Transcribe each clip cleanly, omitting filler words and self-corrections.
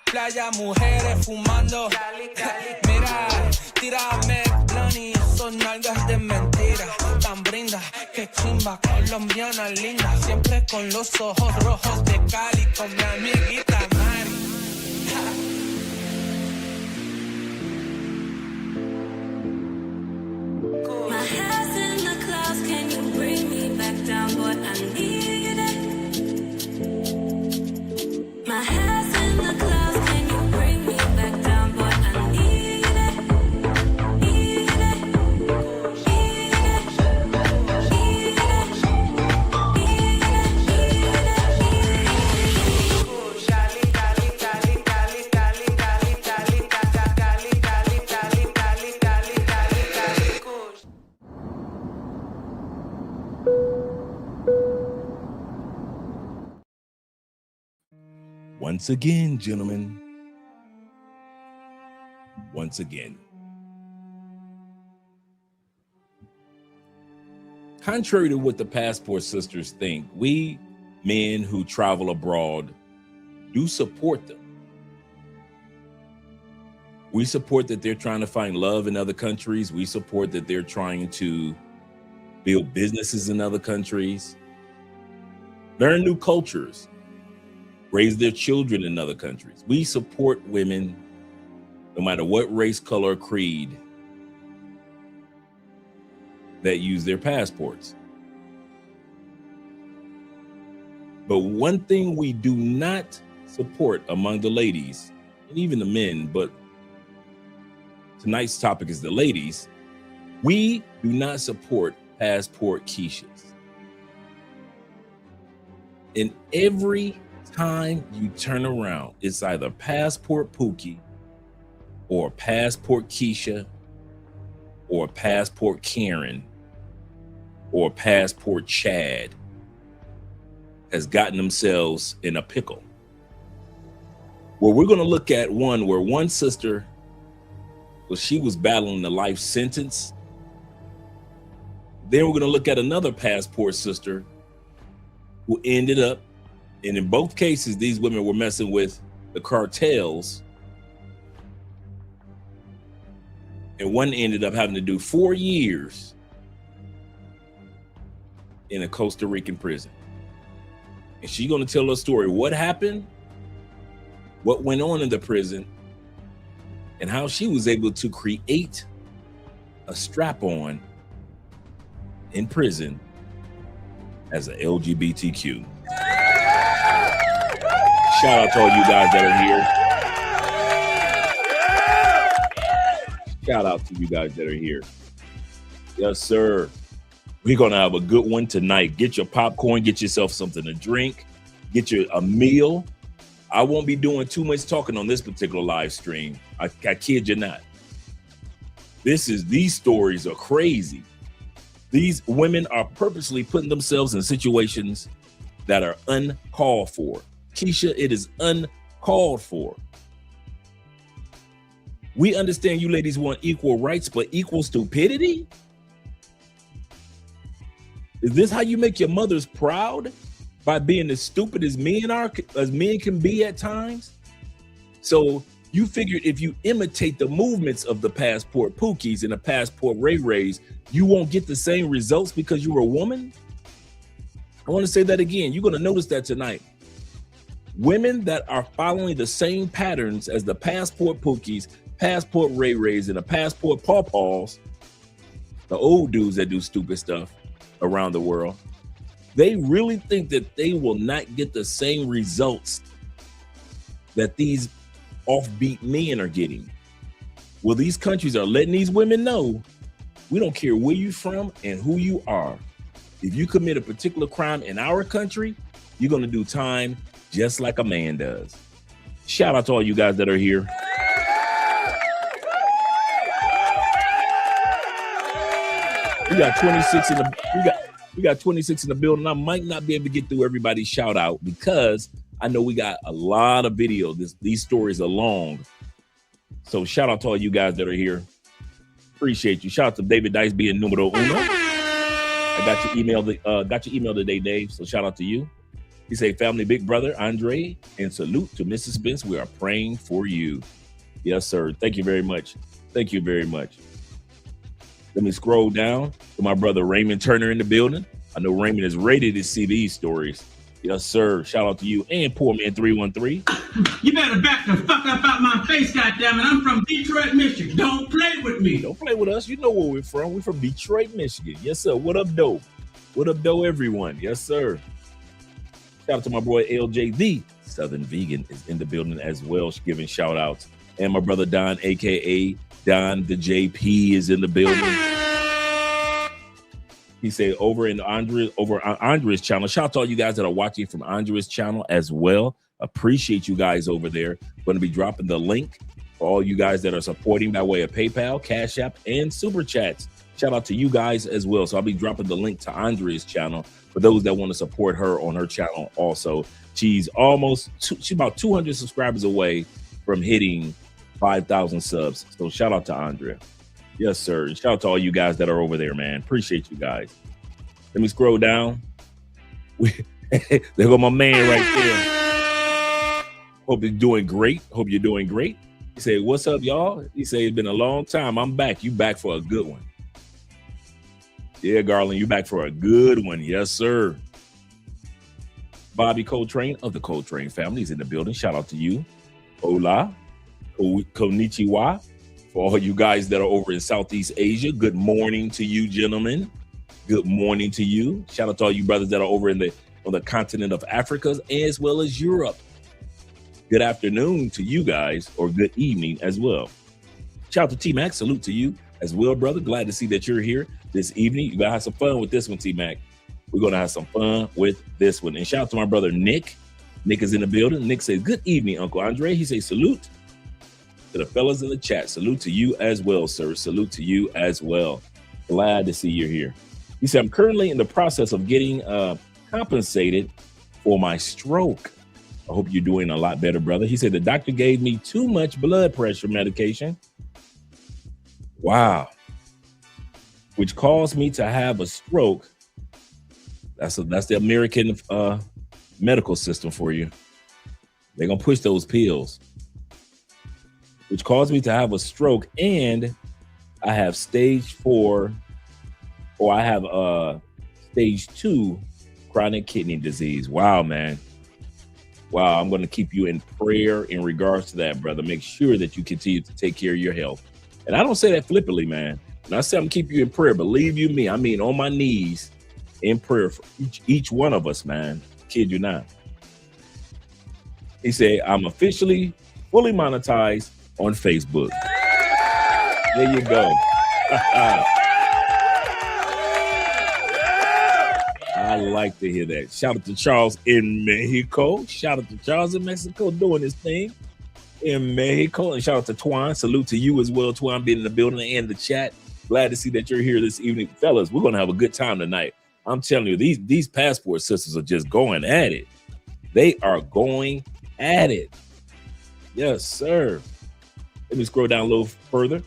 Playa, mujeres fumando. Mira, tírame blani, esos nalgas de mentira. Tan brinda, que chimba, colombiana linda. Siempre con los ojos rojos de Cali, con mi amiguita Mari. My head's in the clouds, can you bring me back down, boy? I need it. My head's in the clouds, can you bring me back down, boy? I need it. Need it. Need Once again, gentlemen, once again. Contrary to what the Passport Sisters think, we men who travel abroad do support them. We support that they're trying to find love in other countries. We support that they're trying to build businesses in other countries, learn new cultures, raise their children in other countries. We support women no matter what race, color, or creed that use their passports. But one thing we do not support among the ladies, and even the men, but tonight's topic is the ladies, we do not support passport quiches. In every time you turn around, it's either passport Pookie or passport Keisha or passport Karen or passport Chad has gotten themselves in a pickle. Well, we're going to look at one where one sister, well, she was battling the life sentence. Then we're going to look at another passport sister who ended up, and in both cases, these women were messing with the cartels. And one ended up having to do 4 years in a Costa Rican prison. And she's going to tell her story, what happened, what went on in the prison, and how she was able to create a strap-on in prison as a LGBTQ. Shout out to all you guys that are here. Shout out to you guys that are here. Yes, sir. We're going to have a good one tonight. Get your popcorn, get yourself something to drink, get you a meal. I won't be doing too much talking on this particular live stream. I kid you not. These stories are crazy. These women are purposely putting themselves in situations that are uncalled for. Keisha, it is uncalled for. We understand you ladies want equal rights, but equal stupidity? Is this how you make your mothers proud? By being as stupid as men can be at times? So you figured if you imitate the movements of the passport Pookies and the passport Ray Rays, you won't get the same results because you're a woman? I want to say that again. You're going to notice that tonight. Women that are following the same patterns as the passport Pookies, passport Ray Rays, and the passport Paw Paws, the old dudes that do stupid stuff around the world, they really think that they will not get the same results that these offbeat men are getting. Well, these countries are letting these women know, we don't care where you're from and who you are. If you commit a particular crime in our country, you're going to do time just like a man does. Shout out to all you guys that are here. We got 26 in the we got 26 in the building. I might not be able to get through everybody's shout out because I know we got a lot of video. These stories are long. So shout out to all you guys that are here. Appreciate you. Shout out to David Dice being numero uno. I got your email today, Dave. So shout out to you. He say, family big brother, Andre, and salute to Mrs. Spence. We are praying for you. Yes, sir. Thank you very much. Thank you very much. Let me scroll down to my brother Raymond Turner in the building. I know Raymond is ready to see these stories. Yes, sir. Shout out to you and Poor Man 313. You better back the fuck up out my face, goddammit. I'm from Detroit, Michigan. Don't play with me. Don't play with us. You know where we're from. We're from Detroit, Michigan. Yes, sir. What up, doe? What up, doe, everyone? Yes, sir. Shout out to my boy LJ, the Southern Vegan, is in the building as well, giving shout outs. And my brother Don, aka Don the JP, is in the building. He said over on Andre's channel. Shout out to all you guys that are watching from Andre's channel as well. Appreciate you guys over there. Going to be dropping the link for all you guys that are supporting by way of PayPal, Cash App, and Super Chats. Shout out to you guys as well. So I'll be dropping the link to Andre's channel for those that want to support her on her channel also. She's about 200 subscribers away from hitting 5,000 subs. So shout out to Andrea. Yes, sir. Shout out to all you guys that are over there, man. Appreciate you guys. Let me scroll down. There go my man right there. Hope you're doing great. Hope you're doing great. He said, what's up, y'all? He said, it's been a long time. I'm back. You back for a good one. Yeah, Garland, you back for a good one. Yes, sir. Bobby Coltrane of the Coltrane family is in the building. Shout out to you. Hola. Konnichiwa. For all you guys that are over in Southeast Asia, good morning to you, gentlemen. Good morning to you. Shout out to all you brothers that are over on the continent of Africa as well as Europe. Good afternoon to you guys, or good evening as well. Shout out to T-Mac. Salute to you as well, brother. Glad to see that you're here this evening. You gotta have some fun with this one, T-Mac. We're gonna have some fun with this one. And shout out to my brother Nick. Nick is in the building. Nick says, good evening, Uncle Andre. He says, salute to the fellas in the chat. Salute to you as well, sir. Salute to you as well. Glad to see you're here. He said, I'm currently in the process of getting compensated for my stroke. I hope you're doing a lot better, brother. He said, the doctor gave me too much blood pressure medication. Wow. Which caused me to have a stroke. That's the American medical system for you. They're going to push those pills. Which caused me to have a stroke, and I have stage 4, or I have stage 2 chronic kidney disease. Wow, man. Wow, I'm going to keep you in prayer in regards to that, brother. Make sure that you continue to take care of your health. And I don't say that flippantly, man. When I say I'm going to keep you in prayer, believe you me, I mean on my knees in prayer for each one of us, man. Kid you not. He said, I'm officially fully monetized on Facebook. There you go. I like to hear that. Shout out to Charles in Mexico. Shout out to Charles in Mexico doing his thing in Mexico. And shout out to Twan. Salute to you as well, Twan, being in the building and the chat. Glad to see that you're here this evening. Fellas, we're going to have a good time tonight. I'm telling you, these passport sisters are just going at it. They are going at it. Yes, sir. Let me scroll down a little further.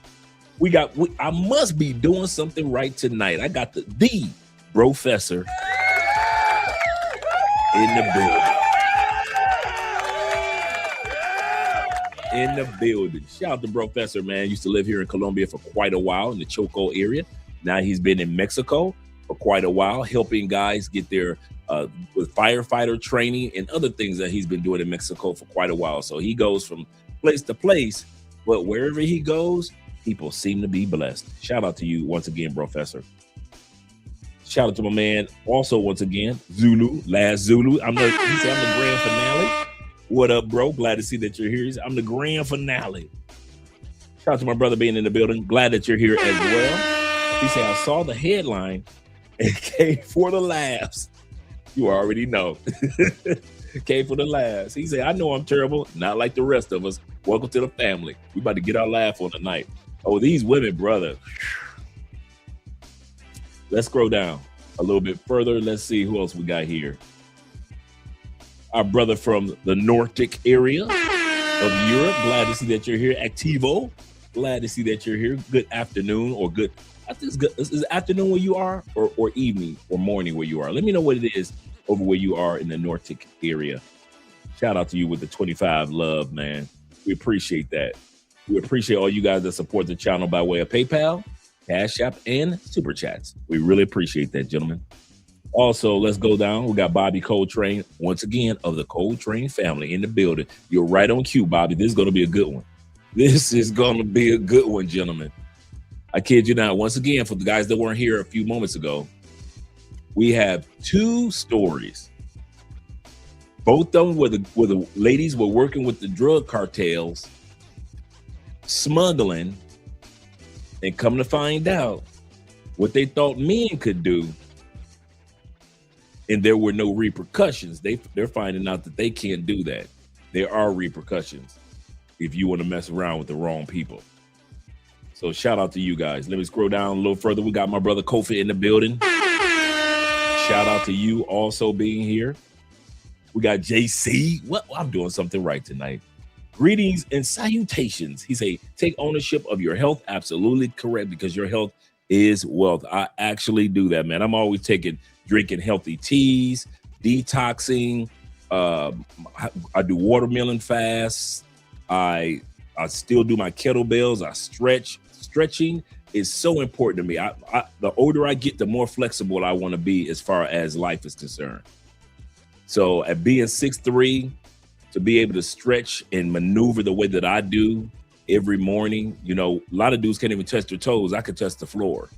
I must be doing something right tonight. I got the professor in the building. In the building. Shout out to Professor, man. Used to live here in Colombia for quite a while in the Choco area. Now he's been in Mexico for quite a while, helping guys get their with firefighter training and other things that he's been doing in Mexico for quite a while. So he goes from place to place, but wherever he goes, people seem to be blessed. Shout out to you once again, Professor. Shout out to my man. Also, once again, Zulu, last Zulu. He said I'm the grand finale. What up, bro? Glad to see that you're here. I'm the grand finale. Shout out to my brother being in the building. Glad that you're here as well. He said, I saw the headline and came for the laughs. You already know. Came for the laughs. He said, I know I'm terrible, not like the rest of us. Welcome to the family. We about to get our laugh on tonight. Oh, these women, brother. Let's scroll down a little bit further. Let's see who else we got here. Our brother from the Nordic area of Europe. Glad to see that you're here. Activo. Glad to see that you're here. Good afternoon or good. I think it's good. Is it afternoon where you are or evening or morning where you are? Let me know what it is over where you are in the Nordic area. Shout out to you with the 25 love, man. We appreciate that. We appreciate all you guys that support the channel by way of PayPal, Cash App, and Super Chats. We really appreciate that, gentlemen. Also, let's go down. We got Bobby Coltrane, once again, of the Coltrane family in the building. You're right on cue, Bobby. This is going to be a good one. This is going to be a good one, gentlemen. I kid you not. Once again, for the guys that weren't here a few moments ago, we have two stories. Both of them where the ladies were working with the drug cartels, smuggling, and come to find out what they thought men could do, and there were no repercussions. They're finding out that they can't do that. There are repercussions if you want to mess around with the wrong people. So shout out to you guys. Let me scroll down a little further. We got my brother Kofi in the building. Shout out to you also being here. We got JC. What? I'm doing something right tonight. Greetings and salutations. He say, take ownership of your health. Absolutely correct, because your health is wealth. I actually do that, man. I'm always drinking healthy teas, detoxing. I do watermelon fasts. I still do my kettlebells. I stretch. Stretching is so important to me. The older I get, the more flexible I want to be as far as life is concerned. So at being 6'3", to be able to stretch and maneuver the way that I do every morning, you know, a lot of dudes can't even touch their toes. I can touch the floor.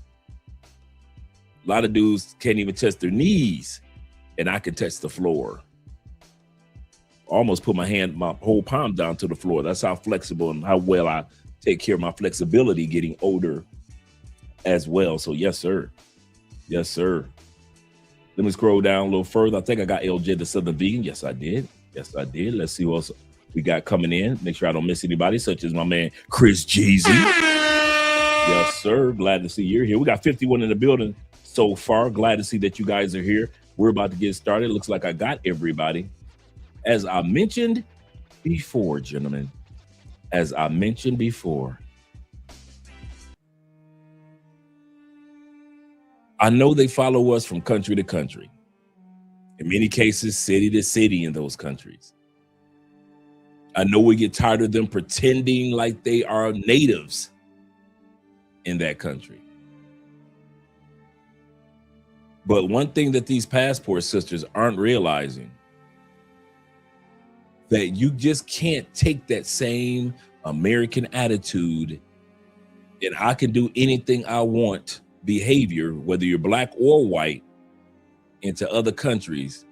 A lot of dudes can't even touch their knees, and I can touch the floor. Almost put my whole palm down to the floor. That's how flexible and how well I take care of my flexibility getting older as well. So yes, sir. Yes, sir. Let me scroll down a little further. I think I got LJ the Southern Vegan. Yes, I did. Yes, I did. Let's see what else we got coming in. Make sure I don't miss anybody, such as my man, Chris Jeezy. Yes, sir. Glad to see you're here. We got 51 in the building so far. Glad to see that you guys are here. We're about to get started. Looks like I got everybody. As I mentioned before, gentlemen, as I mentioned before, I know they follow us from country to country. In many cases, city to city in those countries. I know we get tired of them pretending like they are natives in that country. But one thing that these passport sisters aren't realizing, that you just can't take that same American attitude and I can do anything I want behavior, whether you're black or white, into other countries,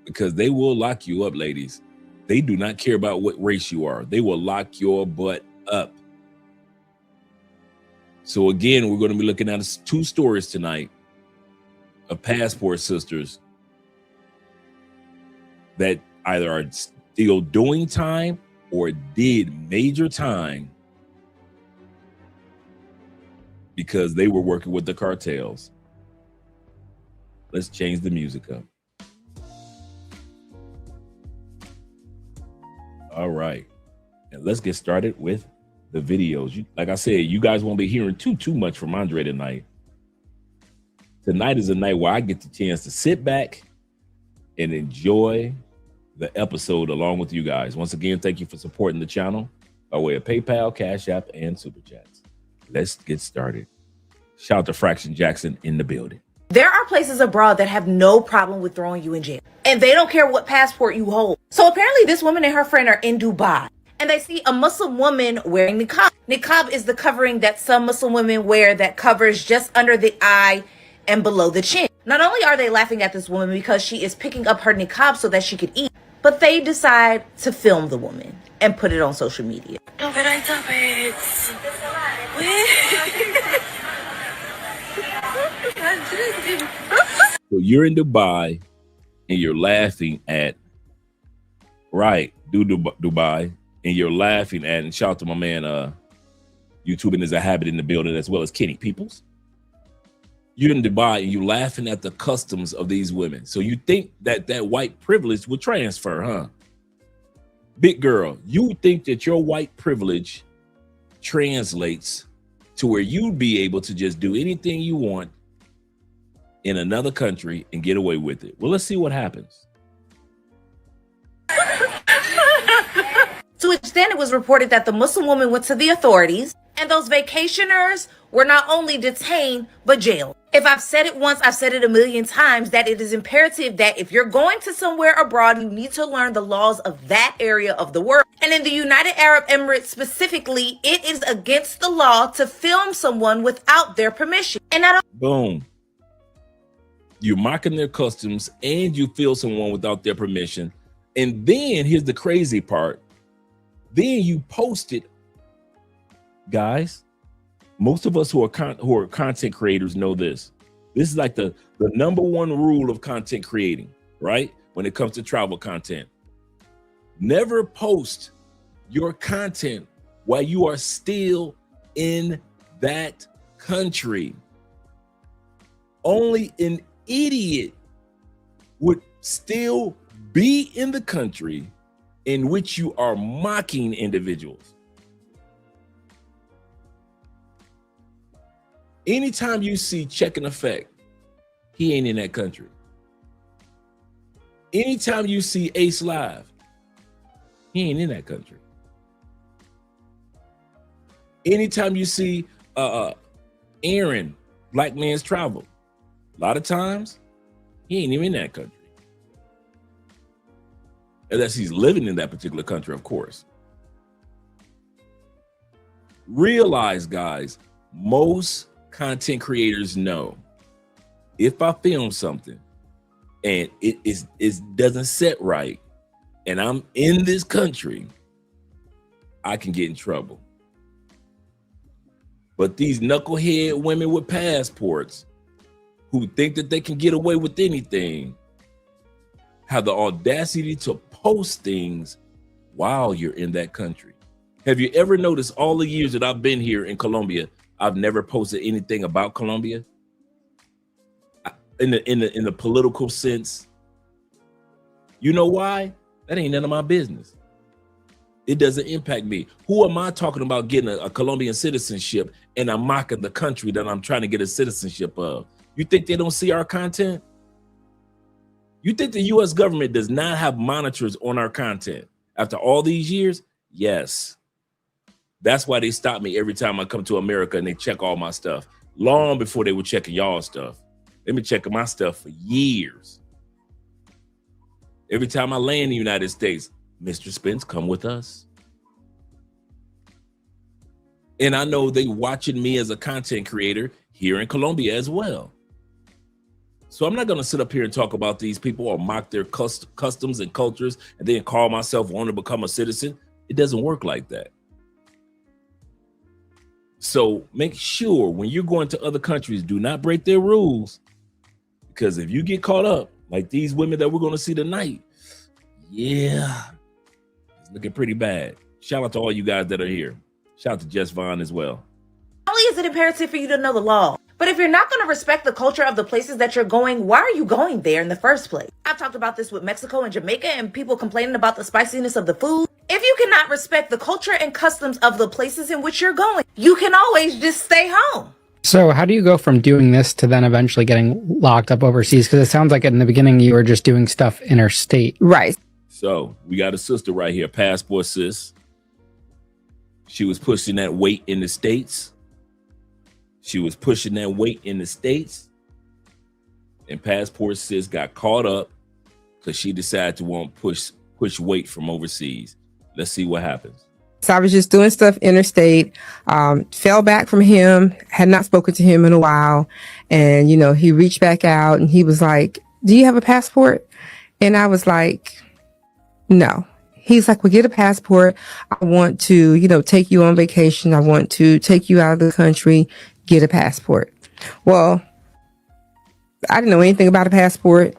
because they will lock you up, ladies. They do not care about what race you are. They will lock your butt up. So again, we're going to be looking at two stories tonight of passport sisters that either are still doing time or did major time because they were working with the cartels. Let's change the music up. All right. And let's get started with the videos. Like I said, you guys won't be hearing too much from Andre tonight. Tonight is a night where I get the chance to sit back and enjoy the episode along with you guys. Once again, thank you for supporting the channel by way of PayPal, Cash App, and Super Chats. Let's get started. Shout out to Fraction Jackson in the building. There are places abroad that have no problem with throwing you in jail, and they don't care what passport you hold. So apparently this woman and her friend are in Dubai, and they see a Muslim woman wearing niqab. Niqab is the covering that some Muslim women wear that covers just under the eye and below the chin. Not only are they laughing at this woman because she is picking up her niqab so that she could eat, but they decide to film the woman and put it on social media. So you're in Dubai and you're laughing at, Dubai, and you're laughing at, and shout out to my man, YouTubing is a habit in the building, as well as Kenny Peoples. You're in Dubai and you're laughing at the customs of these women. So you think that white privilege would transfer, huh? Big girl, you think that your white privilege translates to where you'd be able to just do anything you want in another country and get away with it. Well, let's see what happens. To which then it was reported that the Muslim woman went to the authorities, and those vacationers were not only detained, but jailed. If I've said it once, I've said it a million times, that it is imperative that if you're going to somewhere abroad, you need to learn the laws of that area of the world. And in the United Arab Emirates specifically, it is against the law to film someone without their permission. And not Boom. You're mocking their customs and you feel someone without their permission. And then here's the crazy part. Then you post it. Guys, most of us who are content creators know this. This is like the number one rule of content creating, right? When it comes to travel content. Never post your content while you are still in that country. Only an idiot would still be in the country in which you are mocking individuals. Anytime you see check and effect, he ain't in that country. Anytime you see Ace Live, he ain't in that country. Anytime you see Aaron, Black Man's Travel, a lot of times he ain't even in that country. Unless he's living in that particular country, of course. Realize, guys, most content creators know if I film something and it doesn't set right and I'm in this country, I can get in trouble. But these knucklehead women with passports who think that they can get away with anything have the audacity to post things while you're in that country. Have you ever noticed all the years that I've been here in Colombia, I've never posted anything about Colombia in the political sense? You know why? That ain't none of my business. It doesn't impact me. Who am I talking about getting a Colombian citizenship and I'm mocking the country that I'm trying to get a citizenship of? You think they don't see our content? You think the US government does not have monitors on our content after all these years? Yes. That's why they stop me every time I come to America and they check all my stuff. Long before they were checking y'all stuff. They've been checking my stuff for years. Every time I land in the United States, Mr. Spence, come with us. And I know they watching me as a content creator here in Colombia as well. So I'm not going to sit up here and talk about these people or mock their customs and cultures and then call myself wanting to become a citizen. It doesn't work like that. So make sure when you're going to other countries, do not break their rules. Because if you get caught up, like these women that we're going to see tonight, yeah, it's looking pretty bad. Shout out to all you guys that are here. Shout out to Jess Vaughn as well. not only is it imperative for you to know the law, but if you're not going to respect the culture of the places that you're going, why are you going there in the first place? I've talked about this with Mexico and Jamaica and people complaining about the spiciness of the food. If you cannot respect the culture and customs of the places in which you're going, you can always just stay home. So how do you go from doing this to then eventually getting locked up overseas? Because it sounds like in the beginning you were just doing stuff interstate. Right. So we got a sister right here, Passport Sis. She was pushing that weight in the States. She was pushing that weight in the States. and Passport Sis got caught up because she decided to want to push weight from overseas. Let's see what happens. So I was just doing stuff interstate, fell back from him, had not spoken to him in a while. And, you know, he reached back out and he was like, do you have a passport? And I was like, no. He's like, well, get a passport. I want to, you know, take you on vacation. I want to take you out of the country, get a passport. Well, I didn't know anything about a passport.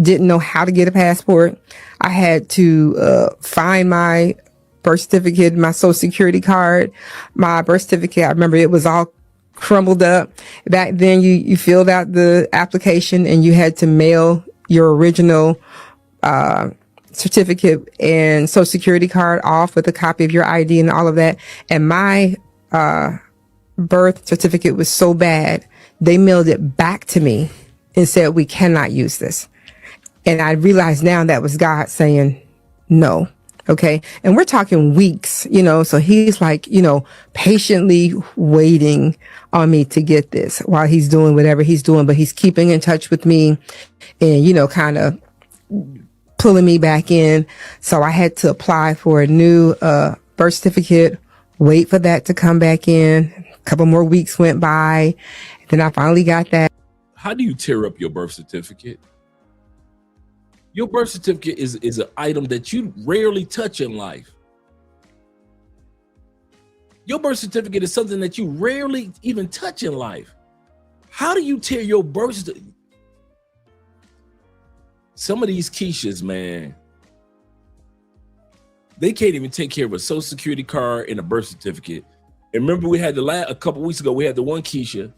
Didn't know how to get a passport. I had to find my birth certificate, my social security card, my birth certificate. I remember it was all crumbled up. Back then you filled out the application and you had to mail your original certificate and social security card off with a copy of your ID and all of that. And my birth certificate was so bad, they mailed it back to me and said, we cannot use this. And I realize now that was God saying no. Okay. And we're talking weeks, you know, so he's like, you know, patiently waiting on me to get this while he's doing whatever he's doing, but he's keeping in touch with me and, you know, kind of pulling me back in. So I had to apply for a new birth certificate, wait for that to come back in. A couple more weeks went by. Then I finally got that. How do you tear up your birth certificate? Your birth certificate is an item that you rarely touch in life. Your birth certificate is something that you rarely even touch in life. How do you tear your birth certificate? Some of these Keishas, man, they can't even take care of a social security card and a birth certificate. And remember, we had a couple weeks ago, we had the one Keisha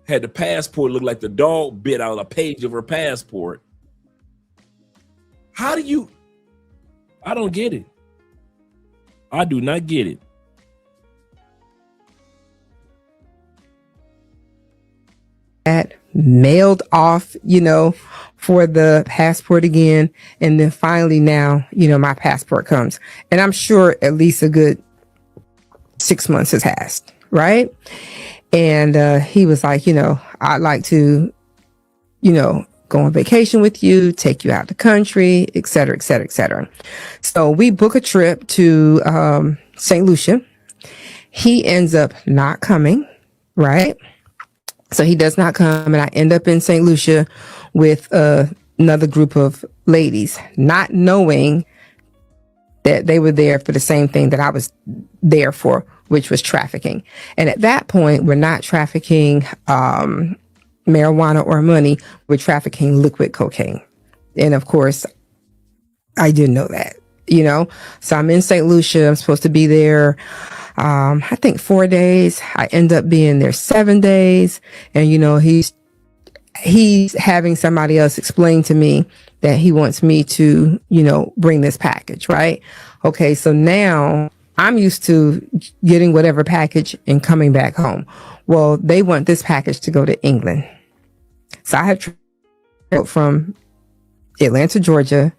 had the passport look like the dog bit out a page of her passport. How do you? I don't get it. I do not get it. That mailed off, you know, for the passport again. And then finally now, you know, my passport comes. And I'm sure at least a good 6 months has passed, right? And he was like, you know, I'd like to, you know, go on vacation with you, take you out the country, et cetera, et cetera, et cetera. So we book a trip to St. Lucia. He ends up not coming, right? So he does not come, and I end up in St. Lucia with another group of ladies, not knowing that they were there for the same thing that I was there for, which was trafficking. And at that point, we're not trafficking marijuana or money, we're trafficking liquid cocaine. And of course, I didn't know that, you know? So I'm in St. Lucia. I'm supposed to be there, I think 4 days. I end up being there 7 days. And, you know, he's having somebody else explain to me that he wants me to, you know, bring this package, right? Okay. So now I'm used to getting whatever package and coming back home. Well, they want this package to go to England. So I have traveled from Atlanta, Georgia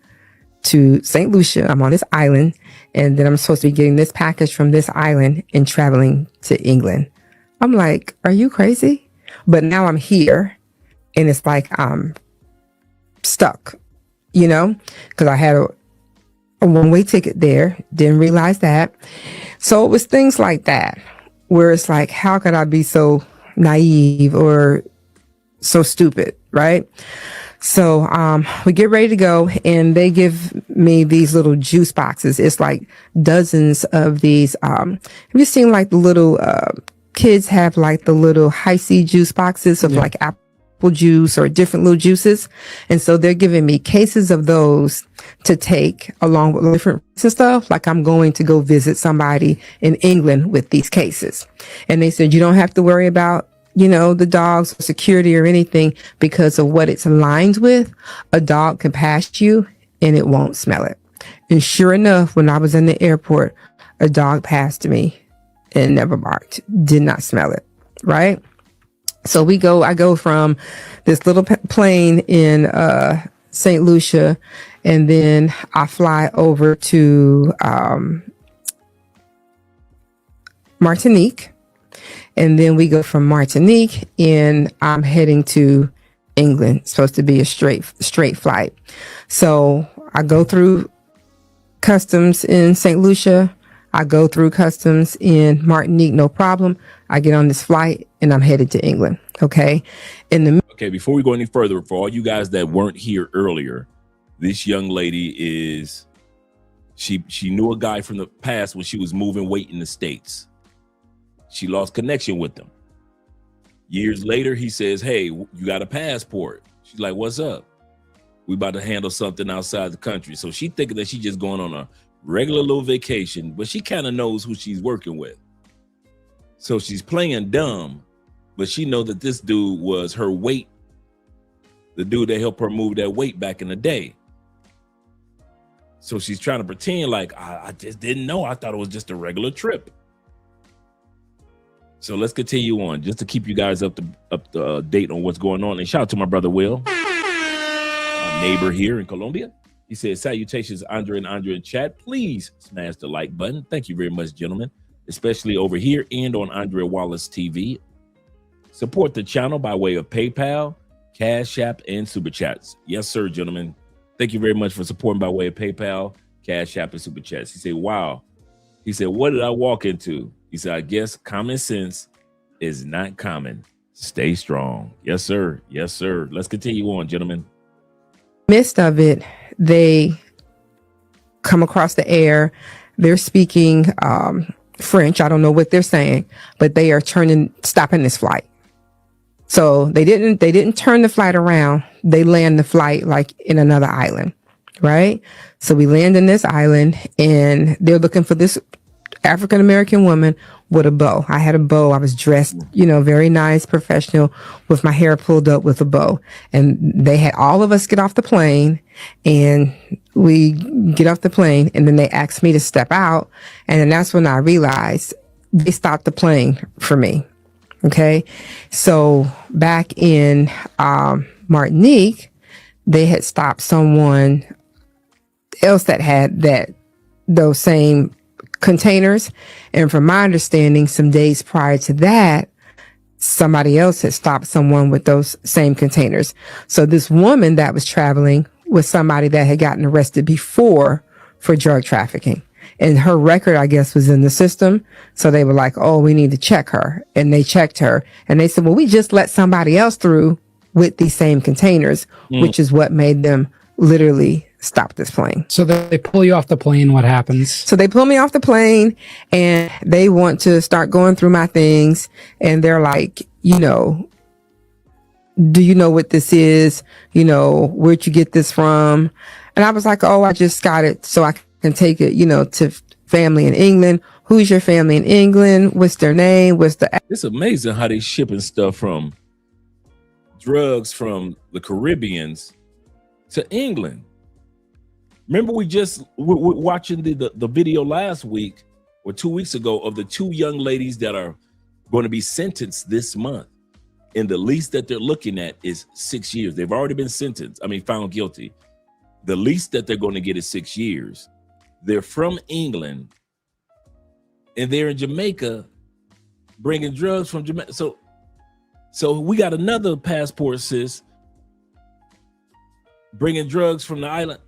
to St. Lucia. I'm on this island, and then I'm supposed to be getting this package from this island and traveling to England. I'm like, are you crazy? But now I'm here, and it's like I'm stuck, you know, because I had a one-way ticket there. Didn't realize that. So it was things like that where it's like, how could I be so naive or so stupid, right? So we get ready to go, and they give me these little juice boxes. It's like dozens of these. Have you seen like the little kids have like the little high C juice boxes of like apple juice or different little juices? And so they're giving me cases of those to take along with different stuff. Like I'm going to go visit somebody in England with these cases. And they said, you don't have to worry about, you know, the dogs or security or anything because of what it's aligned with. A dog can pass you and it won't smell it. And sure enough, when I was in the airport, a dog passed me and never barked, did not smell it. Right. So I go from this little plane in St. Lucia, and then I fly over to Martinique. And then we go from Martinique and I'm heading to England. It's supposed to be a straight flight. So I go through customs in St. Lucia. I go through customs in Martinique, no problem. I get on this flight and I'm headed to England. Okay. Okay, before we go any further, for all you guys that weren't here earlier, this young lady is, she knew a guy from the past when she was moving weight in the States. She lost connection with him. Years later, he says, hey, you got a passport. She's like, what's up? We about to handle something outside the country. So she thinking that she's just going on a regular little vacation, but she kind of knows who she's working with. So she's playing dumb, but she know that this dude was her weight, the dude that helped her move that weight back in the day. So she's trying to pretend like, I just didn't know. I thought it was just a regular trip. So let's continue on just to keep you guys up to date on what's going on. And shout out to my brother Will, my neighbor here in Colombia. He says, salutations, Andre and Andre in chat. Please smash the like button. Thank you very much, gentlemen, especially over here and on Andre Wallace TV. Support the channel by way of PayPal, Cash App, and Super Chats. Yes, sir, gentlemen. Thank you very much for supporting by way of PayPal, Cash App, and Super Chats. He said, wow. He said, what did I walk into? He said, I guess common sense is not common. Stay strong. Yes, sir. Yes, sir. Let's continue on, gentlemen. Midst of it, they come across the air. They're speaking French. I don't know what they're saying, but they are stopping this flight. So they didn't turn the flight around. They land the flight like in another island, right? So we land in this island and they're looking for this African-American woman with a bow. I had a bow. I was dressed, very nice, professional, with my hair pulled up with a bow. And they had all of us get off the plane, and we get off the plane, and then they asked me to step out. And then that's when I realized they stopped the plane for me. Okay. So back in Martinique, they had stopped someone else that had those same containers. And from my understanding, some days prior to that, somebody else had stopped someone with those same containers. So this woman that was traveling was somebody that had gotten arrested before for drug trafficking. And her record, I guess, was in the system. So they were like, oh, we need to check her. And they checked her. And they said, well, we just let somebody else through with these same containers, which is what made them literally stop this plane. So they pull you off the plane. What happens? So they pull me off the plane and they want to start going through my things. And they're like, do you know what this is? Where'd you get this from? And I was like, oh, I just got it so I can take it, to family in England. Who's your family in England? What's their name? It's amazing how they shipping stuff from drugs from the Caribbeans to England. Remember, we were watching the video last week or 2 weeks ago of the two young ladies that are going to be sentenced this month. And the least that they're looking at is 6 years. They've already been found guilty. The least that they're going to get is 6 years. They're from England and they're in Jamaica bringing drugs from Jamaica. So we got another passport, sis, bringing drugs from the island.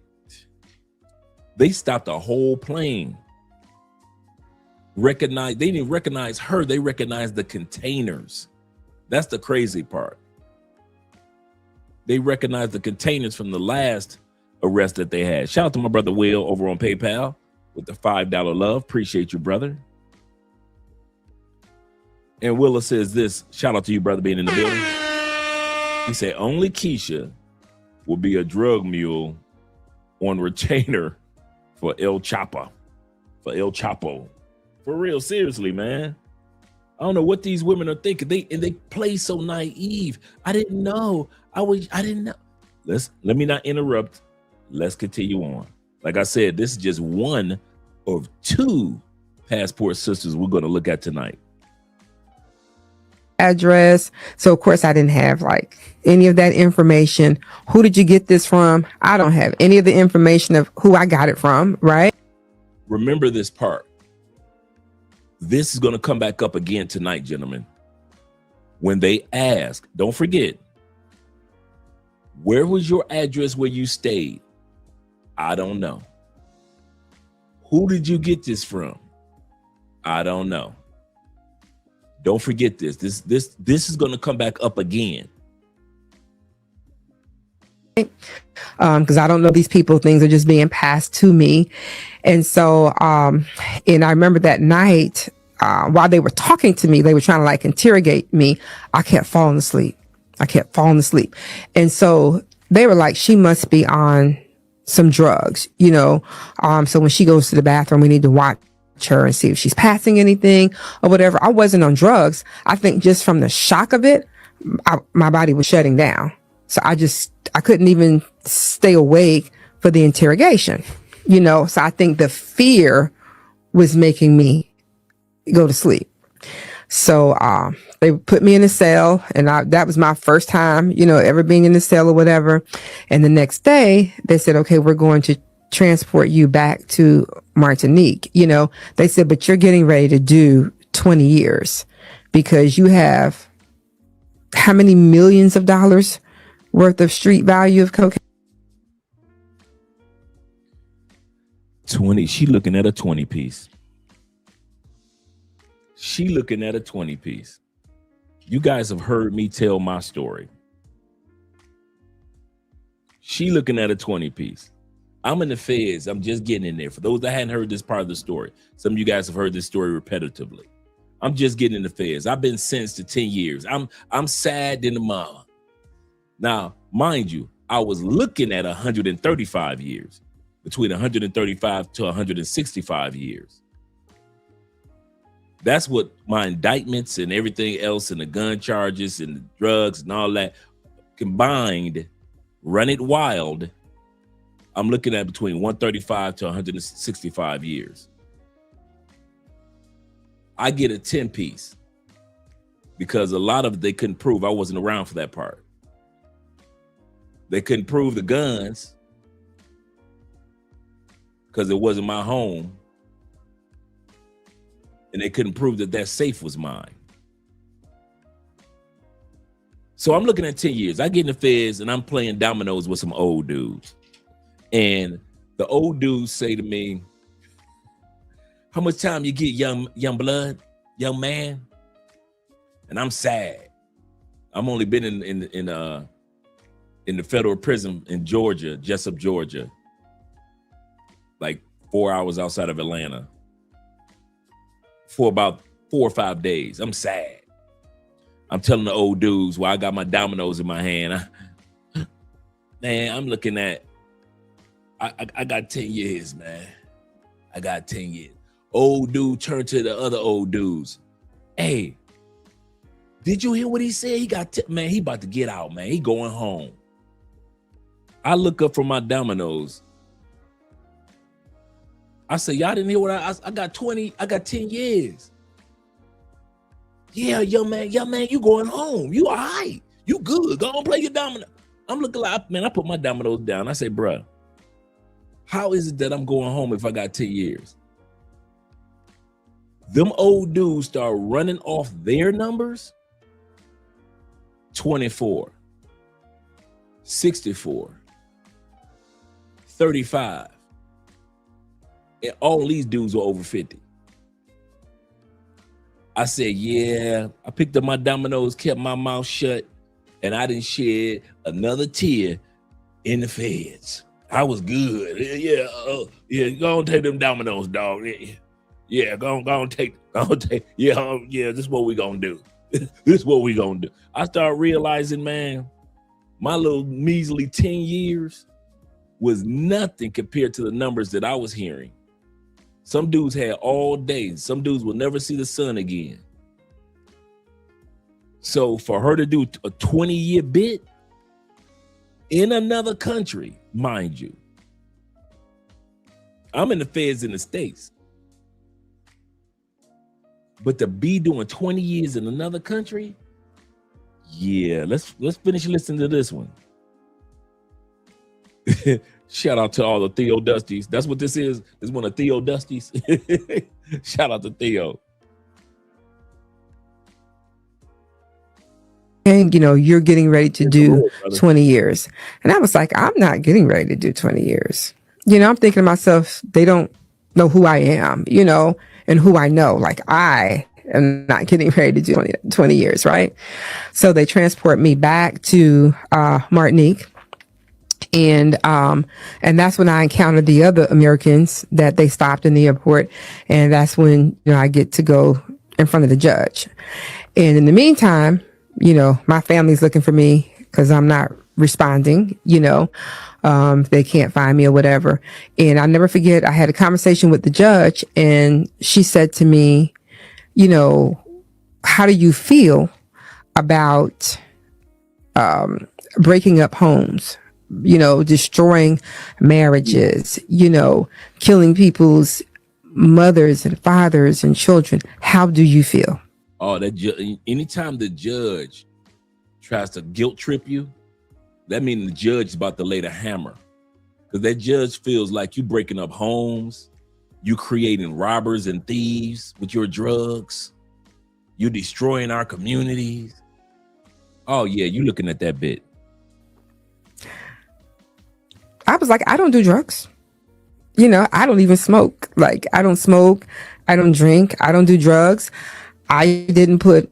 They stopped the whole plane. They didn't even recognize her. They recognized the containers. That's the crazy part. They recognized the containers from the last arrest that they had. Shout out to my brother Will over on PayPal with the $5 love. Appreciate you, brother. And Willa says this, shout out to you, brother, being in the building. He said, only Keisha will be a drug mule on retainer for El Chapo. For real, seriously, man. I don't know what these women are thinking. They play so naive. I didn't know. I didn't know. Let me not interrupt. Let's continue on. Like I said, this is just one of two passport sisters we're going to look at tonight. Address. So of course I didn't have like any of that information. Who did you get this from? I don't have any of the information of who I got it from, right? Remember this part. This is going to come back up again tonight, gentlemen. When they ask, don't forget, Where was your address where you stayed? I don't know. Who did you get this from? I don't know. Don't forget this. This is going to come back up again. Because I don't know these people, things are just being passed to me. And so, and I remember that night, while they were talking to me, they were trying to like interrogate me. I kept falling asleep. And so they were like, she must be on some drugs, you know. So when she goes to the bathroom, we need to watch her and see if she's passing anything or whatever. I wasn't on drugs. I think just from the shock of it, my body was shutting down. So I couldn't even stay awake for the interrogation, you know. So I think the fear was making me go to sleep. So they put me in a cell, and that was my first time, you know, ever being in the cell or whatever. And the next day they said, okay, we're going to transport you back to Martinique. You know, they said, but you're getting ready to do 20 years because you have how many millions of dollars worth of street value of cocaine? 20. She looking at a 20 piece. She looking at a 20 piece. You guys have heard me tell my story. She looking at a 20 piece. I'm in the feds. I'm just getting in there. For those that hadn't heard this part of the story, some of you guys have heard this story repetitively. I'm just getting in the feds. I've been sentenced to 10 years. I'm sad than the mama. Now, mind you, I was looking at 135 years, between 135 to 165 years. That's what my indictments and everything else and the gun charges and the drugs and all that combined, run it wild, I'm looking at between 135 to 165 years. I get a 10 piece because a lot of it they couldn't prove. I wasn't around for that part. They couldn't prove the guns because it wasn't my home. And they couldn't prove that safe was mine. So I'm looking at 10 years. I get in the feds and I'm playing dominoes with some old dudes. And the old dudes say to me, how much time you get, young blood, young man? And I'm sad. I'm only been in the federal prison in Georgia, Jessup, Georgia, like 4 hours outside of Atlanta, for about 4 or 5 days. I'm sad. I'm telling the old dudes while I got my dominoes in my hand, man, I'm looking at, I got 10 years, man. I got 10 years. Old dude turned to the other old dudes. Hey, did you hear what he said? He got, man, he about to get out, man. He going home. I look up from my dominoes. I said, y'all didn't hear what I got 10 years. Yeah, young man, you going home. You all right. You good. Go on, play your domino. I'm looking like, man, I put my dominoes down. I say, bruh, how is it that I'm going home if I got 10 years? Them old dudes start running off their numbers. 24, 64, 35. And all these dudes were over 50. I said, yeah, I picked up my dominoes, kept my mouth shut, and I didn't shed another tear in the feds. I was good. Yeah, go on, take them dominoes, dog. Yeah, go on, take. Yeah, this is what we gonna do. This is what we gonna do. I started realizing, man, my little measly 10 years was nothing compared to the numbers that I was hearing. Some dudes had all day. Some dudes will never see the sun again. So for her to do a 20-year bid in another country, mind you, I'm in the feds in the States. But to be doing 20 years in another country, yeah, let's finish listening to this one. Shout out to all the Theo Dusties. That's what this is. This is one of Theo Dusties. Shout out to Theo. and you're getting ready to Praise the do Lord, brother. 20 years. And I was like, I'm not getting ready to do 20 years. I'm thinking to myself, they don't know who I am, and who I know. Like, I am not getting ready to do 20 years, right? So they transport me back to Martinique. And that's when I encountered the other Americans that they stopped in the airport. And that's when, I get to go in front of the judge. And in the meantime, my family's looking for me because I'm not responding, they can't find me or whatever. And I'll never forget, I had a conversation with the judge and she said to me, how do you feel about breaking up homes, destroying marriages, killing people's mothers and fathers and children? How do you feel? Oh, anytime the judge tries to guilt trip you, that means the judge is about to lay the hammer. Because that judge feels like you breaking up homes, you creating robbers and thieves with your drugs, you destroying our communities. Oh yeah, you looking at that bit. I was like, I don't do drugs. I don't even smoke. Like, I don't smoke. I don't drink. I don't do drugs. I didn't put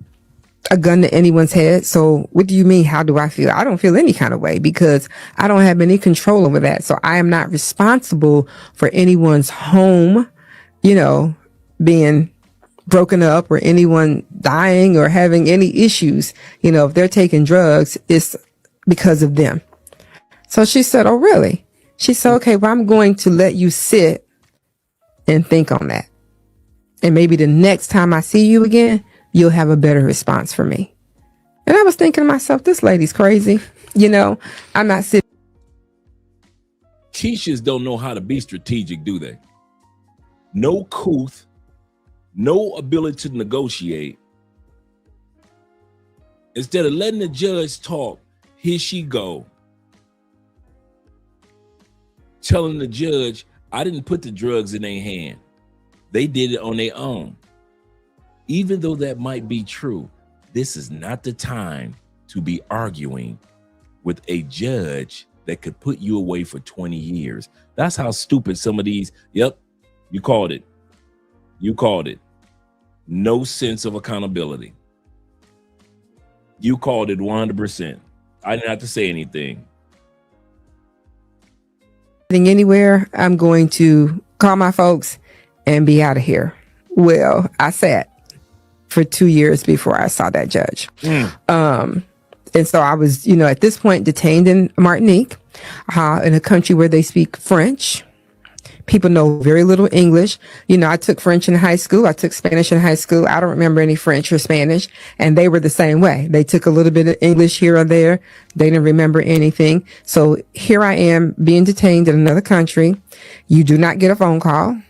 a gun to anyone's head. So what do you mean? How do I feel? I don't feel any kind of way because I don't have any control over that. So I am not responsible for anyone's home, being broken up or anyone dying or having any issues. If they're taking drugs, it's because of them. So she said, oh, really? She said, okay, well, I'm going to let you sit and think on that. And maybe the next time I see you again, you'll have a better response for me. And I was thinking to myself, this lady's crazy. I'm not sitting. Keishas don't know how to be strategic, do they? No couth, no ability to negotiate. Instead of letting the judge talk, here she go. Telling the judge, I didn't put the drugs in their hand. They did it on their own. Even though that might be true, this is not the time to be arguing with a judge that could put you away for 20 years. That's how stupid some of these, yep, you called it. You called it. No sense of accountability. You called it 100%. I didn't have to say anything. Anywhere, I'm going to call my folks and be out of here. Well, I sat for 2 years before I saw that judge. And so I was, at this point detained in Martinique, in a country where they speak French. People know very little English. I took French in high school. I took Spanish in high school. I don't remember any French or Spanish. And they were the same way. They took a little bit of English here or there. They didn't remember anything. So here I am being detained in another country. You do not get a phone call.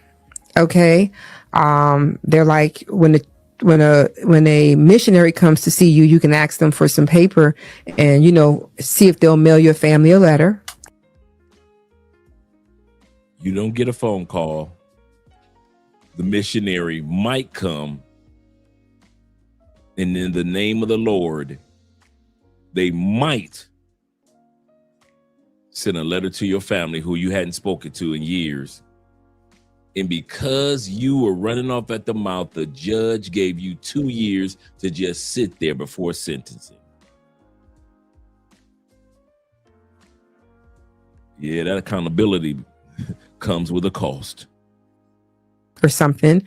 Okay. They're like, when a missionary comes to see you, you can ask them for some paper and, see if they'll mail your family a letter. You don't get a phone call. The missionary might come, and in the name of the Lord, they might send a letter to your family who you hadn't spoken to in years. And because you were running off at the mouth, the judge gave you 2 years to just sit there before sentencing. Yeah, that accountability comes with a cost. Or something.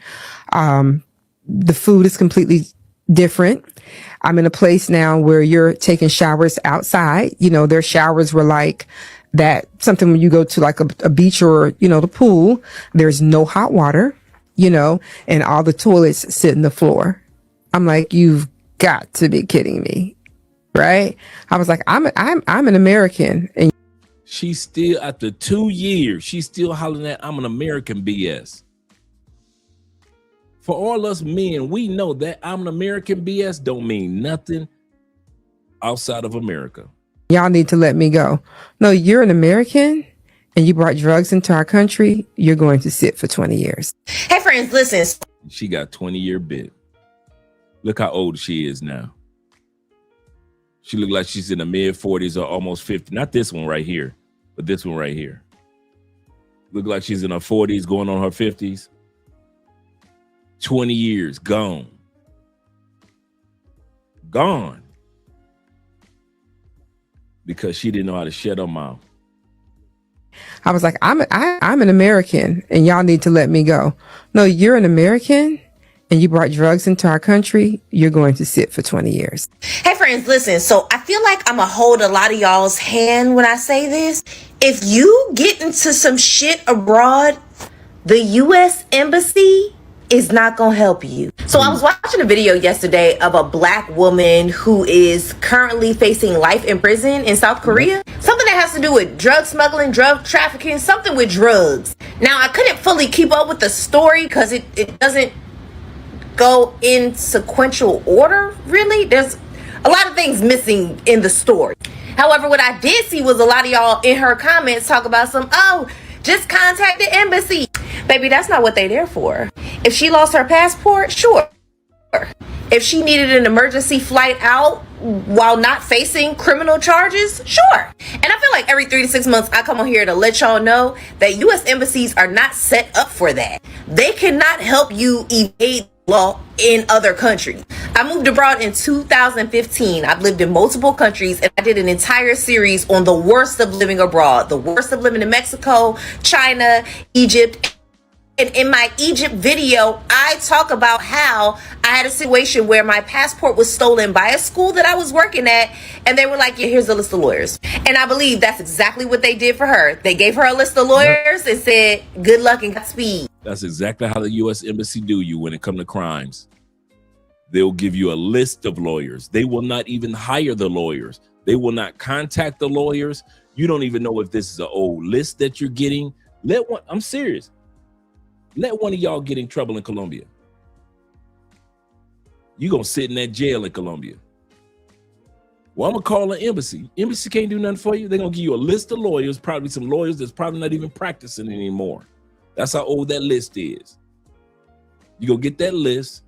The food is completely different. I'm in a place now where you're taking showers outside. Their showers were like that, something when you go to like a beach or, the pool, there's no hot water, and all the toilets sit in the floor. I'm like, you've got to be kidding me. Right. I was like, I'm an American. And she's still, after 2 years, she's still hollering at, I'm an American BS. For all us men, we know that I'm an American BS don't mean nothing outside of America. Y'all need to let me go. No, you're an American and you brought drugs into our country. You're going to sit for 20 years. Hey, friends, listen. She got 20-year bid. Look how old she is now. She looked like she's in the mid-40s or almost 50. Not this one right here, but this one right here. Look like she's in her 40s, going on her 50s. 20 years gone. Gone. Because she didn't know how to shut her mouth. I was like, I'm an American and y'all need to let me go. No, you're an American and you brought drugs into our country. You're going to sit for 20 years. Hey friends, listen, so I feel like I'm gonna hold a lot of y'all's hand when I say this. If you get into some shit abroad, the U.S. Embassy is not gonna help you. So I was watching a video yesterday of a black woman who is currently facing life in prison in South Korea. Something that has to do with drug smuggling, drug trafficking, something with drugs. Now, I couldn't fully keep up with the story because it doesn't go in sequential order, really. There's a lot of things missing in the story. However, what I did see was a lot of y'all in her comments talk about just contact the embassy. Baby, that's not what they're there for. If she lost her passport, sure. If she needed an emergency flight out while not facing criminal charges, sure. And I feel like every 3 to 6 months I come on here to let y'all know that U.S. embassies are not set up for that. They cannot help you evade law in other countries. I moved abroad in 2015. I've lived in multiple countries and I did an entire series on the worst of living abroad, the worst of living in Mexico, China, Egypt. And in my Egypt video, I talk about how I had a situation where my passport was stolen by a school that I was working at. And they were like, yeah, here's a list of lawyers. And I believe that's exactly what they did for her. They gave her a list of lawyers and said, good luck and Godspeed. That's exactly how the U.S. Embassy do you when it comes to crimes. They'll give you a list of lawyers. They will not even hire the lawyers. They will not contact the lawyers. You don't even know if this is an old list that you're getting. I'm serious. Let one of y'all get in trouble in Colombia. You're going to sit in that jail in Colombia. Well, I'm going to call an embassy. Embassy can't do nothing for you. They're going to give you a list of lawyers, probably some lawyers that's probably not even practicing anymore. That's how old that list is. You go get that list.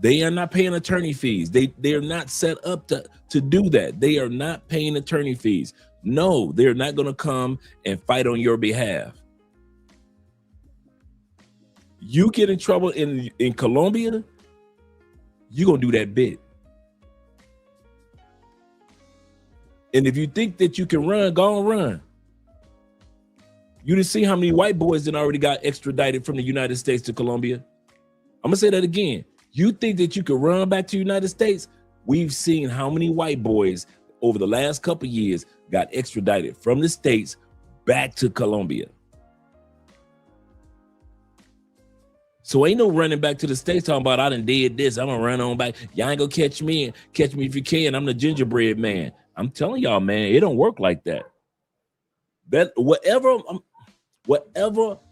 They are not paying attorney fees. They're not set up to do that. They are not paying attorney fees. No, they're not going to come and fight on your behalf. You get in trouble in Colombia, you're going to do that bit. And if you think that you can run, go on run. You didn't see how many white boys that already got extradited from the United States to Colombia? I'm going to say that again. You think that you could run back to the United States? We've seen how many white boys over the last couple of years got extradited from the States back to Colombia. So ain't no running back to the States talking about I done did this. I'm gonna run on back. Y'all ain't gonna catch me. Catch me if you can. I'm the gingerbread man. I'm telling y'all, man, it don't work like that. That whatever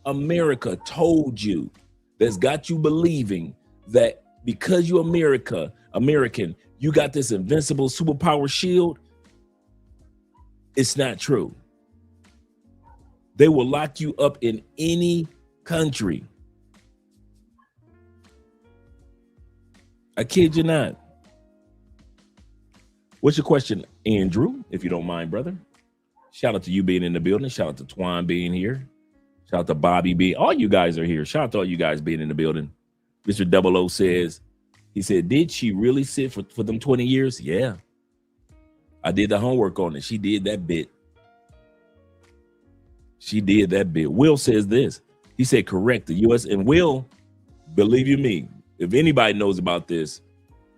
America told you that's got you believing that because you're American, you got this invincible superpower shield, it's not true. They will lock you up in any country. I kid you not. What's your question, Andrew, if you don't mind, brother? Shout out to you being in the building. Shout out to Twan being here. Shout out to Bobby being. All you guys are here. Shout out to all you guys being in the building. Mr. Double O says, he said, did she really sit for them 20 years? Yeah. I did the homework on it. She did that bit. She did that bit. Will says this. He said, correct. The U.S. and Will, believe you me, if anybody knows about this,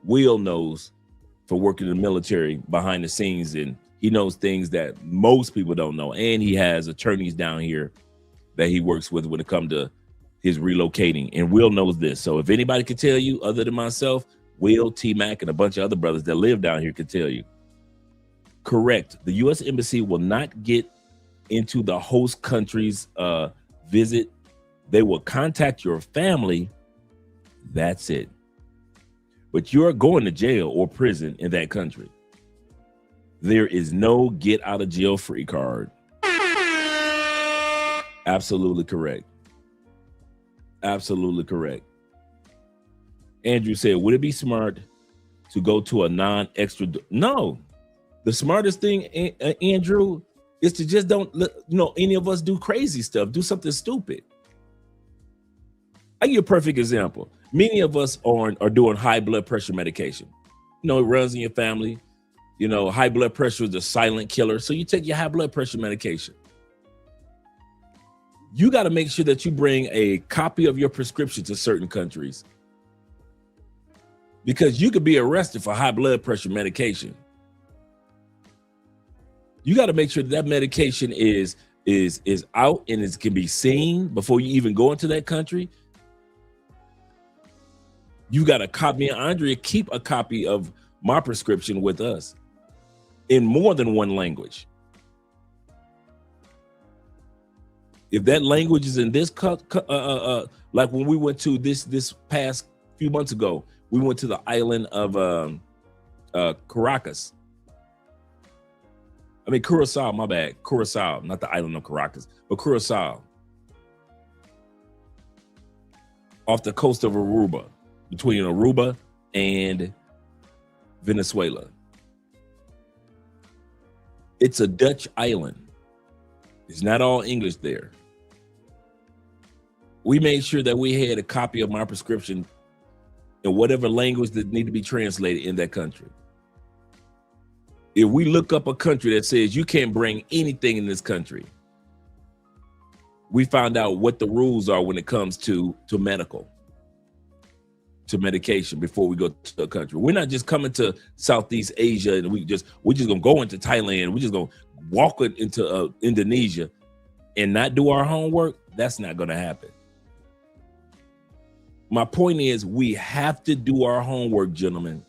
Will knows for working in the military behind the scenes, and he knows things that most people don't know. And he has attorneys down here that he works with when it comes to his relocating. And Will knows this. So if anybody can tell you other than myself, Will, T-Mac, and a bunch of other brothers that live down here can tell you. Correct. The U.S. Embassy will not get into the host country's visit. They will contact your family. That's it. But you're going to jail or prison in that country. There is no get out of jail free card. Absolutely correct. Absolutely correct. Andrew said, would it be smart to go to a non-extra? No, The smartest thing, Andrew, is to just don't let any of us do crazy stuff, do something stupid. I give you a perfect example. Many of us are doing high blood pressure medication. It runs in your family. High blood pressure is a silent killer. So you take your high blood pressure medication. You got to make sure that you bring a copy of your prescription to certain countries, because you could be arrested for high blood pressure medication. You got to make sure that medication is out and it can be seen before you even go into that country. You got a copy. Andrea, keep a copy of my prescription with us in more than one language. If that language is in this, like when we went to this past few months ago, we went to the island of Caracas. I mean, Curacao, my bad. Curacao, not the island of Caracas, but Curacao. Off the coast of Aruba, between Aruba and Venezuela. It's a Dutch island. It's not all English there. We made sure that we had a copy of my prescription in whatever language that need to be translated in that country. If we look up a country that says you can't bring anything in this country, we found out what the rules are when it comes to medication before we go to a country. We're not just coming to Southeast Asia and we're just gonna go into Thailand. We're just gonna walk into Indonesia and not do our homework. That's not gonna happen. My point is, we have to do our homework, gentlemen.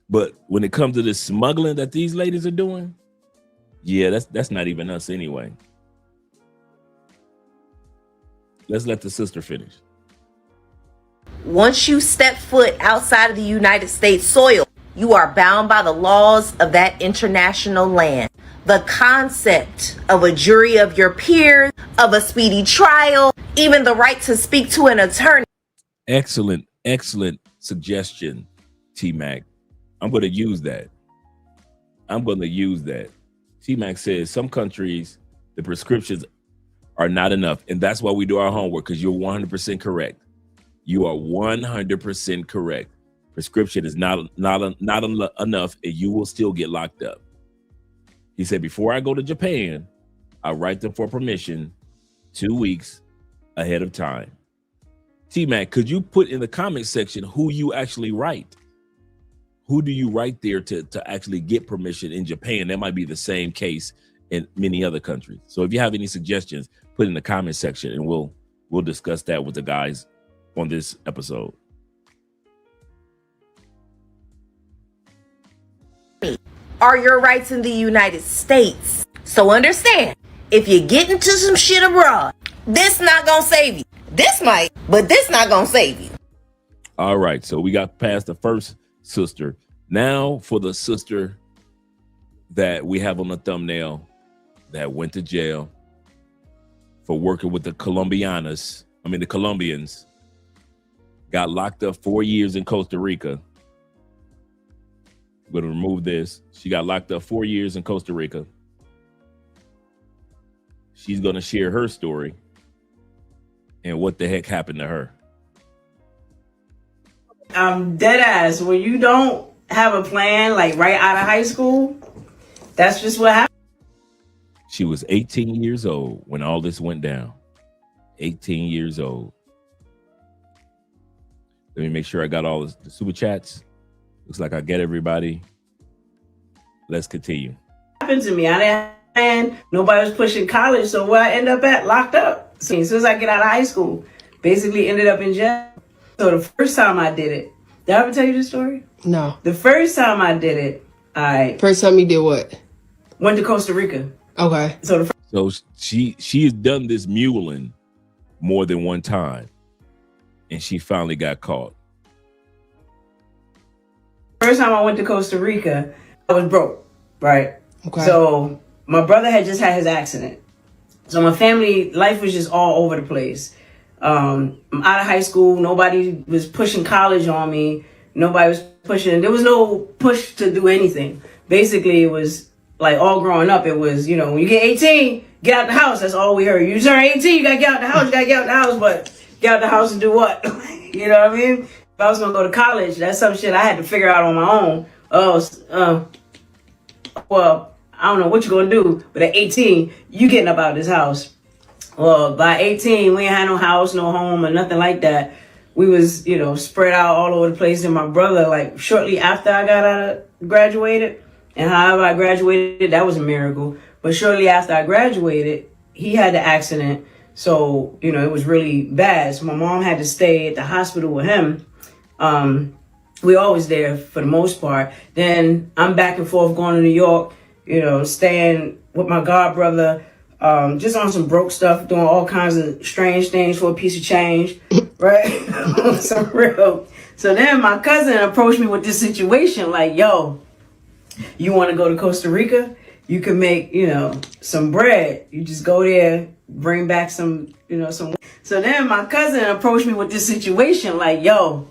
But when it comes to this smuggling that these ladies are doing, yeah, that's not even us anyway. Let's let the sister finish. Once you step foot outside of the United States soil, you are bound by the laws of that international land. The concept of a jury of your peers, of a speedy trial, even the right to speak to an attorney. Excellent suggestion, T-Mac. I'm going to use that. T-Mac says some countries, the prescriptions are not enough. And that's why we do our homework, because you're 100% correct. You are 100% correct. Prescription is not enough, and you will still get locked up. He said, before I go to Japan, I write them for permission 2 weeks ahead of time. T-Mac, could you put in the comment section who you actually write? Who do you write there to actually get permission in Japan? That might be the same case in many other countries. So if you have any suggestions, put in the comment section and we'll discuss that with the guys on this episode. Are your rights in the United States. So understand, if you get into some shit abroad, this not gonna save you. This might, but this not gonna save you. All right, so we got past the first sister. Now for the sister that we have on the thumbnail that went to jail for working with the Colombians, got locked up 4 years in Costa Rica. I'm going to remove this. She got locked up 4 years in Costa Rica. She's going to share her story and what the heck happened to her. Dead ass. When you don't have a plan, like right out of high school, that's just what happened. She was 18 years old when all this went down. 18 years old. Let me make sure I got all the super chats. Looks like I get everybody. Let's continue. Happened to me. I didn't have a plan. Nobody was pushing college, so where I end up at? Locked up. So as soon as I get out of high school, basically ended up in jail. So the first time I did it, did I ever tell you this story? No. The first time I did it, I First time you did what? went to Costa Rica. Okay. So she has done this muling more than one time, and she finally got caught. first time I went to Costa Rica, I was broke, right? Okay. So my brother had just had his accident. So my family life was just all over the place. I'm out of high school. Nobody was pushing college on me. Nobody was pushing. There was no push to do anything. Basically, it was like all growing up, it was, you know, when you get 18, get out the house. That's all we heard. You turn 18, you gotta get out the house. You gotta get out the house, but get out the house and do what? You know what I mean? If I was gonna go to college, that's some shit I had to figure out on my own. Well, I don't know what you're gonna do, but at 18, you getting up out of this house. Well, by 18, we ain't had no house, no home, or nothing like that. We was, you know, spread out all over the place. And my brother, like, shortly after I graduated, and however I graduated, that was a miracle. But shortly after I graduated, he had the accident. So, you know, it was really bad. So my mom had to stay at the hospital with him. We always there for the most part. Then I'm back and forth going to New York, you know, staying with my god brother, just on some broke stuff, doing all kinds of strange things for a piece of change, right? Some real. So then my cousin approached me with this situation, like, yo, you want to go to Costa Rica? You can make, you know, some bread. You just go there, bring back some, you know, some. So then my cousin approached me with this situation, like, yo,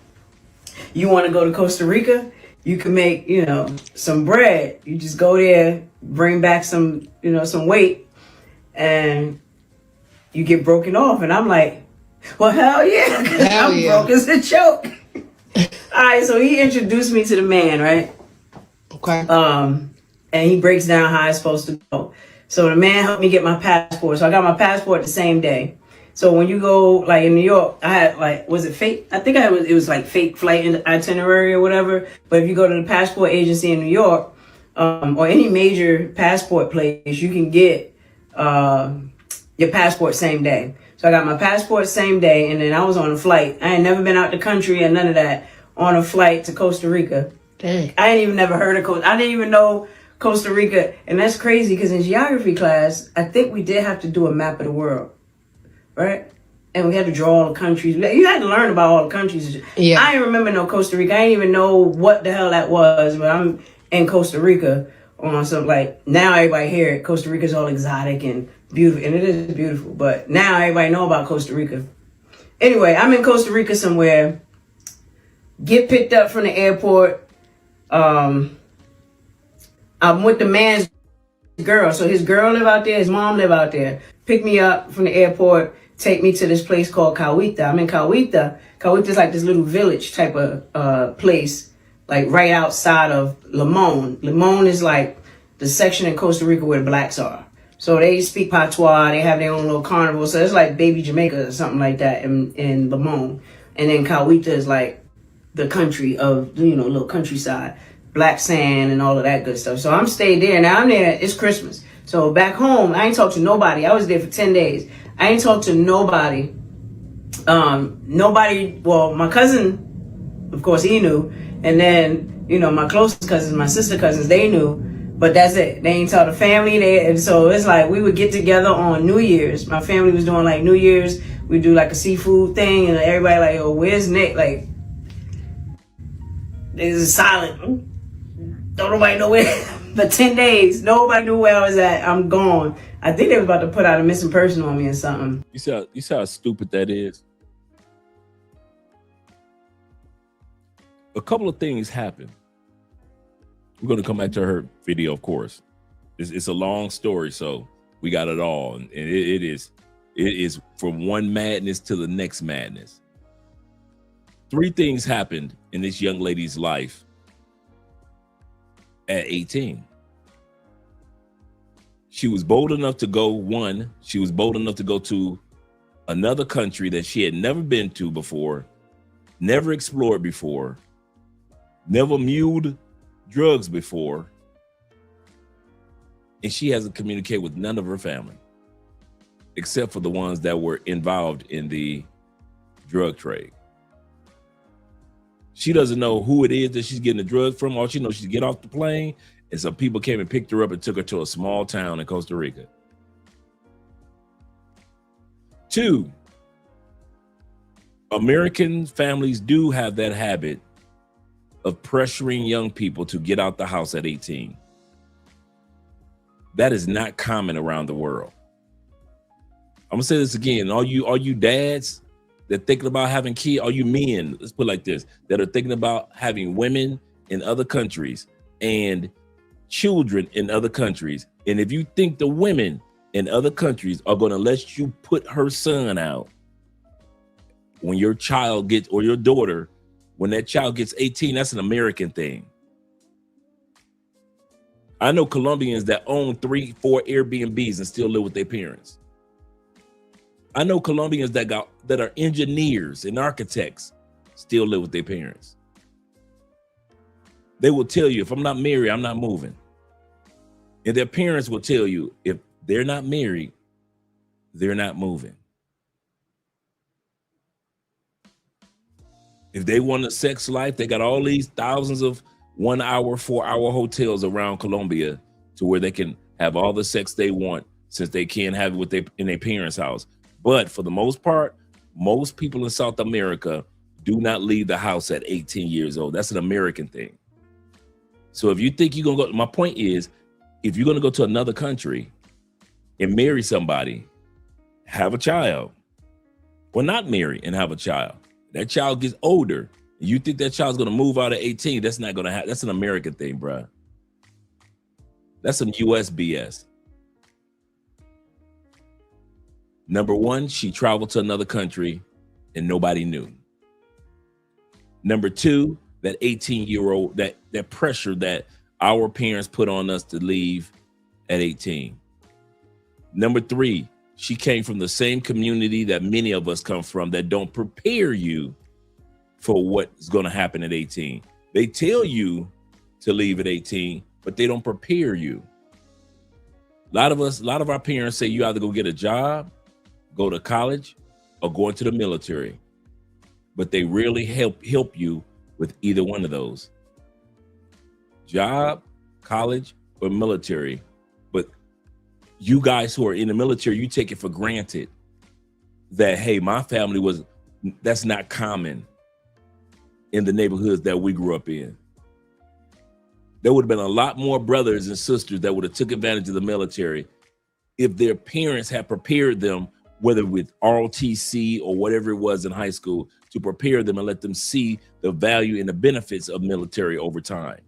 you want to go to Costa Rica? You can make, you know, some bread. You just go there, bring back some, you know, some weight, and you get broken off. And I'm like, well, hell yeah, because I'm broke as a joke. All right, so he introduced me to the man, right? Okay. And he breaks down how it's supposed to go. So the man helped me get my passport. So I got my passport the same day. So when you go, like in New York, I had like, was it fake? I think it was like fake flight itinerary or whatever. But if you go to the passport agency in New York, or any major passport place, you can get your passport same day. So I got my passport same day, and then I was on a flight. I ain't never been out the country or none of that. On a flight to Costa Rica. Dang. I ain't even never heard of Costa. I didn't even know Costa Rica, and that's crazy because in geography class, I think we did have to do a map of the world, right? And we had to draw all the countries. You had to learn about all the countries. Yeah. I ain't remember no Costa Rica. I didn't even know what the hell that was, but I'm in Costa Rica on something like, now everybody hear it. Costa Rica's all exotic and beautiful, and it is beautiful, but now everybody know about Costa Rica. Anyway, I'm in Costa Rica somewhere, get picked up from the airport. I'm with the man's girl. So his girl live out there, his mom live out there. Pick me up from the airport, take me to this place called Cahuita. I'm in Cahuita. Cahuita's like this little village type of place, like right outside of Limon. Limon is like the section in Costa Rica where the blacks are. So they speak patois, they have their own little carnival. So it's like baby Jamaica or something like that in Limon. And then Cahuita is like the country of, you know, little countryside, black sand and all of that good stuff. So I'm stayed there. Now I'm there, it's Christmas. So back home, I ain't talked to nobody. I was there for 10 days. I ain't talked to nobody. Well, my cousin, of course, he knew. And then, you know, my closest cousins, my sister cousins, they knew. But that's it. They ain't tell the family. And so it's like we would get together on New Year's. My family was doing like New Year's. We do like a seafood thing. And everybody like, oh, where's Nick? Like, it's silent. Don't nobody know where. For 10 days, nobody knew where I was at. I'm gone. I think they was about to put out a missing person on me or something. You see how stupid that is? A couple of things happened. We're going to come back to her video, of course. It's a long story, so we got it all. And it is from one madness to the next madness. 3 things happened in this young lady's life at 18. She was bold enough to go, she was bold enough to go to another country that she had never been to before, never explored before, never muled drugs before, and she hasn't communicated with none of her family, except for the ones that were involved in the drug trade. She doesn't know who it is that she's getting the drugs from. All she knows, she get off the plane, and some people came and picked her up and took her to a small town in Costa Rica. 2, American families do have that habit of pressuring young people to get out the house at 18. That is not common around the world. I'm gonna say this again. All you dads, that thinking about having kids, are you men, let's put it like this, that are thinking about having women in other countries and children in other countries. And if you think the women in other countries are going to let you put her son out when your child gets, or your daughter, when that child gets 18, that's an American thing. I know Colombians that own 3-4 Airbnbs and still live with their parents. I know Colombians that are engineers and architects still live with their parents. They will tell you, if I'm not married, I'm not moving. And their parents will tell you, if they're not married, they're not moving. If they want a sex life, they got all these thousands of 1 hour, 4 hour hotels around Colombia to where they can have all the sex they want, since they can't have it in their parents' house. But for the most part, most people in South America do not leave the house at 18 years old. That's an American thing. So if you think you're gonna go, my point is, if you're gonna go to another country and marry somebody, have a child. Well, not marry and have a child. That child gets older. You think that child's gonna move out at 18? That's not gonna happen. That's an American thing, bruh. That's some US BS. Number one, she traveled to another country and nobody knew. Number two, that 18-year-old, that pressure that our parents put on us to leave at 18. Number three, she came from the same community that many of us come from that don't prepare you for what's going to happen at 18. They tell you to leave at 18, but they don't prepare you. A lot of our parents say you either go get a job, go to college, or go into the military. But they rarely help you with either one of those. Job, college, or military. But you guys who are in the military, you take it for granted that, hey, my family that's not common in the neighborhoods that we grew up in. There would have been a lot more brothers and sisters that would have took advantage of the military if their parents had prepared them, whether with ROTC or whatever it was in high school, to prepare them and let them see the value and the benefits of military over time.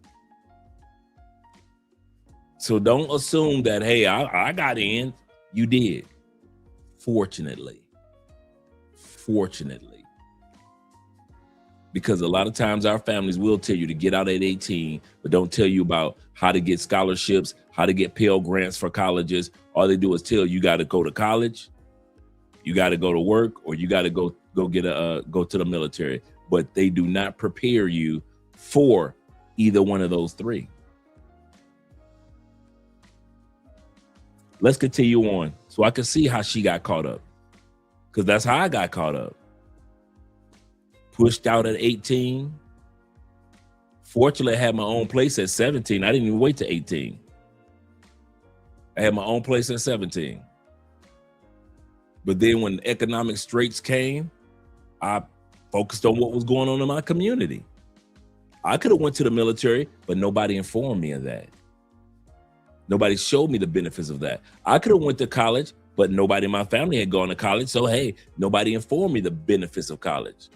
So don't assume that, hey, I got in. You did. Fortunately. Because a lot of times our families will tell you to get out at 18, but don't tell you about how to get scholarships, how to get Pell Grants for colleges. All they do is tell you got to go to college, you got to go to work, or you got to go to the military. But they do not prepare you for either one of those three. Let's continue on so I can see how she got caught up, because that's how I got caught up. Pushed out at 18. Fortunately, I had my own place at 17. I didn't even wait to 18. I had my own place at 17. But then when economic straits came, I focused on what was going on in my community. I could have went to the military, but nobody informed me of that. Nobody showed me the benefits of that. I could have went to college, but nobody in my family had gone to college. So, hey, nobody informed me the benefits of college.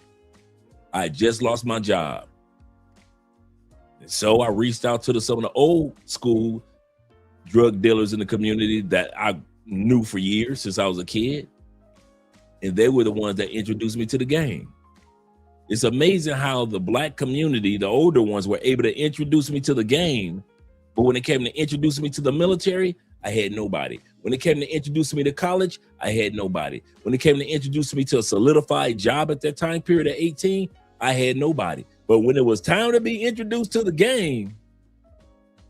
I just lost my job. And so I reached out to some of the old school drug dealers in the community that I knew for years since I was a kid. And they were the ones that introduced me to the game. It's amazing how the Black community, the older ones, were able to introduce me to the game. But when it came to introducing me to the military, I had nobody. When it came to introducing me to college, I had nobody. When it came to introducing me to a solidified job at that time period at 18, I had nobody. But when it was time to be introduced to the game,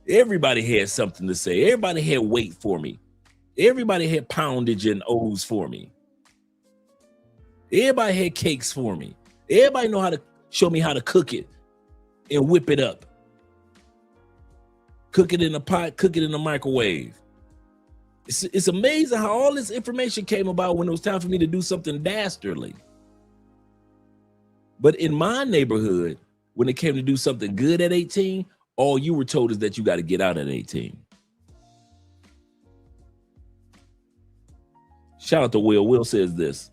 everybody had something to say. Everybody had weight for me. Everybody had poundage and O's for me. Everybody had cakes for me. Everybody know how to show me how to cook it and whip it up. Cook it in a pot, cook it in the microwave. It's amazing how all this information came about when it was time for me to do something dastardly. But in my neighborhood, when it came to do something good at 18, all you were told is that you got to get out at 18. Shout out to Will. Will says this.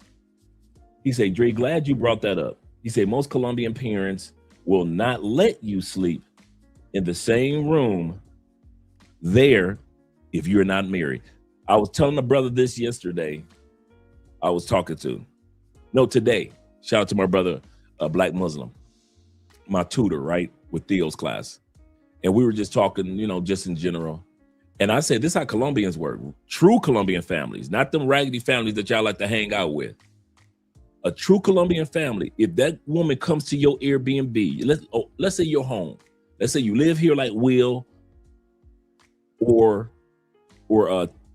He said, Dre, glad you brought that up. He said, most Colombian parents will not let you sleep in the same room there if you're not married. I was telling a brother this yesterday. I was talking to, today. Shout out to my brother, a black Muslim, my tutor, right, with Theo's class. And we were just talking, just in general. And I said, this is how Colombians work. True Colombian families, not them raggedy families that y'all like to hang out with. A true Colombian family, if that woman comes to your Airbnb, let's say your home. Let's say you live here like Will or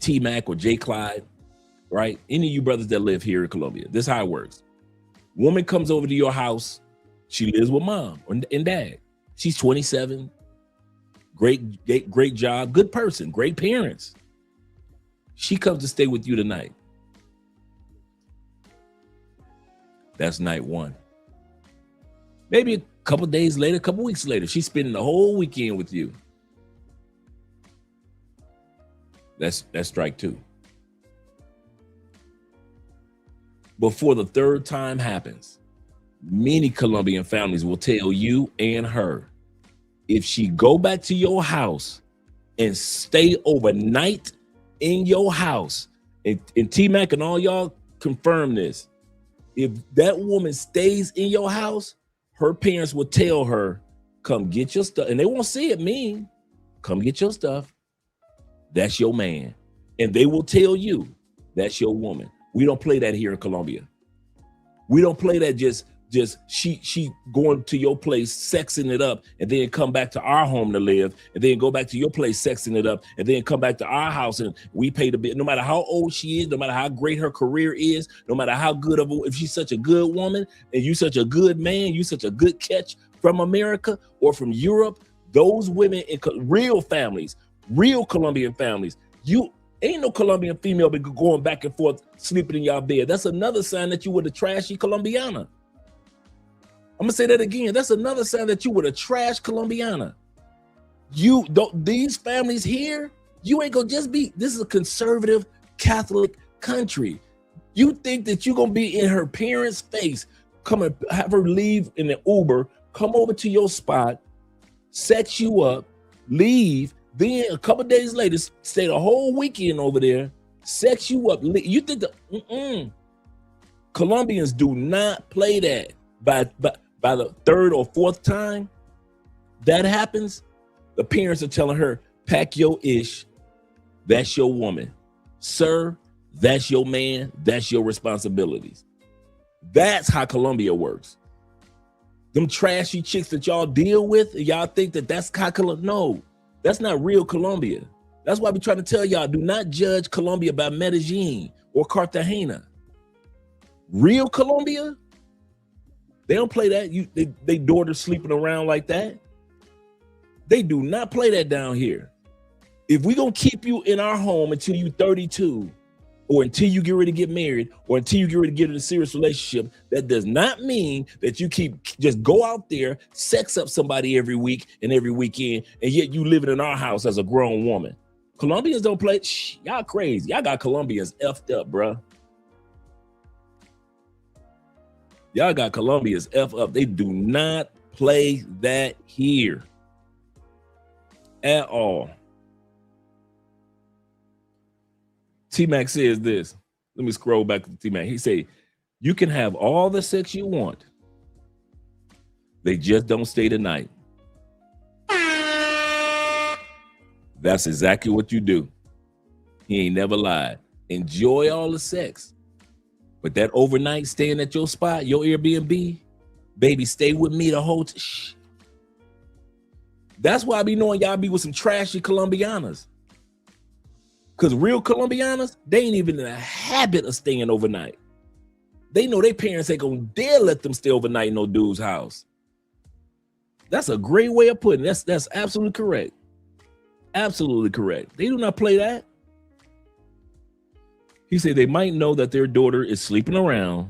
T-Mac or J. Clyde, right? Any of you brothers that live here in Colombia, this is how it works. Woman comes over to your house. She lives with mom and dad. She's 27. Great job, good person, great parents. She comes to stay with you tonight. That's night one. Maybe a couple days later, a couple weeks later, she's spending the whole weekend with you. That's strike two. Before the third time happens, many Colombian families will tell you and her, if she go back to your house and stay overnight in your house, and T-Mac and all y'all confirm this, if that woman stays in your house, her parents will tell her, come get your stuff. And they won't say it mean, come get your stuff. That's your man. And they will tell you, that's your woman. We don't play that here in Colombia. We don't play that just she going to your place, sexing it up, and then come back to our home to live, and then go back to your place, sexing it up, and then come back to our house, and we pay the bill. No matter how old she is, no matter how great her career is, no matter how good if she's such a good woman, and you such a good man, you such a good catch from America or from Europe, those women in real families, real Colombian families, you ain't no Colombian female be going back and forth sleeping in y'all bed. That's another sign that you were the trashy Colombiana. I'm gonna say that again. That's another sign that you were a trash Colombiana. You don't, these families here, you ain't gonna just be, this is a conservative Catholic country. You think that you're gonna be in her parents' face, come and have her leave in the Uber, come over to your spot, set you up, leave, then a couple days later, stay the whole weekend over there, set you up. You think that, Colombians do not play that. By the third or fourth time that happens, the parents are telling her, pack your ish, that's your woman. Sir, that's your man, that's your responsibilities. That's how Colombia works. Them trashy chicks that y'all deal with, y'all think that that's how Colombia, no, that's not real Colombia. That's why we trying to tell y'all, do not judge Colombia by Medellin or Cartagena. Real Colombia, they don't play that. They daughters sleeping around like that. They do not play that down here. If we gonna keep you in our home until you 32, or until you get ready to get married, or until you get ready to get in a serious relationship, that does not mean that you just go out there, sex up somebody every week and every weekend, and yet you living in our house as a grown woman. Colombians don't play. Y'all crazy. Y'all got Colombians effed up, bruh. Y'all got Colombians F up. They do not play that here at all. T-Mac says this. Let me scroll back to T-Mac. He said, you can have all the sex you want. They just don't stay the night. That's exactly what you do. He ain't never lied. Enjoy all the sex. But that overnight staying at your spot, your Airbnb, baby, stay with me the whole time. That's why I be knowing y'all be with some trashy Colombianas. Because real Colombianas, they ain't even in the habit of staying overnight. They know their parents ain't gonna dare let them stay overnight in no dude's house. That's a great way of putting it. That's absolutely correct. Absolutely correct. They do not play that. He said they might know that their daughter is sleeping around,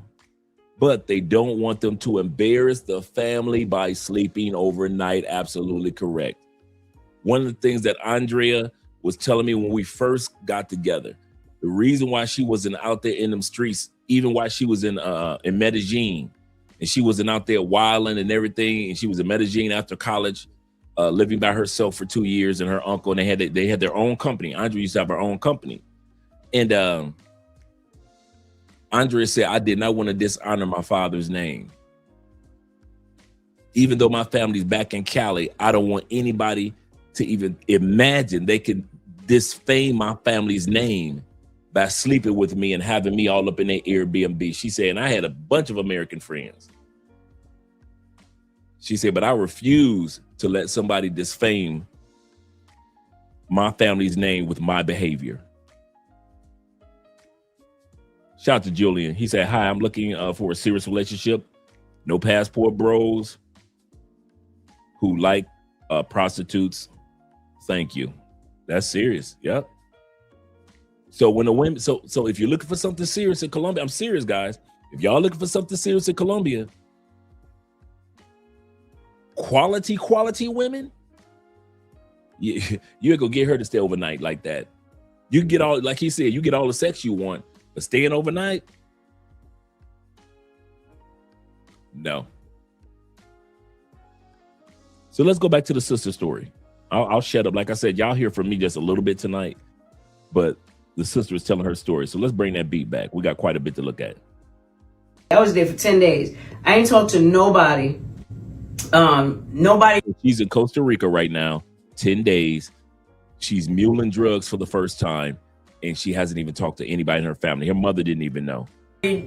but they don't want them to embarrass the family by sleeping overnight. Absolutely correct. One of the things that Andrea was telling me when we first got together, The reason why she wasn't out there in them streets, even while she was in Medellin, and she wasn't out there wilding and everything, and she was in Medellin after college, living by herself for 2 years, and her uncle, and they had their own company. Andrea used to have her own company, and Andrea said, I did not want to dishonor my father's name. Even though my family's back in Cali, I don't want anybody to even imagine they could disfame my family's name by sleeping with me and having me all up in their Airbnb. She said, and I had a bunch of American friends. She said, but I refuse to let somebody disfame my family's name with my behavior. Shout out to Julian. He said, hi, I'm looking for a serious relationship. No passport bros who like prostitutes. Thank you. That's serious. Yep. So when the women, so if you're looking for something serious in Colombia, I'm serious, guys. If y'all looking for something serious in Colombia, quality women, you ain't gonna get her to stay overnight like that. You get all, like he said, you get all the sex you want, but staying overnight, no. So let's go back to the sister story. I'll shut up. Like I said, y'all hear from me just a little bit tonight, but the sister is telling her story. So let's bring that beat back. We got quite a bit to look at. I was there for 10 days. I ain't talked to nobody. Nobody. She's in Costa Rica right now, 10 days. She's muling drugs for the first time, and she hasn't even talked to anybody in her family. Her mother didn't even know.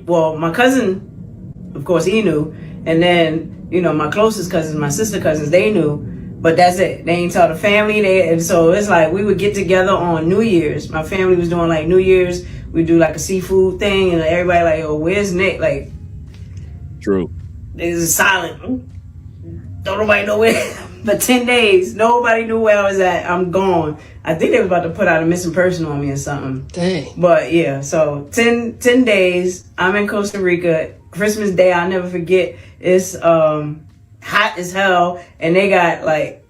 Well, my cousin, of course, he knew. And then, you know, my closest cousins, my sister cousins, they knew. But that's it. They ain't tell the family. And so it's like we would get together on New Year's. My family was doing like New Year's. We do like a seafood thing, and everybody like, oh, where's Nick? Like, true. It's silent. Don't nobody know where. For 10 days, nobody knew where I was at. I'm gone. I think they were about to put out a missing person on me or something. Dang. But yeah, so 10 days. I'm in Costa Rica. Christmas Day, I'll never forget. It's hot as hell, and they got like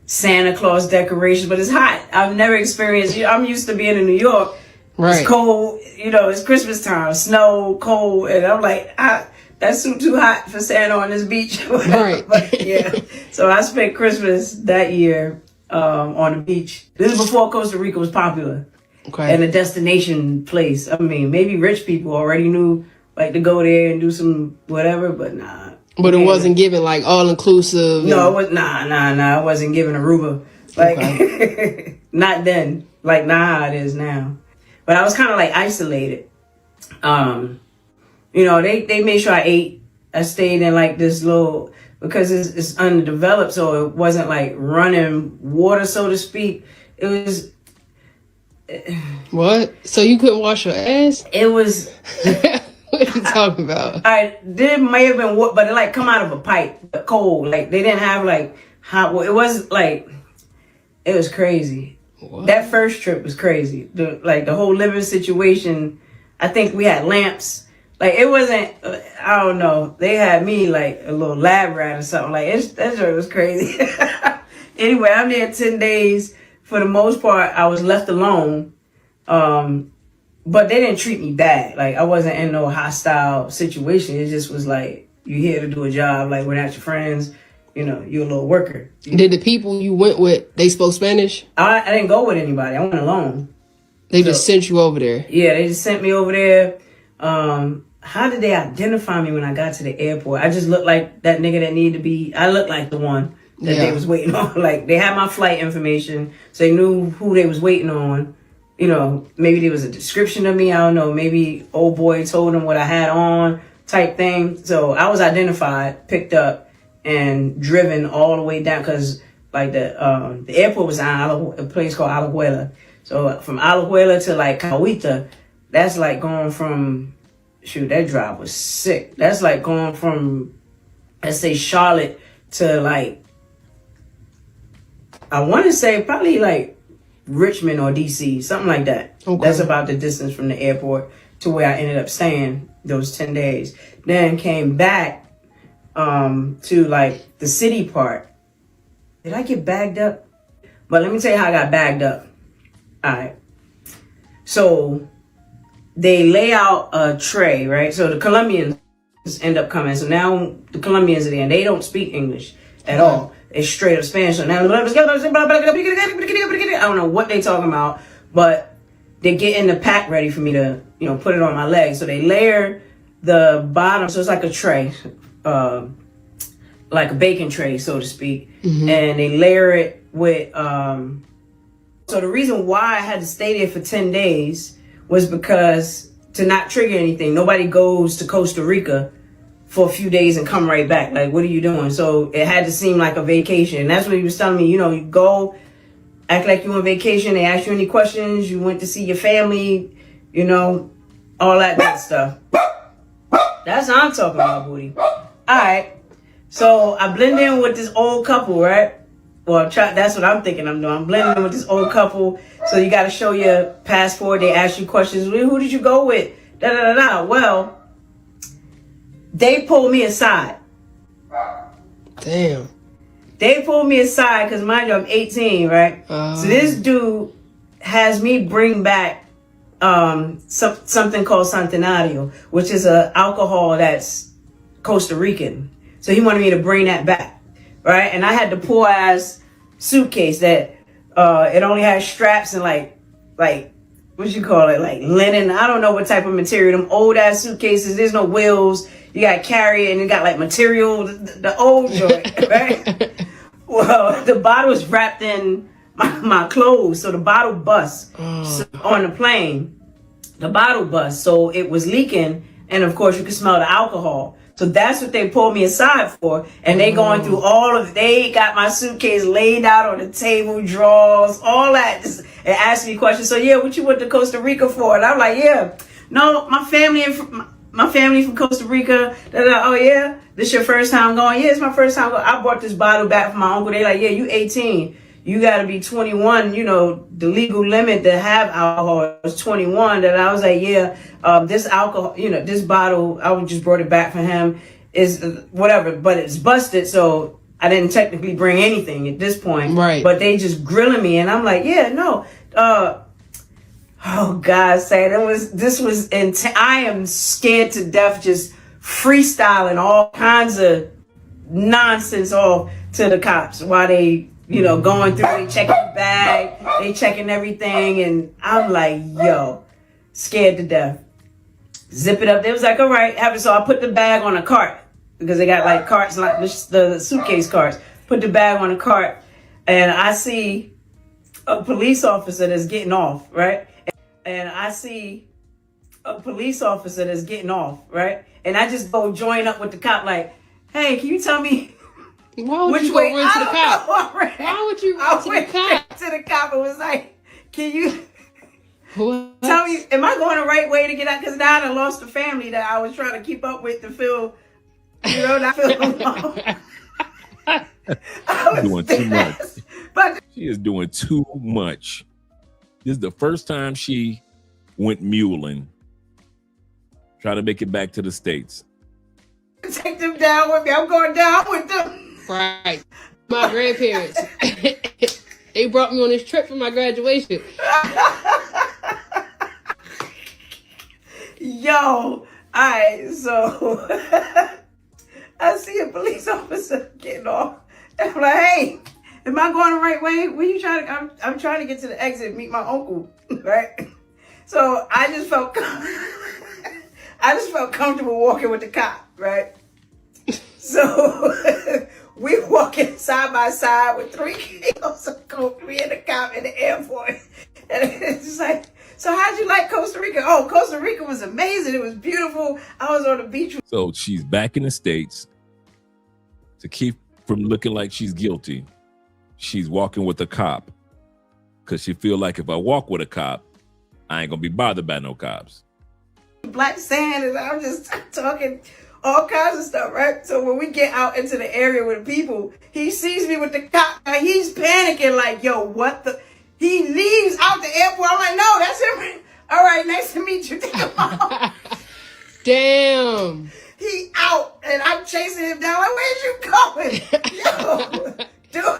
Santa Claus decorations, but it's hot. I've never experienced. I'm used to being in New York. Right. It's cold. You know, it's Christmas time, snow, cold, and I'm like, that's too hot for Santa on this beach. Right. But yeah. So I spent Christmas that year on the beach. This is before Costa Rica was popular. Okay. And a destination place. I mean, maybe rich people already knew like to go there and do some whatever, but nah. But it wasn't given like all inclusive. No, it was nah. I wasn't giving Aruba. Like okay. Not then. Like not how it is now. But I was kind of like isolated. You know, they made sure I ate. I stayed in like this little, because it's underdeveloped, so it wasn't like running water, so to speak. It was. What? So you couldn't wash your ass? It was. What are you talking about? There may have been, but it like come out of a pipe, but cold. Like they didn't have like hot water. It was like, it was crazy. What? That first trip was crazy. The whole living situation. I think we had lamps. Like it wasn't. I don't know. They had me like a little lab rat or something. Like that joint was crazy. Anyway, I'm there 10 days. For the most part, I was left alone. But they didn't treat me bad. Like I wasn't in no hostile situation. It just was like, you here to do a job. Like we're not your friends. You know, you're a little worker. Did the people you went with, they spoke Spanish? I didn't go with anybody. I went alone. They just sent you over there? Yeah, they just sent me over there. How did they identify me when I got to the airport? I just looked like that nigga that needed to be. I looked like the one that they was waiting on. Like they had my flight information, so they knew who they was waiting on. You know, maybe there was a description of me. I don't know. Maybe old boy told them what I had on type thing. So I was identified, picked up, and driven all the way down. Because like the airport was in a place called Alajuela. So from Alajuela to like Cahuita, that's like going from, shoot, that drive was sick. That's like going from, let's say Charlotte to like, I want to say probably like Richmond or DC, something like that. Okay. That's about the distance from the airport to where I ended up staying those 10 days. Then came back to like the city part. Did I get bagged up? But let me tell you how I got bagged up. All right. So they lay out a tray, right? So the Colombians end up coming. So now the Colombians are there and they don't speak English at all. It's straight up Spanish. So now I don't know what they talking about, but they're getting the pack ready for me to, put it on my legs. So they layer the bottom. So it's like a tray, like a bacon tray, so to speak. And they layer it with, so the reason why I had to stay there for 10 days was because to not trigger anything. Nobody goes to Costa Rica for a few days and come right back. Like, what are you doing? So it had to seem like a vacation. And that's what he was telling me. You go, act like you're on vacation. They ask you any questions. You went to see your family, all that good stuff. That's what I'm talking about, booty. All right. So I blend in with this old couple, right? Well, that's what I'm thinking I'm doing. I'm blending in with this old couple. So you got to show your passport. They ask you questions. Who did you go with? Well, they pulled me aside. Damn. They pulled me aside because, mind you, I'm 18, right? So this dude has me bring back something called Centenario, which is an alcohol that's Costa Rican. So he wanted me to bring that back, right? And I had the poor ass suitcase that it only has straps and like what you call it, like linen. I don't know what type of material. Them old ass suitcases. There's no wheels. You got to carry it, and it got like material. The old joint, right? Well, the bottle was wrapped in my clothes, so the bottle bust on the plane. The bottle bust, so it was leaking, and of course you could smell the alcohol. So that's what they pulled me aside for. And they going through they got my suitcase laid out on the table, drawers, all that. And asked me questions. So yeah, what you went to Costa Rica for? And I'm like, yeah, no, my family from Costa Rica. Oh yeah, this your first time going? Yeah, it's my first time going. I brought this bottle back from my uncle. They like, yeah, you 18. You got to be 21, the legal limit to have alcohol is 21. And I was like, yeah, this alcohol, this bottle, I just brought it back for him, is whatever, but it's busted. So I didn't technically bring anything at this point. Right. But they just grilling me. And I'm like, yeah, no. Oh, God, this was intense. I am scared to death, just freestyling all kinds of nonsense off to the cops while they, going through, they checking the bag, they checking everything, and I'm like, yo, scared to death. Zip it up. They was like, all right, so I put the bag on a cart, because they got like carts, like the suitcase carts. Put the bag on a cart, and I see a police officer that's getting off, right? And I see a police officer that's getting off, right? And I just go join up with the cop, like, hey, can you tell me why would which you way? go run to the cop? Why would you run to the cop? To the cop and was like, can you what? tell me, am I going the right way to get out? Because now I done lost the family that I was trying to keep up with to feel, not feel alone. Doing too much. But She is doing too much. This is the first time she went muling, trying to make it back to the States. take them down with me. I'm going down with them. Right. My grandparents. They brought me on this trip for my graduation. Yo, alright, so I see a police officer getting off. And I'm like, hey, am I going the right way? Where you trying to? I'm trying to get to the exit and meet my uncle, right? So I just felt comfortable walking with the cop, right? So we walking side by side with 3 kilos of coke, me and the cop in the airport. And it's just like, so how'd you like Costa Rica? Oh, Costa Rica was amazing. It was beautiful. I was on the beach. So she's back in the States to keep from looking like she's guilty. She's walking with a cop because she feel like if I walk with a cop, I ain't gonna be bothered by no cops. Black sand, and I'm just talking all kinds of stuff, right? So when we get out into the area with the people, he sees me with the cop, and he's panicking like, yo, what the? He leaves out the airport. I'm like, no, that's him. All right, nice to meet you. Damn. He out, and I'm chasing him down. Like, where's you going? Yo, dude.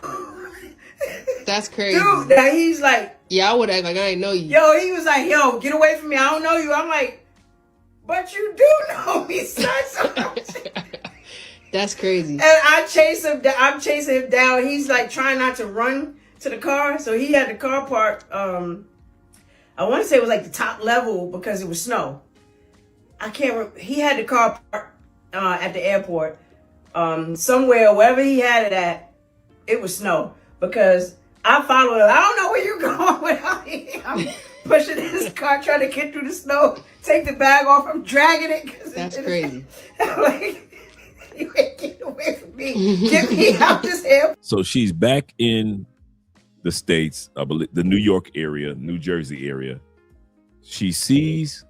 That's crazy. Dude, now he's like, Yeah, I would act like I ain't know you. Yo, he was like, yo, get away from me. I don't know you. I'm like, but you do know me, son. That's crazy. And I chase him. I'm chasing him down. He's like trying not to run to the car. So he had the car parked. I want to say it was like the top level because it was snow. I can't remember. He had the car parked at the airport. Somewhere, wherever he had it at, it was snow. Because I followed him. I don't know where you're going without me. I'm pushing his car, trying to get through the snow, take the bag off. I'm dragging it. That's crazy. I'm like, you ain't getting away from me. Get me out this airport. So she's back in the States, I believe, the New York area, New Jersey area. She sees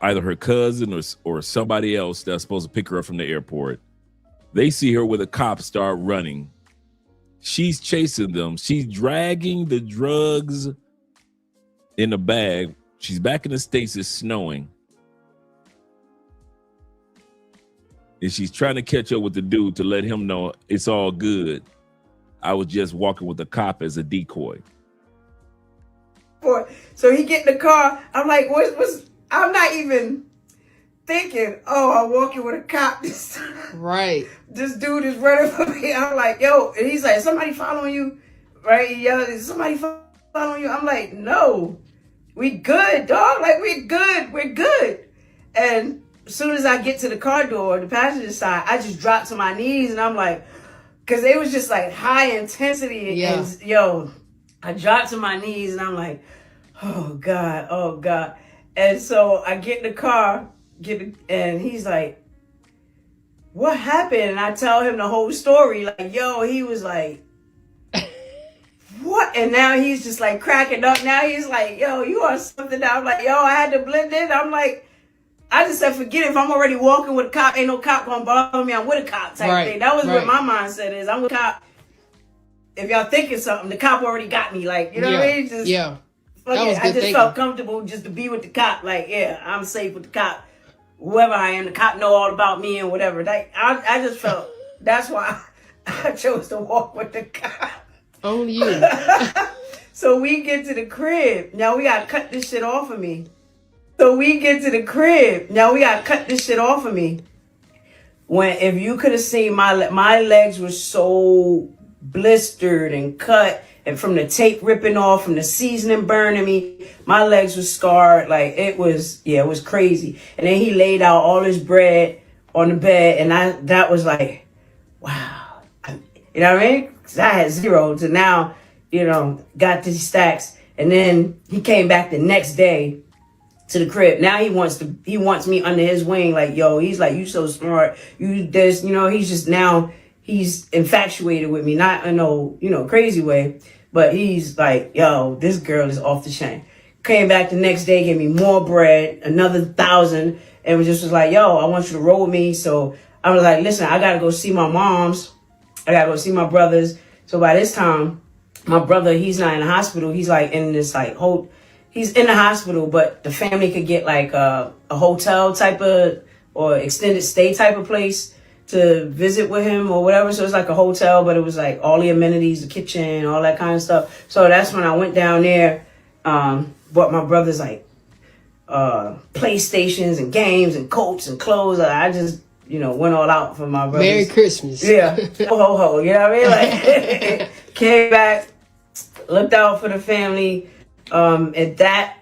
either her cousin or somebody else that's supposed to pick her up from the airport. They see her with a cop, start running. She's chasing them. She's dragging the drugs in a bag. She's back in the States. It's snowing. And she's trying to catch up with the dude to let him know it's all good. I was just walking with a cop as a decoy. So he get in the car. I'm like, what's I'm not even thinking, oh, I'm walking with a cop this time. Right. This dude is running for me. I'm like, yo, and he's like, somebody following you? Right? He yelling, is somebody following you? I'm like, no, we good, dog. Like, we're good. And as soon as I get to the car door, the passenger side, I just dropped to my knees and I'm like, because it was just like high intensity. Yeah. And yo, I dropped to my knees and I'm like, oh God. And so I get in the car, and he's like, what happened? And I tell him the whole story. Like, yo, he was like, what? And now he's just like cracking up. Now he's like, yo, you are something. I'm like, yo, I had to blend in. I'm like, I just said, forget it. If I'm already walking with a cop, ain't no cop gonna bother me. I'm with a cop type thing. That was what my mindset is. I'm with a cop. If y'all thinking something, the cop already got me. Like, you know what I mean? Just, I just felt comfortable just to be with the cop. Like, yeah, I'm safe with the cop. Whoever I am, the cop know all about me and whatever. Like, I just felt, that's why I chose to walk with the cop. Only you. So we get to the crib. Now we gotta cut this shit off of me. When, if you could have seen my legs were so blistered and cut, and from the tape ripping off, from the seasoning burning me, my legs were scarred. Like, it was crazy. And then he laid out all his bread on the bed, and that was like, wow. You know what I mean? 'Cause I had zero to now, got these stacks. And then he came back the next day to the crib. Now he wants me under his wing. Like, yo, he's like, you so smart. You this, he's just now, he's infatuated with me. Not in no, crazy way. But he's like, yo, this girl is off the chain. Came back the next day, gave me more bread, another 1,000, and was like, yo, I want you to roll with me. So I was like, listen, I gotta go see my moms. I gotta go see my brothers. So by this time, my brother, he's not in the hospital. He's like in this he's in the hospital, but the family could get like a hotel type of, or extended stay type of place to visit with him or whatever. So it's like a hotel, but it was like all the amenities, the kitchen, all that kind of stuff. So that's when I went down there, bought my brothers like PlayStations and games and coats and clothes. I just, went all out for my brothers. Merry Christmas. Yeah. Ho, ho, you know what I mean? Like, came back, looked out for the family. At that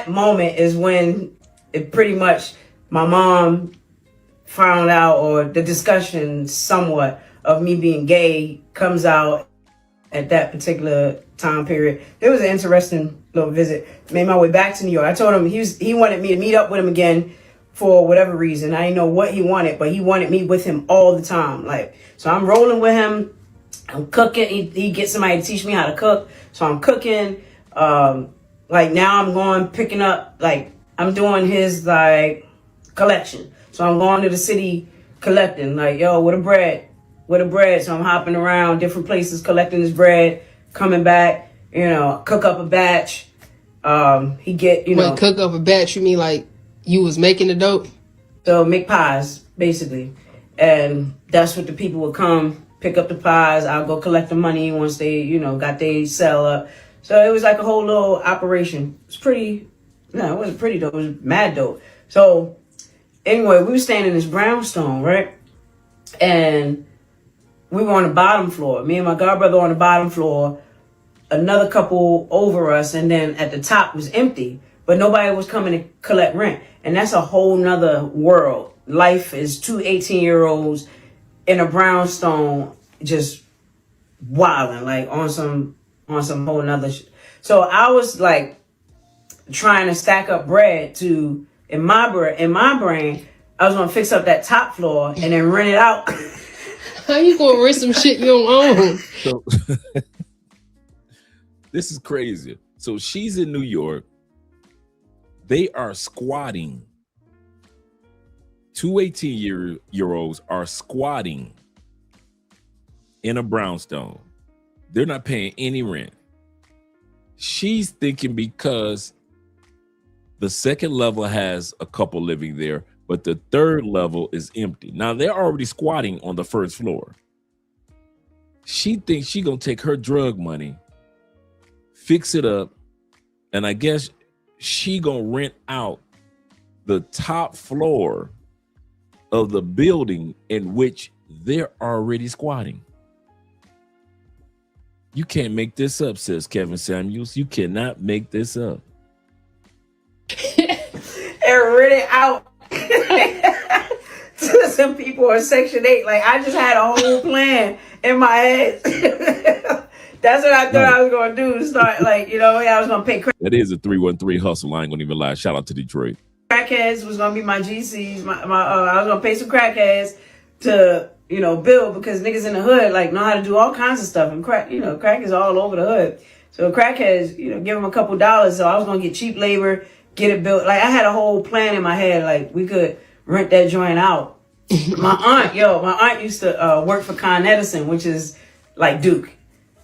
moment is when it pretty much, my mom found out, or the discussion somewhat of me being gay comes out at that particular time period. It was an interesting little visit. Made my way back to New York. I told him he wanted me to meet up with him again for whatever reason. I didn't know what he wanted, but he wanted me with him all the time. Like, so I'm rolling with him. I'm cooking. He gets somebody to teach me how to cook. So I'm cooking. Like, now I'm picking up, like, I'm doing his like collection. So I'm going to the city collecting, like, yo, with a bread. So I'm hopping around different places, collecting his bread, coming back, cook up a batch. He get, Wait, cook up a batch, you mean like you was making the dope? So make pies, basically. And that's what the people would come pick up the pies. I'll go collect the money once they, you know, got they sell up. So it was like a whole little operation. It was pretty, no, it wasn't pretty dope. It was mad dope. So anyway, we were staying in this brownstone, right? And we were on the bottom floor. Me and my godbrother on the bottom floor, another couple over us, and then at the top was empty. But nobody was coming to collect rent. And that's a whole nother world. Life is two 18-year-olds in a brownstone just wilding, like on some whole nother shit. So I was like trying to stack up bread to, in my brain, I was gonna fix up that top floor and then rent it out. How you gonna rent some shit you don't own? So this is crazy. So she's in New York. They are squatting. Two 18-year-olds are squatting in a brownstone. They're not paying any rent. She's thinking because the second level has a couple living there, but the third level is empty. Now they're already squatting on the first floor. She thinks she gonna take her drug money, fix it up, and I guess she gonna rent out the top floor of the building in which they're already squatting. You can't make this up, says Kevin Samuels. You cannot make this up. And rent it out to some people on Section 8. Like, I just had a whole plan in my head. That's what I thought I was going to do. Start, like, you know, I was going to pay crack. That is a 313 hustle. I ain't going to even lie. Shout out to Detroit. Crackheads was going to be my GCs. I was going to pay some crackheads to, you know, build, because niggas in the hood, like, know how to do all kinds of stuff. And crack, you know, crack is all over the hood. So crackheads, you know, give them a couple dollars. So I was going to get cheap labor, get it built. Like, I had a whole plan in my head. Like, we could rent that joint out. My aunt used to work for Con Edison, which is like Duke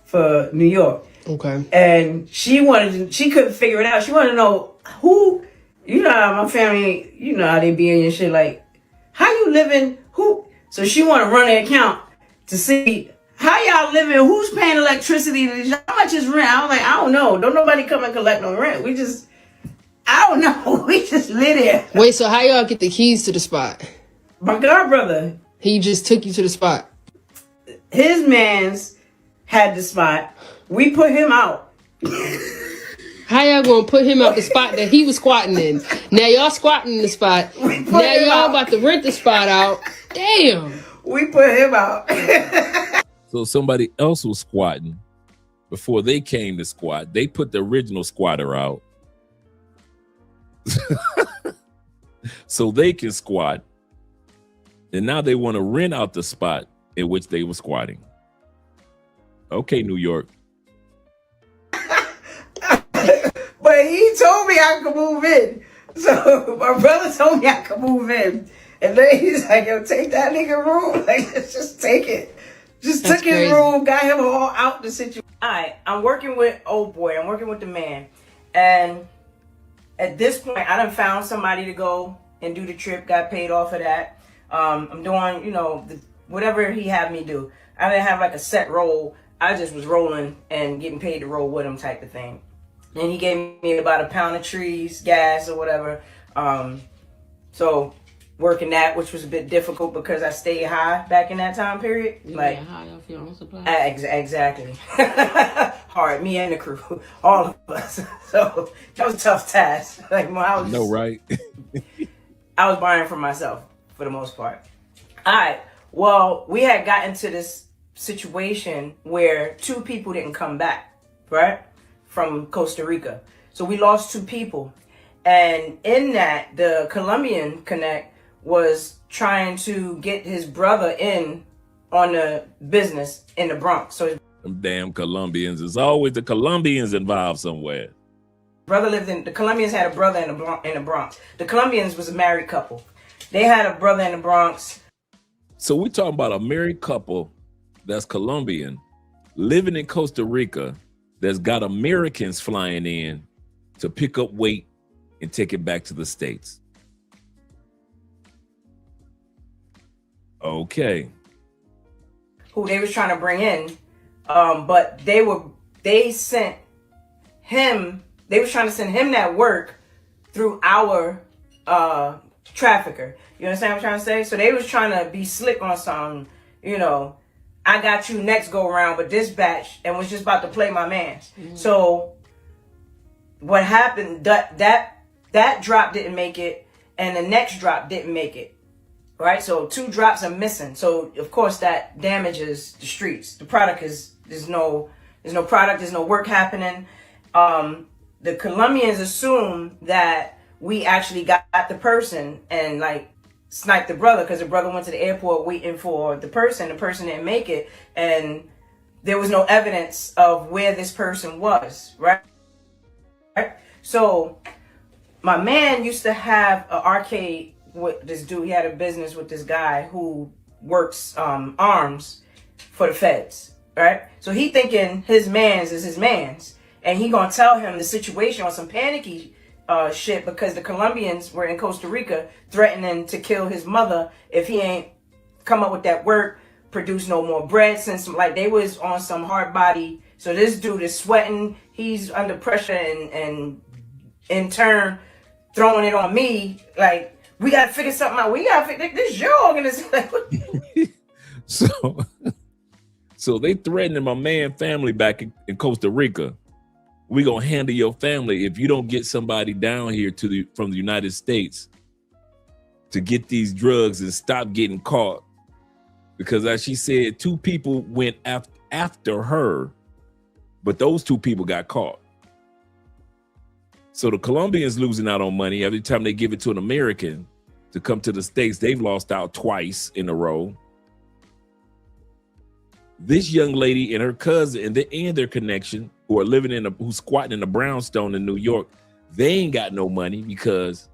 for New York. Okay. And she couldn't figure it out. She wanted to know who, you know how my family, you know how they be in your shit, like, how you living, who? So she want to run the account to see how y'all living, who's paying electricity, how much is rent? I was like, I don't know. Don't nobody come and collect no rent. I don't know. We just live there. Wait, so how y'all get the keys to the spot? My godbrother. He just took you to the spot. His mans had the spot. We put him out. How y'all gonna put him out the spot that he was squatting in? Now y'all squatting in the spot. Now y'all about to rent the spot out. Damn. We put him out. So somebody else was squatting before they came to squat. They put the original squatter out so they can squat. And now they want to rent out the spot in which they were squatting. Okay, New York. But he told me I could move in. So my brother told me I could move in. And then he's like, yo, take that nigga room. Like, let's just take it. Just took his room, got him all out the situation. All right, I'm working with old boy. I'm working with the man. And at this point, I done found somebody to go and do the trip, got paid off of that. I'm doing, you know, whatever he had me do. I didn't have like a set roll. I just was rolling and getting paid to roll with him type of thing. And he gave me about a pound of trees, gas or whatever. So working that, which was a bit difficult because I stayed high back in that time period. You like high off your own supply. Exactly. Hard, me and the crew, all of us. So that was a tough task. Like when I was, no, right? I was buying for myself for the most part. All right. Well, we had gotten to this situation where 2 people didn't come back, right? From Costa Rica. So we lost 2 people. And in that, the Colombian connect was trying to get his brother in on the business in the Bronx. So his Them damn Colombians. There's always the Colombians involved somewhere. brother lived in, the Colombians had a brother in the Bronx. The Colombians was a married couple. They had a brother in the Bronx. So we're talking about a married couple that's Colombian living in Costa Rica that's got Americans flying in to pick up weight and take it back to the States. Okay. who they was trying to bring in. But they was trying to send him that work through our trafficker. You understand what I'm trying to say? So they was trying to be slick on something, you know, I got you next go around with this batch, and was just about to play my mans. So what happened, that drop didn't make it, and the next drop didn't make it. Right? So 2 drops are missing. So of course that damages the streets. The product there's no product, there's no work happening. The Colombians assume that we actually got the person and like sniped the brother, because the brother went to the airport waiting for the person didn't make it, and there was no evidence of where this person was, right? So my man used to have an arcade with this dude. He had a business with this guy who works arms for the feds, right? So he thinking his mans is his mans, and he gonna tell him the situation on some panicky shit, because the Colombians were in Costa Rica threatening to kill his mother if he ain't come up with that work, produce no more bread, since like they was on some hard body. So this dude is sweating, he's under pressure, and in turn throwing it on me like, we gotta figure something out. We gotta figure this your organization. So they threatening my man family back in Costa Rica. We gonna handle your family if you don't get somebody down here from the United States to get these drugs and stop getting caught. Because as she said, 2 people went after her, but those 2 people got caught. So the Colombians losing out on money every time they give it to an American to come to the States. They've lost out twice in a row. This young lady and her cousin and their connection, who are who's squatting in a brownstone in New York, they ain't got no money because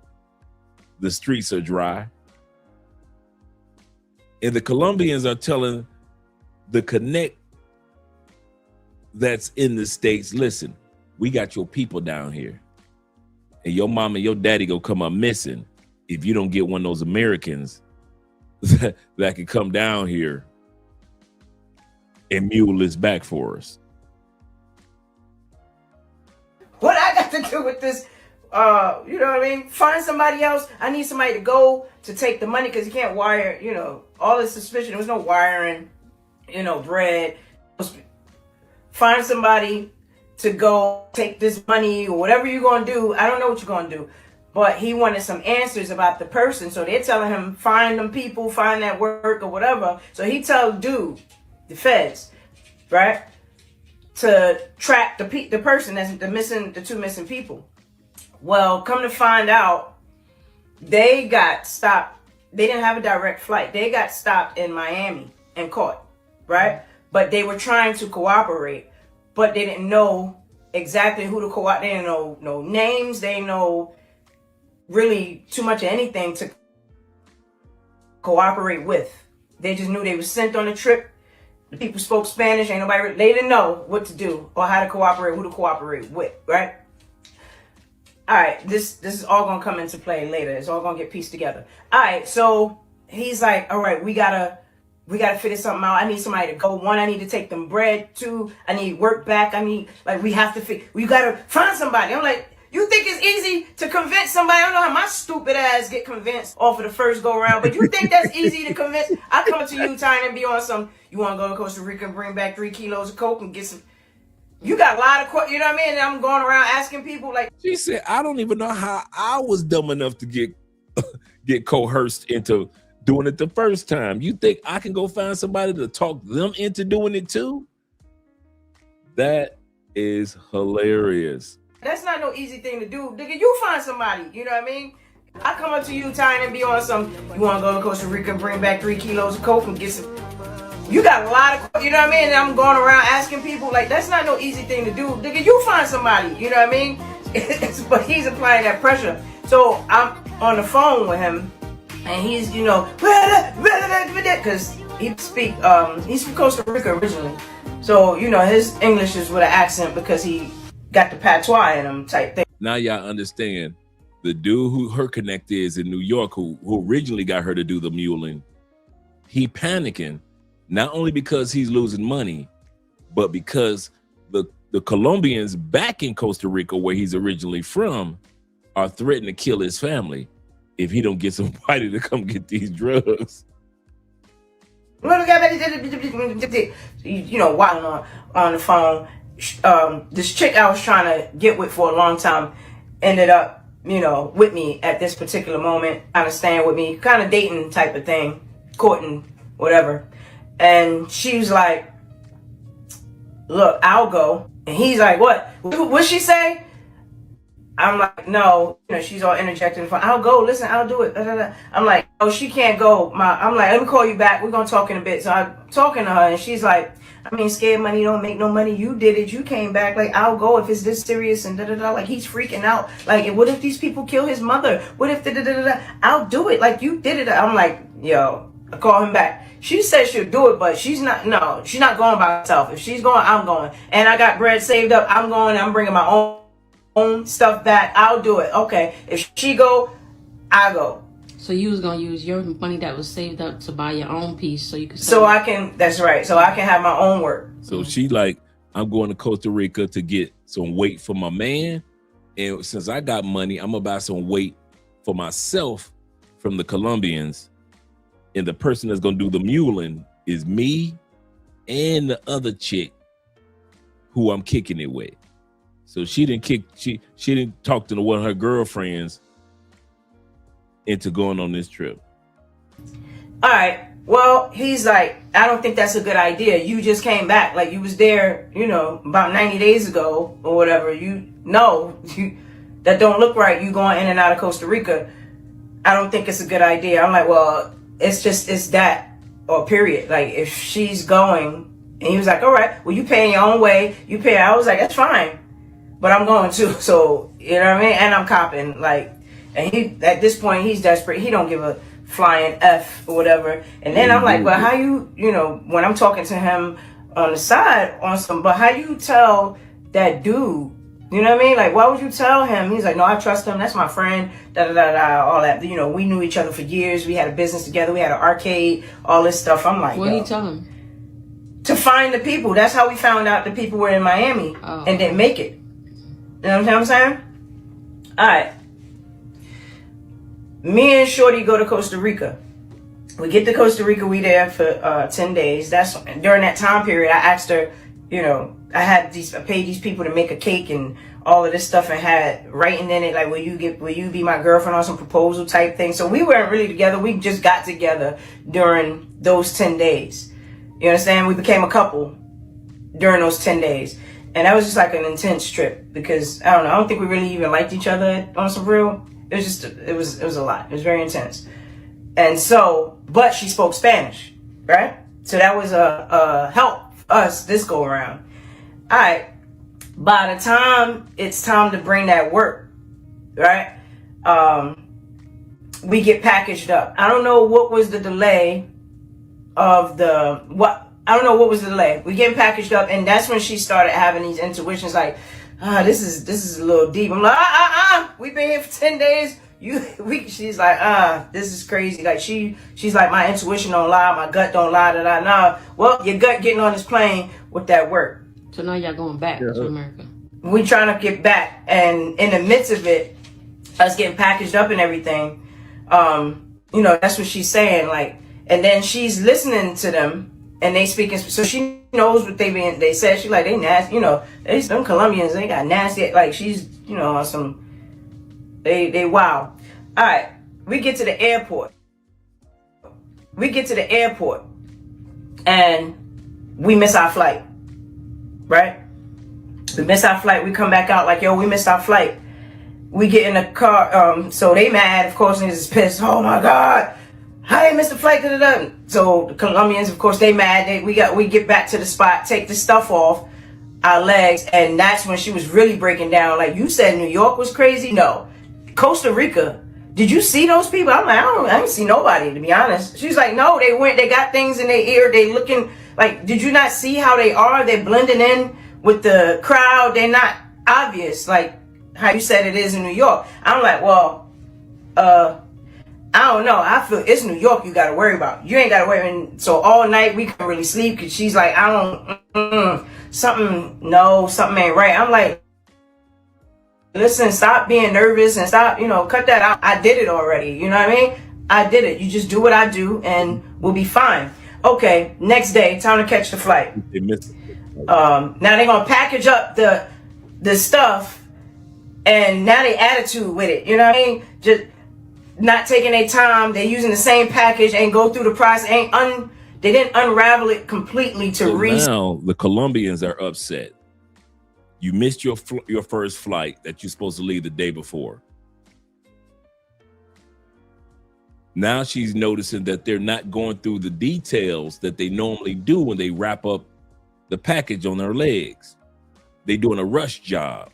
the streets are dry. And the Colombians are telling the connect that's in the States, listen, we got your people down here, and your mom and your daddy gonna come up missing if you don't get one of those Americans that can come down here and mule this back for us. What I got to do with this? You know what I mean? Find somebody else. I need somebody to go to take the money, because you can't wire, you know, all this suspicion. There was no wiring, you know, bread. Find somebody to go take this money or whatever you're going to do. I don't know what you're going to do. But he wanted some answers about the person. So they're telling him, find them people, find that work or whatever. So he tells dude, the feds, right, to track the person that's the 2 missing people. Well, come to find out, they got stopped. They didn't have a direct flight. They got stopped in Miami and caught, right? But they were trying to cooperate, but they didn't know exactly who to cooperate. They didn't know no names. They didn't know really too much of anything to cooperate with. They just knew they were sent on a trip. The people spoke Spanish. Ain't nobody. They didn't know what to do or how to cooperate, who to cooperate with, right? All right, this is all gonna come into play later. It's all gonna get pieced together. All right, so he's like, all right, we gotta figure something out. I need somebody to go. 1, I need to take them bread. 2, I need work back. I need, like, we gotta find somebody. I'm like, you think it's easy to convince somebody? I don't know how my stupid ass get convinced off of the first go around, but you think that's easy to convince? I come to you trying to be on some, you wanna go to Costa Rica and bring back 3 kilos of coke and get some. You got a lot of, you know what I mean? And I'm going around asking people like. She said, I don't even know how I was dumb enough to get coerced into doing it the first time. You think I can go find somebody to talk them into doing it too? That is hilarious. That's not no easy thing to do. Nigga, you find somebody, you know what I mean? I come up to you trying to be on some, you want to go to Costa Rica and bring back 3 kilos of coke and get some. You got a lot of, you know what I mean? And I'm going around asking people, like, that's not no easy thing to do. Nigga, you find somebody, you know what I mean? But he's applying that pressure. So I'm on the phone with him, and he's, you know, because he's from Costa Rica originally. So, you know, his English is with an accent because he got the patois in him type thing. Now y'all understand the dude who her connect is in New York, who originally got her to do the muling. He panicking not only because he's losing money, but because the Colombians back in Costa Rica, where he's originally from, are threatening to kill his family if he don't get somebody to come get these drugs. You know, while on the phone, this chick I was trying to get with for a long time ended up, you know, with me at this particular moment, kind of staying with me, kind of dating type of thing, courting, whatever. And she was like, look, I'll go. And he's like, what? What'd she say? I'm like, no, you know, she's all interjecting. I'll go. Listen, I'll do it. I'm like, oh, she can't go. I'm like, let me call you back. We're gonna talk in a bit. So I'm talking to her, and she's like, I mean, scared money don't make no money. You did it. You came back. Like, I'll go if it's this serious and Like, he's freaking out. Like, what if these people kill his mother? What if I'll do it. Like, you did it. I'm like, yo, I call him back. She said she'll do it, but she's not going by herself. If she's going, I'm going. And I got bread saved up. I'm going. I'm bringing my own stuff back. I'll do it. Okay. If she go, I go. So you was gonna use your money that was saved up to buy your own piece, so you could. That's right. So I can have my own work. So she like, I'm going to Costa Rica to get some weight for my man, and since I got money, I'm gonna buy some weight for myself from the Colombians. And the person that's gonna do the muling is me and the other chick who I'm kicking it with. So she didn't talk to one of her girlfriends into going on this trip. All right. Well, he's like, I don't think that's a good idea. You just came back. Like, you was there, you know, about 90 days ago or whatever. That don't look right. You going in and out of Costa Rica. I don't think it's a good idea. I'm like, well, it's that, or period. Like, if she's going, and he was like, all right, well, you paying your own way. You pay. I was like, that's fine, but I'm going too. So, you know what I mean? And I'm copping. Like, and he, at this point, he's desperate. He don't give a flying F or whatever. And then I'm like, well, how you know, when I'm talking to him on the side but how you tell that dude, you know what I mean? Like, why would you tell him? He's like, no, I trust him. That's my friend. All that. You know, we knew each other for years. We had a business together. We had an arcade, all this stuff. I'm like, what did you tell him? To find the people. That's how we found out the people were in Miami and didn't make it. You know what I'm saying? All right. Me and Shorty go to Costa Rica. We get to Costa Rica. We there for 10 days. That's during that time period. I asked her, you know, I paid these people to make a cake and all of this stuff, and had writing in it like, will you be my girlfriend, on some proposal type thing. So we weren't really together. We just got together during those 10 days. You understand? We became a couple during those 10 days. And that was just like an intense trip because I don't think we really even liked each other on some real. It was just, it was a lot. It was very intense. And so, but she spoke Spanish, right? So that was a help for us this go around. All right. By the time it's time to bring that work, right? We get packaged up. I don't know what was the delay of I don't know what was the delay. We get packaged up, and that's when she started having these intuitions like, this is a little deep. I'm like, we've been here for 10 days. She's like, this is crazy. Like she's like, my intuition don't lie, my gut don't lie, nah. Well, your gut getting on this plane with that work. So now y'all going back to America. We trying to get back, and in the midst of it, us getting packaged up and everything, you know, that's what she's saying. Like, and then she's listening to them, and they speaking, so she knows what they said. She like, they nasty, you know, them Colombians, they got nasty. Like, she's, you know, on some, they wow. All right, we get to the airport. And we miss our flight. Right? We miss our flight. We come back out like, yo, we missed our flight. We get in the car. So they mad, of course, and is pissed. Oh my God, how they missed the flight? So the Colombians, of course, they mad. We get back to the spot, take the stuff off our legs, and that's when she was really breaking down. Like, you said New York was crazy. No, Costa Rica. Did you see those people? I'm like, I didn't see nobody, to be honest. She's like, no, they got things in their ear. They looking like, did you not see how they are? They're blending in with the crowd. They're not obvious, like how you said it is in New York. I'm like, well, I don't know. I feel it's New York you got to worry about. You ain't got to worry. And so all night we couldn't really sleep because she's like, I don't, something ain't right. I'm like, listen, stop being nervous and stop, cut that out. I did it already. You know what I mean? I did it. You just do what I do and we'll be fine. Okay, next day, time to catch the flight. Now they're going to package up the stuff and now they attitude with it. You know what I mean? Just not taking their time. They're using the same package and go through the process. They didn't unravel it completely to now the Colombians are upset. You missed your first flight that you're supposed to leave the day before. Now she's noticing that they're not going through the details that they normally do when they wrap up the package on their legs. They're doing a rush job.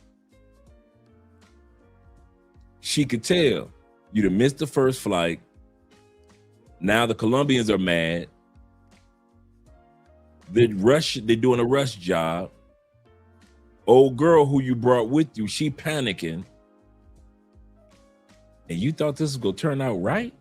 She could tell. You'd have missed the first flight. Now the Colombians are mad. They're doing a rush job. Old girl who you brought with you, she panicking. And you thought this was gonna turn out right?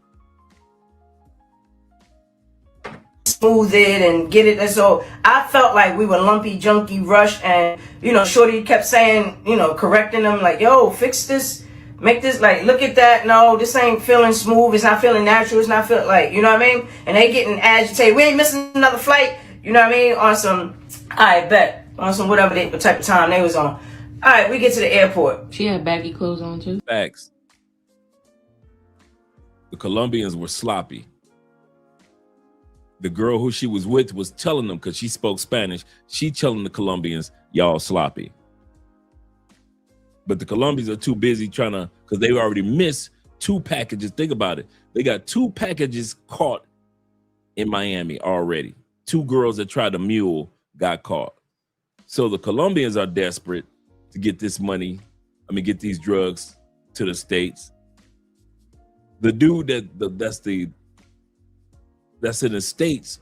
Smooth it and get it. And so I felt like we were lumpy, junky, rush, and Shorty kept saying, correcting them like, yo, fix this. Make this, like, look at that. No, this ain't feeling smooth. It's not feeling natural. It's not feeling like, you know what I mean? And they getting agitated. We ain't missing another flight. You know what I mean? On some, I bet. On some whatever type of time they was on. All right, we get to the airport. She had baggy clothes on too. Facts. The Colombians were sloppy. The girl who she was with was telling them, because she spoke Spanish, she telling the Colombians, y'all sloppy. But the Colombians are too busy because they already missed 2 packages. Think about it. They got 2 packages caught in Miami already. 2 girls that tried to mule got caught. So the Colombians are desperate to get this money. Get these drugs to the States. The dude that's in the States,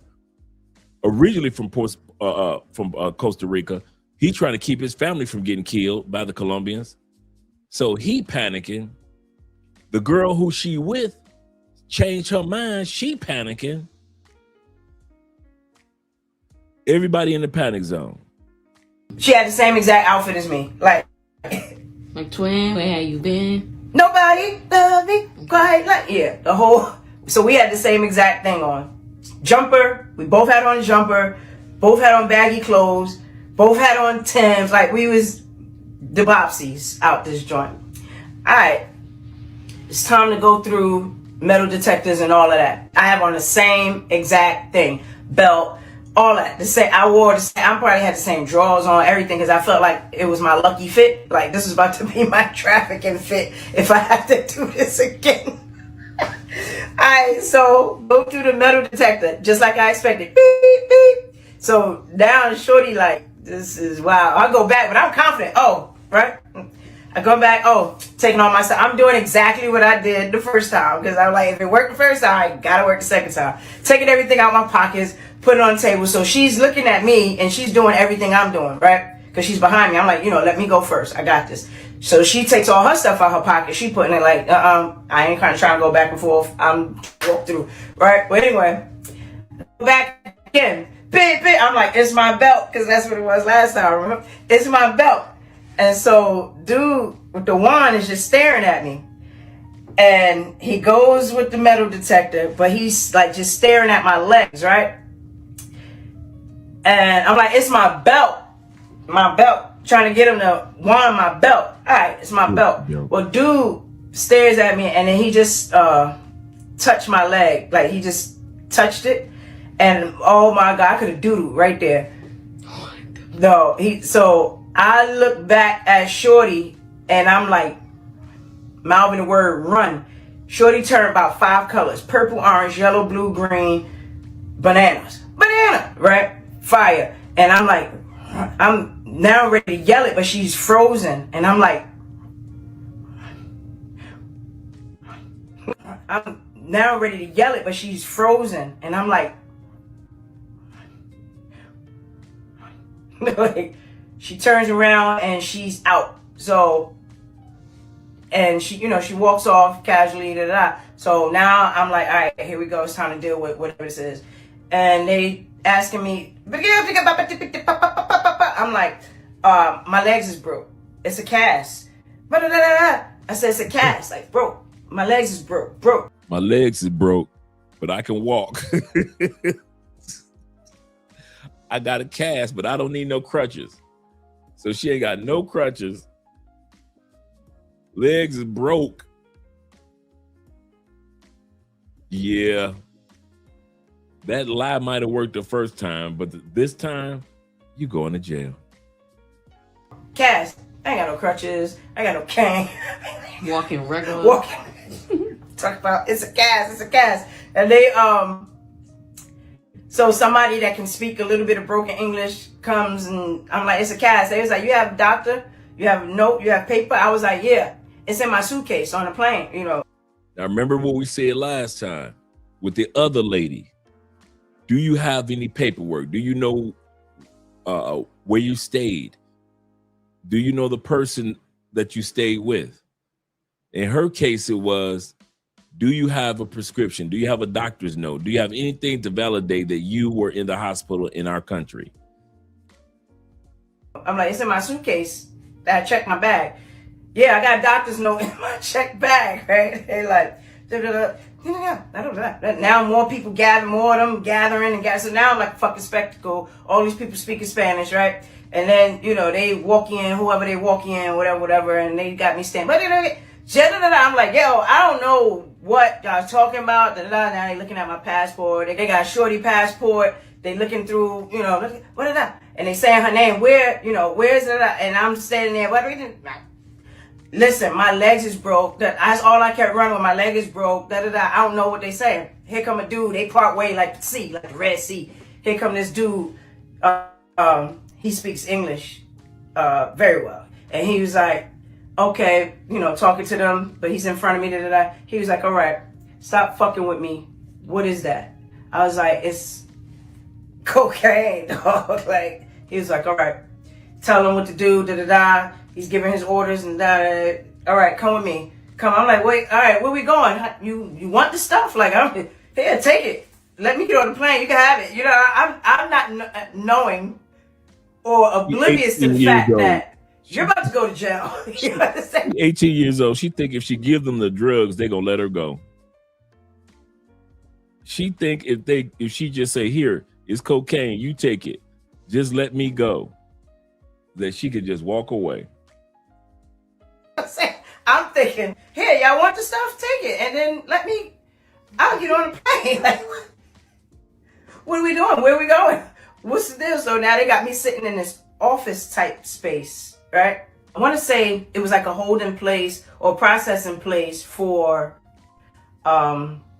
originally from Costa Rica, he trying to keep his family from getting killed by the Colombians. So he panicking. The girl who she with changed her mind. She panicking. Everybody in the panic zone. She had the same exact outfit as me. Like twin, where have you been? Nobody love me quite like, yeah, the whole. So we had the same exact thing on. Jumper. We both had on a jumper. Both had on baggy clothes. Both had on Timbs, like we was the Bopsies out this joint. All right, it's time to go through metal detectors and all of that. I have on the same exact thing, belt, all that. The same. I wore the same. I probably had the same drawers on, everything, because I felt like it was my lucky fit. Like this was about to be my trafficking fit if I have to do this again. All right, so go through the metal detector just like I expected. Beep beep. So now Shorty like. This is wow. I go back, but I'm confident. Oh, right. I go back. Oh, taking all my stuff. I'm doing exactly what I did the first time because I'm like, if it worked the first time, I gotta work the second time. Taking everything out my pockets, putting it on the table. So she's looking at me and she's doing everything I'm doing, right? Because she's behind me. I'm like, let me go first. I got this. So she takes all her stuff out her pocket. She putting it like, I ain't kind of trying to go back and forth. I'm walk through, right? But anyway, back again. I'm like, it's my belt, because that's what it was last time, remember? It's my belt. And so dude with the wand is just staring at me. And he goes with the metal detector, but he's like just staring at my legs, right? And I'm like, it's my belt. My belt. Trying to get him to wand my belt. All right, it's my belt. Well, dude stares at me and then he just touched my leg. Like he just touched it. And oh my God, I could have doodled right there. No, so I look back at Shorty and I'm like, mouthing the word run. Shorty turned about 5 colors: purple, orange, yellow, blue, green, bananas. Banana, right? Fire. And I'm like, I'm now ready to yell it, but she's frozen. And I'm like, I'm now ready to yell it, but she's frozen. And I'm like, like, she turns around and she's out. So And she, you know, she walks off casually, da, da, da. So now I'm like, all right, here we go. It's time to deal with whatever this is. And they asking me, I'm like, my legs is broke. It's a cast. I said, it's a cast, like broke. My legs is broke. My legs is broke, but I can walk. I got a cast, but I don't need no crutches. So she ain't got no crutches. Legs is broke. Yeah. That lie might have worked the first time, but this time, you going to jail. Cast. I ain't got no crutches. I ain't got no cane. Walking regular. Walking. Talk about it's a cast. And they so somebody that can speak a little bit of broken English comes, and I'm like, it's a cast. They was like, you have a doctor, you have a note, you have paper. I was like, yeah, it's in my suitcase on the plane, you know. Now remember what we said last time with the other lady. Do you have any paperwork? Do you know where you stayed? Do you know the person that you stayed with? In her case, it was, do you have a prescription? Do you have a doctor's note? Do you have anything to validate that you were in the hospital in our country? I'm like, it's in my suitcase. I checked my bag. Yeah, I got a doctor's note in my checked bag, right? They like, now more people gather, more of them gathering and gather. So now I'm like a fucking spectacle. All these people speaking Spanish, right? And then, you know, they walk in, whoever they walk in, whatever, and they got me standing. I'm like, yo, I don't know what y'all talking about. Now they looking at my passport. They got a shorty passport. They looking through, you know, what is that? And they saying her name. Where, you know, where is it? And I'm standing there. Listen, my legs is broke. That's all I kept running with. My leg is broke. I don't know what they saying. Here come a dude. They part way like the sea, like the Red Sea. Here come this dude. He speaks English very well. And he was like, okay, you know, talking to them, but he's in front of me. He was like, all right, stop fucking with me. What is that? I was like, it's cocaine, dog. Like, he was like, all right, tell him what to do, He's giving his orders and all right, come with me. Come. I'm like, wait, all right, where we going? You want the stuff? Like, I'm here, take it. Let me get on the plane. You can have it. You know, I'm not knowing or oblivious to the fact that you're about to go to jail. You understand? 18 years old. She think if she give them the drugs, they gonna let her go. She think if she just say, here, it's cocaine, you take it, just let me go, that she could just walk away. I'm thinking, here, y'all want the stuff? Take it, and then I'll get on the plane. Like, what are we doing? Where are we going? What's the deal? So now they got me sitting in this office type space, right? I want to say it was like a holding place or processing place for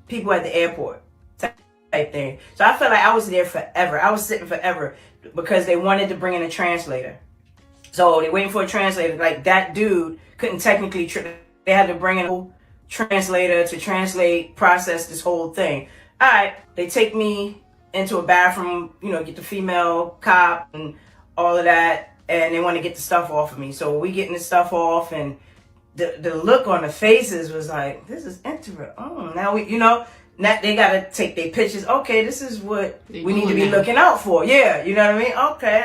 people at the airport type thing. So I felt like I was there forever. I was sitting forever because they wanted to bring in a translator. So they're waiting for a translator. Like, that dude couldn't technically, they had to bring in a translator to translate, process this whole thing. All right, they take me into a bathroom, you know, get the female cop and all of that, and they want to get the stuff off of me. So we getting the stuff off, and the look on the faces was like, this is interesting. Oh, now we, you know, now they got to take their pictures. Okay, this is what we need to be looking out for. Yeah, you know what I mean? Okay,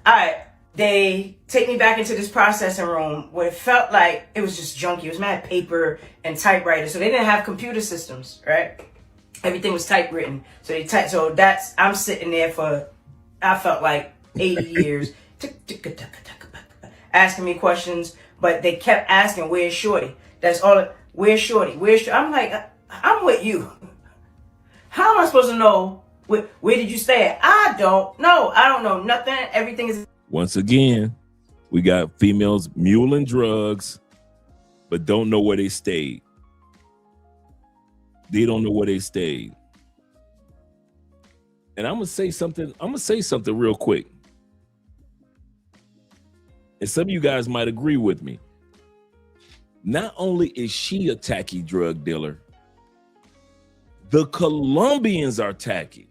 all right. They take me back into this processing room where it felt like it was just junky. It was mad paper and typewriter. So they didn't have computer systems, right? Everything was typewritten. So I'm sitting there for, I felt like 80 years, asking me questions, but they kept asking, where's Shorty? That's all. Where's Shorty? I'm like, I'm with you. How am I supposed to know where did you stay at? I don't know. I don't know nothing. Everything is. Once again, we got females muling drugs, but don't know where they stayed. They don't know where they stayed. And I'm gonna say something real quick. And some of you guys might agree with me. Not only is she a tacky drug dealer, the Colombians are tacky.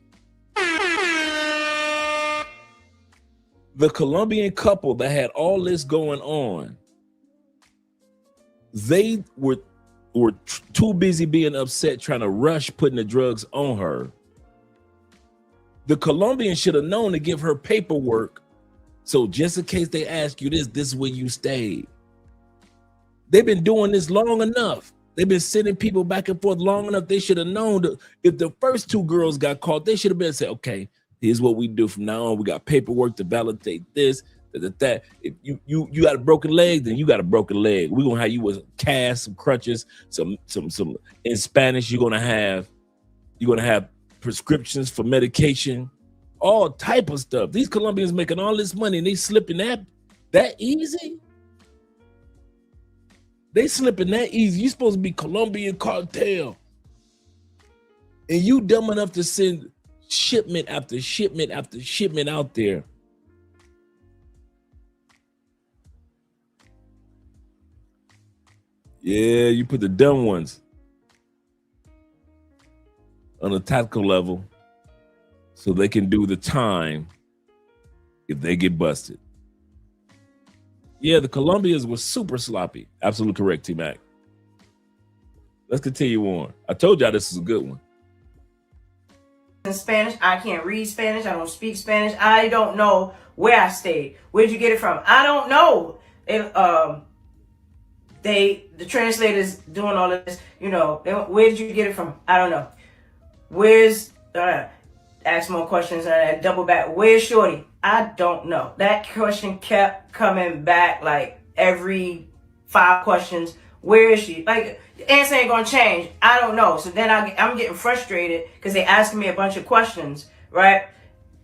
The Colombian couple that had all this going on, they were too busy being upset trying to rush putting the drugs on her. The Colombian should have known to give her paperwork. So just in case they ask you this is where you stayed. They've been doing this long enough. They've been sending people back and forth long enough. They should have known that if the first two girls got caught, they should have been said, okay, here's what we do from now on. We got paperwork to validate this, that. If you got a broken leg, then you got a broken leg. We're gonna have you with cast, some crutches, some in Spanish. You're gonna have prescriptions for medication, all type of stuff. These Colombians making all this money and they slipping that easy. They slipping that easy. You supposed to be Colombian cartel. And you dumb enough to send shipment after shipment after shipment out there. Yeah, you put the dumb ones on a tactical level so they can do the time if they get busted. Yeah, the Colombians were super sloppy. Absolutely correct, T-Mac. Let's continue on. I told y'all this is a good one. In Spanish, I can't read Spanish. I don't speak Spanish. I don't know where I stayed. Where'd you get it from? I don't know. The translators doing all of this, where did you get it from? I don't know. Where's, ask more questions, double back. Where's Shorty? I don't know. That question kept coming back like every 5 questions. Where is she? Like, the answer ain't gonna change. I don't know. So then I'm getting frustrated because they asking me a bunch of questions, right?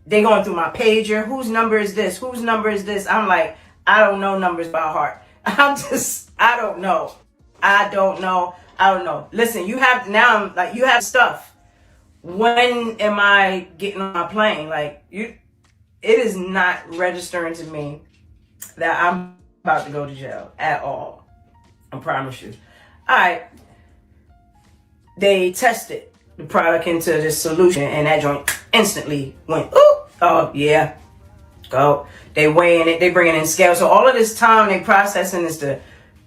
They going through my pager. Whose number is this? Whose number is this? I'm like, I don't know numbers by heart. I don't know. Listen, you have stuff. When am I getting on my plane? It is not registering to me that I'm about to go to jail at all. I promise you. All right. They tested the product into this solution and that joint instantly went, ooh, oh yeah, go. They weighing it, they bringing in scale. So all of this time they processing is to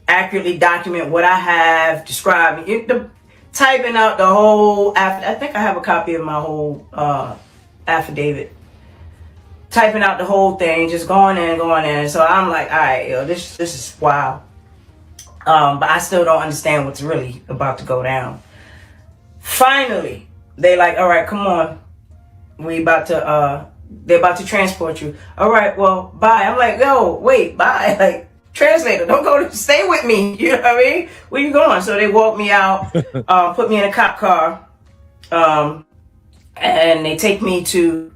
accurately document what I have, describe it, typing out the whole, I think I have a copy of my whole affidavit. Typing out the whole thing, just going in. So I'm like, all right, this is wow. But I still don't understand what's really about to go down. Finally, they like, all right, come on. They're about to transport you. All right, well, bye. I'm like, yo, wait, bye. Like, translator, stay with me. You know what I mean? Where you going? So they walk me out, put me in a cop car, and they take me to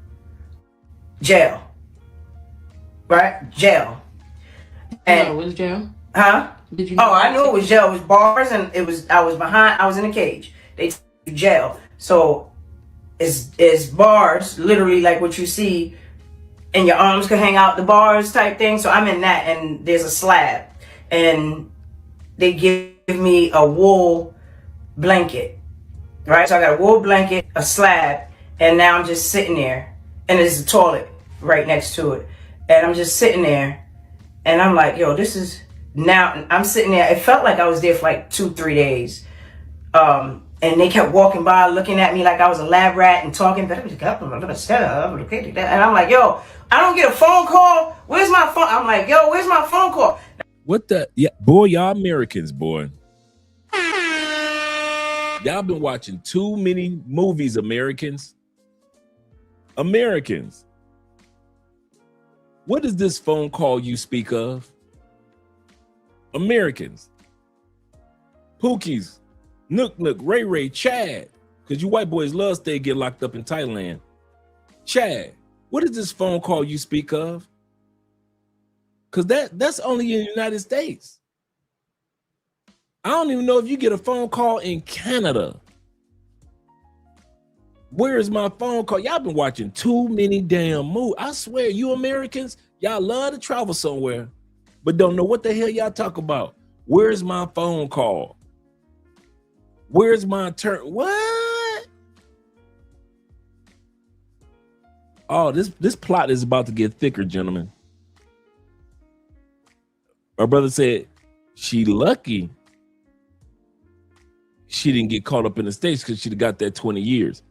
jail. Right? Jail. And it was jail? Huh? Did you I knew it was jail. It was bars and I was in a cage. They took me to jail. So it's bars, literally like what you see, and your arms could hang out the bars type thing. So I'm in that, and there's a slab, and they give me a wool blanket, right? So I got a wool blanket, a slab, and now I'm just sitting there, and there's a toilet right next to it, and I'm just sitting there, and I'm like, yo, this is, now I'm sitting there. It felt like I was there for like 2-3 days. And they kept walking by, looking at me like I was a lab rat and talking. And I'm like, yo, I don't get a phone call. Where's my phone? I'm like, yo, where's my phone call? What the? Yeah, boy, y'all Americans, boy. Y'all been watching too many movies, Americans. Americans. What is this phone call you speak of? Americans. Pookies. Nook, Ray Ray, Chad, because you white boys love stay get locked up in Thailand. Chad, what is this phone call you speak of? Because that's only in the United States. I don't even know if you get a phone call in Canada. Where is my phone call? Y'all been watching too many damn movies. I swear, you Americans, y'all love to travel somewhere, but don't know what the hell y'all talk about. Where's my phone call? Where's my turn? What? Oh, this plot is about to get thicker, gentlemen. My brother said, she lucky she didn't get caught up in the States because she'd have got that 20 years.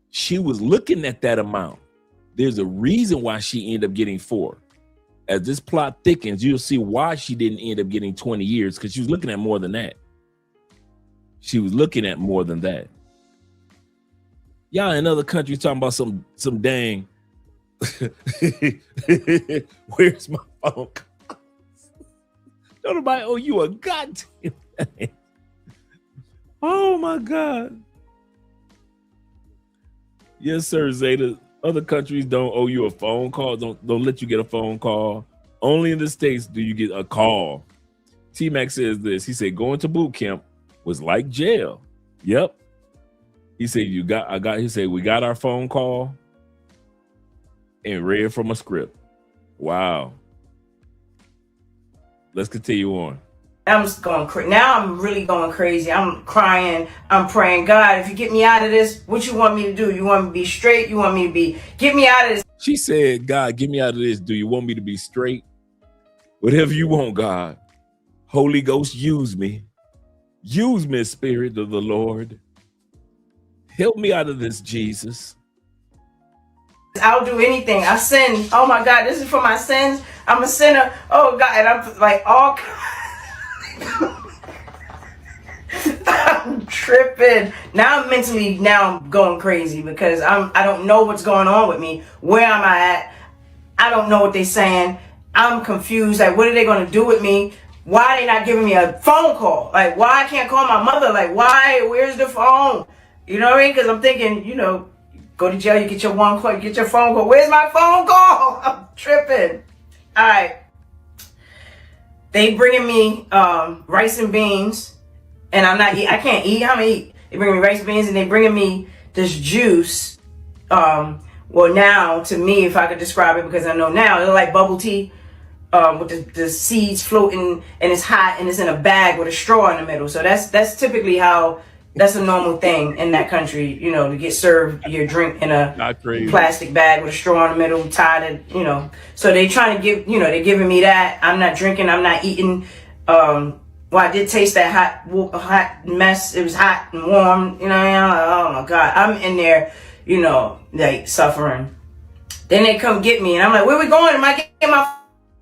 She was looking at that amount. There's a reason why she ended up getting 4. As this plot thickens, you'll see why she didn't end up getting 20 years, because she was looking at more than that. She was looking at more than that. Y'all in other countries talking about some dang where's my phone? Don't nobody owe you a goddamn thing. Oh my God. Yes, sir, Zeta. Other countries don't owe you a phone call. Don't let you get a phone call. Only in the States do you get a call. T-Mac says this. He said going to boot camp was like jail. Yep. He said he said we got our phone call and read from a script. Wow. Let's continue on. I'm just going crazy. Now I'm really going crazy. I'm crying. I'm praying, God, if you get me out of this, what you want me to do? You want me to be straight? You want me to get me out of this? She said, God, get me out of this. Do you want me to be straight? Whatever you want, God. Holy Ghost, use me. Use me, Spirit of the Lord. Help me out of this, Jesus. I'll do anything. I sin. Oh my God, this is for my sins. I'm a sinner. Oh God, and I'm like all I'm tripping. Now I'm going crazy because I don't know what's going on with me. Where am I at? I don't know what they're saying. I'm confused. Like, what are they going to do with me? Why are they not giving me a phone call? Like, why I can't call my mother? Like, why? Where's the phone? You know what I mean? Because I'm thinking, go to jail, you get your one call, you get your phone call. Where's my phone call? I'm tripping. All right. They bringing me rice and beans, and I can't eat. How many eat? They bring me rice and beans, and they bringing me this juice. Well, now to me, if I could describe it, because I know now, it's like bubble tea with the seeds floating, and it's hot, and it's in a bag with a straw in the middle. So that's typically how. That's a normal thing in that country, to get served your drink in a plastic bag with a straw in the middle, tied it, So they trying to give, they're giving me that. I'm not drinking. I'm not eating. Well, I did taste that hot mess. It was hot and warm, I'm like, oh my God. I'm in there, like suffering. Then they come get me and I'm like, where we going? Am I getting my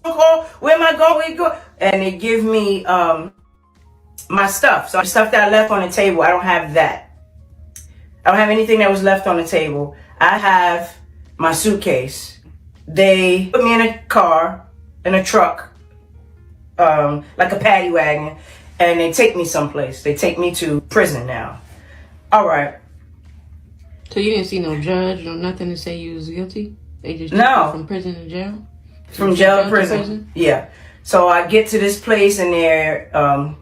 phone call? Where am I going? Where you go? And they give me, my stuff. So the stuff that I left on the table, I don't have that. I don't have anything that was left on the table. I have my suitcase. They put me in a car, in a truck, like a paddy wagon, and they take me someplace. They take me to prison now. All right. So you didn't see no judge, no nothing to say you was guilty? They just took you from prison to jail? From jail to prison? Yeah. So I get to this place and they're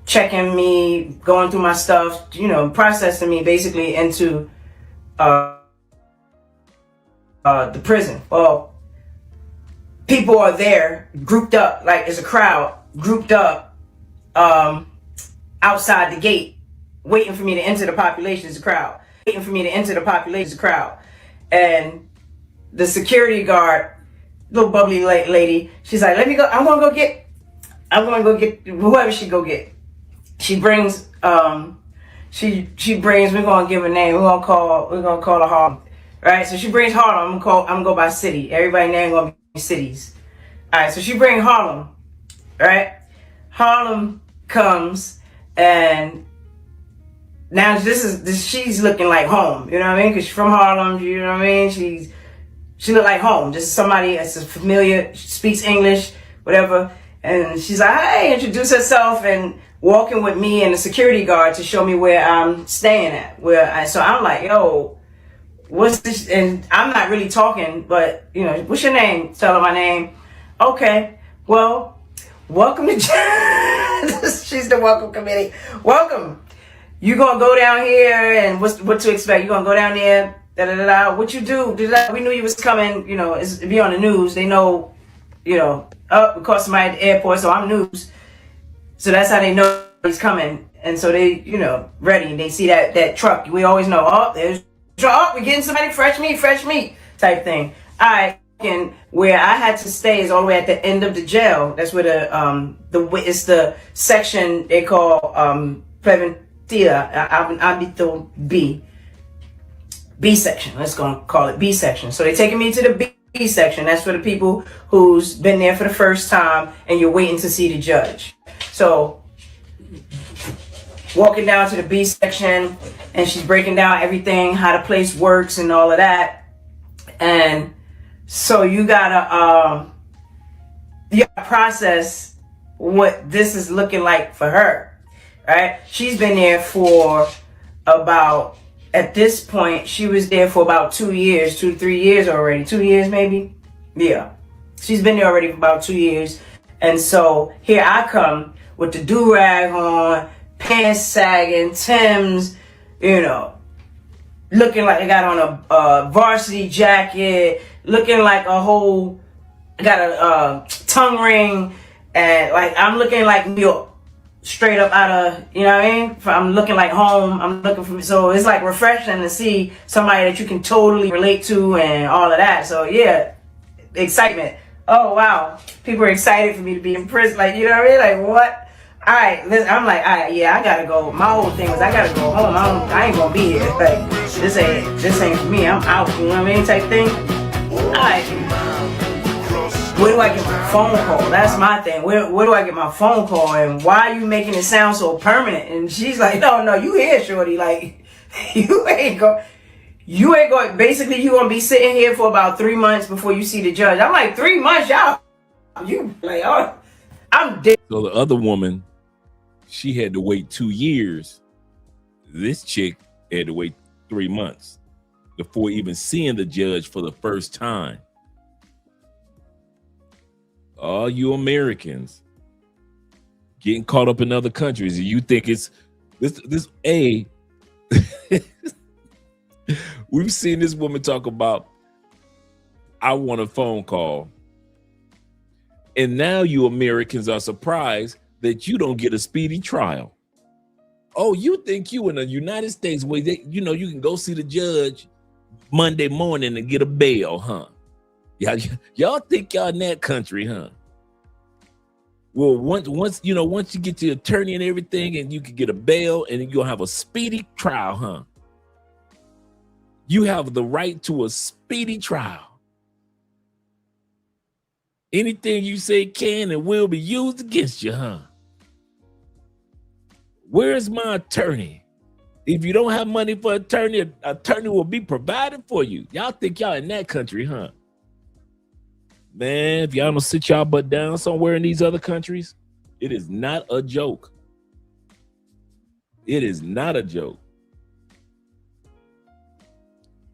checking me, going through my stuff, processing me basically into the prison. Well, people are there grouped up, like there's a crowd grouped up outside the gate, waiting for me to enter the population. It's a crowd. Waiting for me to enter the population. It's a crowd. And the security guard, little bubbly lady, she's like, let me go. I'm going to go get whoever she go get. She brings, she brings, we're going to give a name. We're going to call her Harlem. Right? So she brings Harlem. I'm going to go by city. Everybody name going to be cities. All right. So she brings Harlem. Right? Harlem comes and now she's looking like home. You know what I mean? Because she's from Harlem. You know what I mean? She look like home. Just somebody that's familiar, speaks English, whatever. And she's like, hey, introduce herself and walking with me and the security guard to show me where I'm staying at. So I'm like, yo, what's this? And I'm not really talking, but, what's your name? Tell her my name. Okay, well, welcome to she's the welcome committee. Welcome. You gonna go down here and what to expect? You gonna go down there, what you do? We knew you was coming, it's be on the news. They know, we caught somebody at the airport, so I'm news. So that's how they know he's coming. And so they, ready. And they see that truck. We always know, there's a truck. We're getting somebody fresh meat type thing. All right. And where I had to stay is all the way at the end of the jail. That's where it's the section they call preventiva, un hábito B section. Let's go call it B section. So they're taking me to the B section. That's for the people who's been there for the first time and you're waiting to see the judge. So walking down to the B section and she's breaking down everything, how the place works and all of that. And so you gotta process what this is looking like for her, right? She's been there for about, at this point, she was there for about 2 years, 2 to 3 years already. 2 years maybe? Yeah. She's been there already for about 2 years. And so here I come with the do-rag on, pants sagging, Timbs, you know, looking like I got on a varsity jacket, looking like a whole, I got a tongue ring, and like I'm looking like me straight up out of, you know what I mean? I'm looking like home. I'm looking for, so it's like refreshing to see somebody that you can totally relate to and all of that. So yeah, excitement. Oh wow, people are excited for me to be in prison. Like, you know what I mean? Like what? All right, listen, I'm like, all right, yeah, I gotta go. My whole thing was I gotta go home. I ain't gonna be here. Like this ain't for me. I'm out. You know what I mean? Type thing. All right. Where do I get my phone call? That's my thing. Where do I get my phone call? And why are you making it sound so permanent? And she's like, no, you here, shorty. Like, you ain't going. Basically, you gonna be sitting here for about 3 months before you see the judge. I'm like, 3 months, y'all. You like, oh, I'm dead. So the other woman, she had to wait 2 years. This chick had to wait 3 months before even seeing the judge for the first time. All you Americans getting caught up in other countries, and you think it's this we've seen this woman talk about, I want a phone call. And now you Americans are surprised that you don't get a speedy trial. Oh, you think you in the United States where you can go see the judge Monday morning and get a bail, huh? Y'all think y'all in that country, huh? Well, once you get the attorney and everything, and you can get a bail, and you'll have a speedy trial, huh? You have the right to a speedy trial. Anything you say can and will be used against you, huh? Where's my attorney? If you don't have money for attorney will be provided for you. Y'all think y'all in that country, huh? Man, if y'all don't sit y'all butt down somewhere in these other countries, it is not a joke. It is not a joke.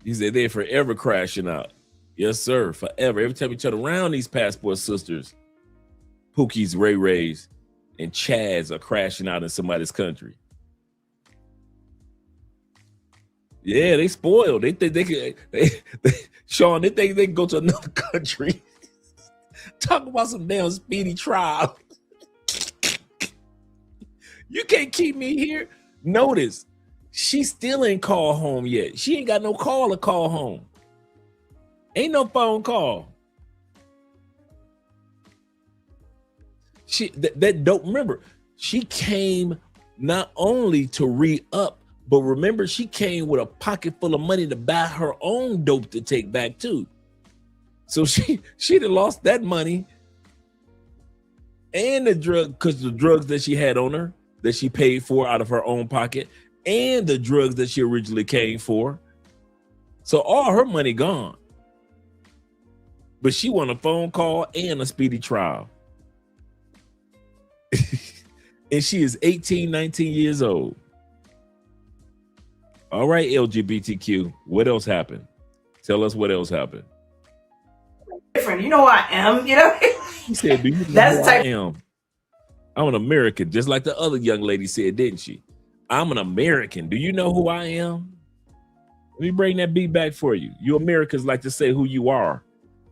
He said they're forever crashing out. Yes, sir, forever. Every time you turn around, these passport sisters, Pookies, Ray Rays, and Chads are crashing out in somebody's country. Yeah, they spoiled. They think they can, Sean, they think they can go to another country. Talk about some damn speedy trial. You can't keep me here. Notice, she still ain't called home yet. She ain't got no call to call home. Ain't no phone call. That don't remember. She came not only to re-up, but remember she came with a pocket full of money to buy her own dope to take back too. So she'd have lost that money and the drug, because the drugs that she had on her that she paid for out of her own pocket, and the drugs that she originally came for. So all her money gone. But she won a phone call and a speedy trial. And she is 18, 19 years old. All right, LGBTQ, what else happened? Tell us what else happened. Different. You know who I am, you know? She said, do you know That's who I am? I'm an American, just like the other young lady said, didn't she? I'm an American. Do you know who I am? Let me bring that beat back for you. You Americans like to say who you are.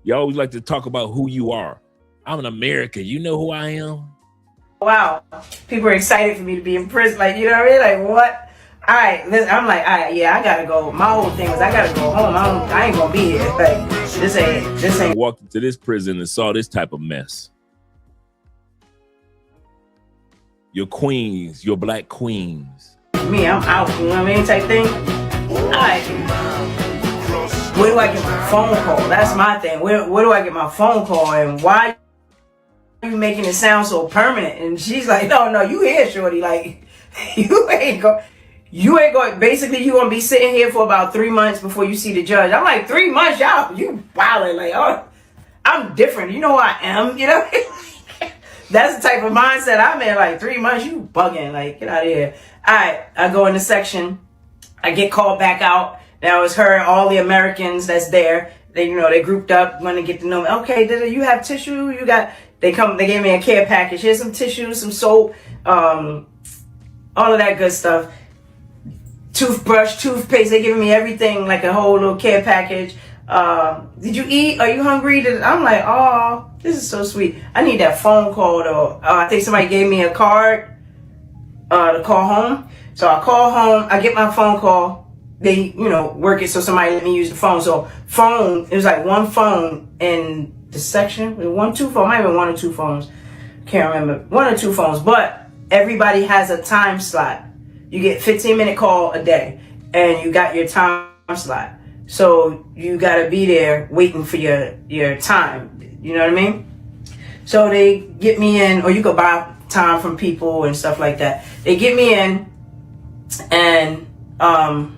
You always like to talk about who you are. I'm an American. You know who I am? Wow. People are excited for me to be in prison. Like, you know what I mean? Like, what? All right. Listen, I'm like, all right, yeah, I got to go. My whole thing was I got to go home. I ain't going to be here. Like, this ain't. Walked into this prison and saw this type of mess. your queens, your black queens. Me, I'm out, you know what I mean, type thing. Alright. Where do I get my phone call? That's my thing. Where do I get my phone call, and why are you making it sound so permanent? And she's like, no, you here, shorty. Like, you ain't going, basically you gonna be sitting here for about 3 months before you see the judge. I'm like, 3 months, y'all, you wildin', like, oh, I'm different. You know who I am, you know? That's the type of mindset I'm in. Like, 3 months, you bugging, like, get out of here. All right, I go in the section. I get called back out. Now it's her, all the Americans that's there. They, you know, they grouped up, want to get to know me. Okay, you have tissue? You got, they gave me a care package. Here's some tissue, some soap, all of that good stuff. Toothbrush, toothpaste, they giving me everything, like a whole little care package. Did you eat? Are you hungry? I'm like, oh, this is so sweet. I need that phone call though. I think somebody gave me a card to call home. So I call home, I get my phone call. They, you know, work it so somebody let me use the phone. So phone, it was like one phone in the section. Two phones, might have been 1 or 2 phones. Can't remember. 1 or 2 phones, but everybody has a time slot. You get 15-minute call a day, and you got your time slot. So you gotta be there waiting for your time. You know what I mean? So they get me in, or you could buy time from people and stuff like that. They get me in, and I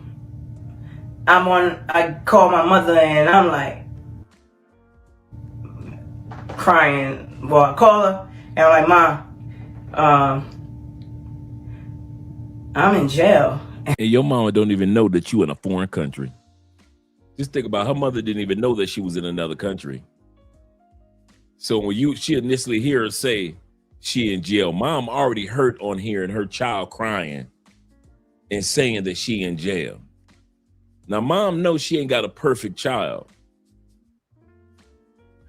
call my mother, and I'm like crying. Well, I call her, and I'm like, Mom, I'm in jail. And your mama don't even know that you in a foreign country. Just think about, her mother didn't even know that she was in another country. So when she initially hear her say she in jail, mom already hurt on hearing her child crying and saying that she in jail. Now mom knows she ain't got a perfect child.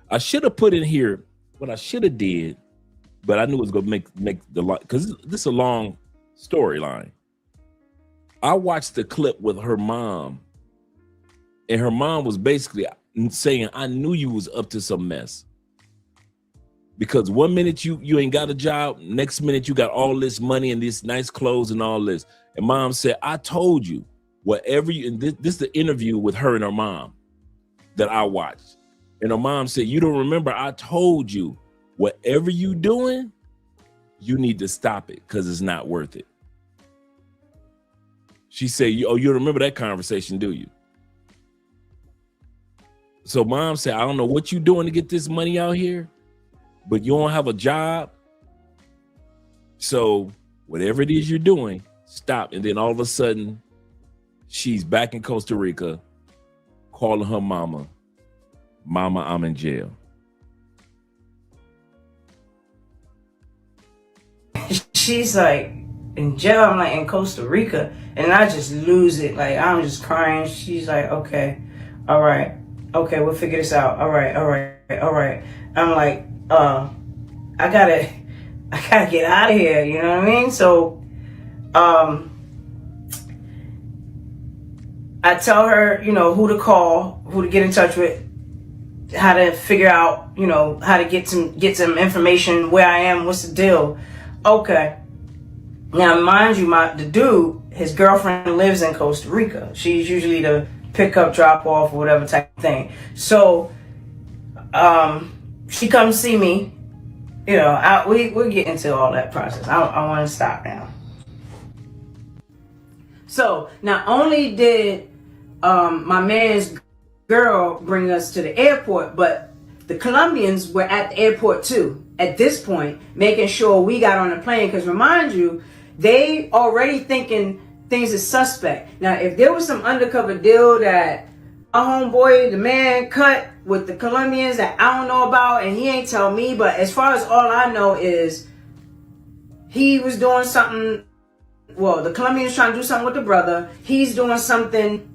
I should have put in here what I should have did, but I knew it was gonna make the lot, because this is a long storyline. I watched the clip with her mom, and her mom was basically saying, I knew you was up to some mess. Because 1 minute you ain't got a job, next minute you got all this money and these nice clothes and all this. And mom said, I told you, whatever you, and this is the interview with her and her mom that I watched. And her mom said, you don't remember, I told you, whatever you doing, you need to stop it because it's not worth it. She said, oh, you remember that conversation, do you? So mom said, I don't know what you doing to get this money out here, but you don't have a job. So whatever it is you're doing, stop. And then all of a sudden, she's back in Costa Rica, calling her mama, Mama, I'm in jail. She's like, in jail? I'm like, in Costa Rica. And I just lose it. Like, I'm just crying. She's like, okay, all right. Okay, we'll figure this out. All right. I'm like, I gotta get out of here. You know what I mean? So, I tell her, you know, who to call, who to get in touch with, how to figure out, you know, how to get some information, where I am, what's the deal. Okay. Now, mind you, the dude, his girlfriend lives in Costa Rica. She's usually the pick up, drop off, or whatever type of thing. So, she comes see me. You know, we'll get into all that process. I want to stop now. So, not only did my man's girl bring us to the airport, but the Colombians were at the airport too, at this point, making sure we got on the plane. Because remind you, they already thinking things is suspect. Now, if there was some undercover deal that my homeboy, the man, cut with the Colombians that I don't know about, and he ain't tell me, but as far as all I know is he was doing something. Well, the Colombians trying to do something with the brother. He's doing something,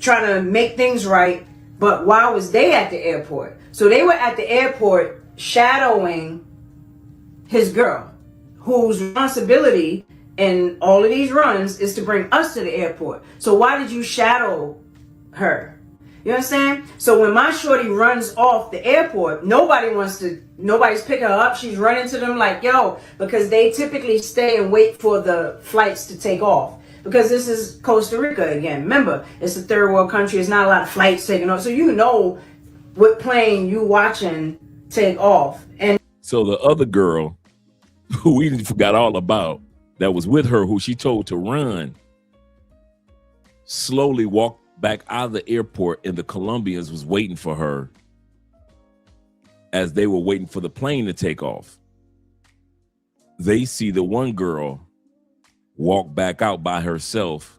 trying to make things right. But why was they at the airport? So they were at the airport shadowing his girl, whose responsibility in all of these runs is to bring us to the airport. So why did you shadow her? You understand? So when my shorty runs off the airport, nobody's picking her up. She's running to them like, yo, because they typically stay and wait for the flights to take off. Because this is Costa Rica again. Remember, it's a third world country. It's not a lot of flights taking off. So you know what plane you watching take off. And so the other girl who we forgot all about that was with her, who she told to run, slowly walked back out of the airport, and the Colombians was waiting for her as they were waiting for the plane to take off. They see the one girl walk back out by herself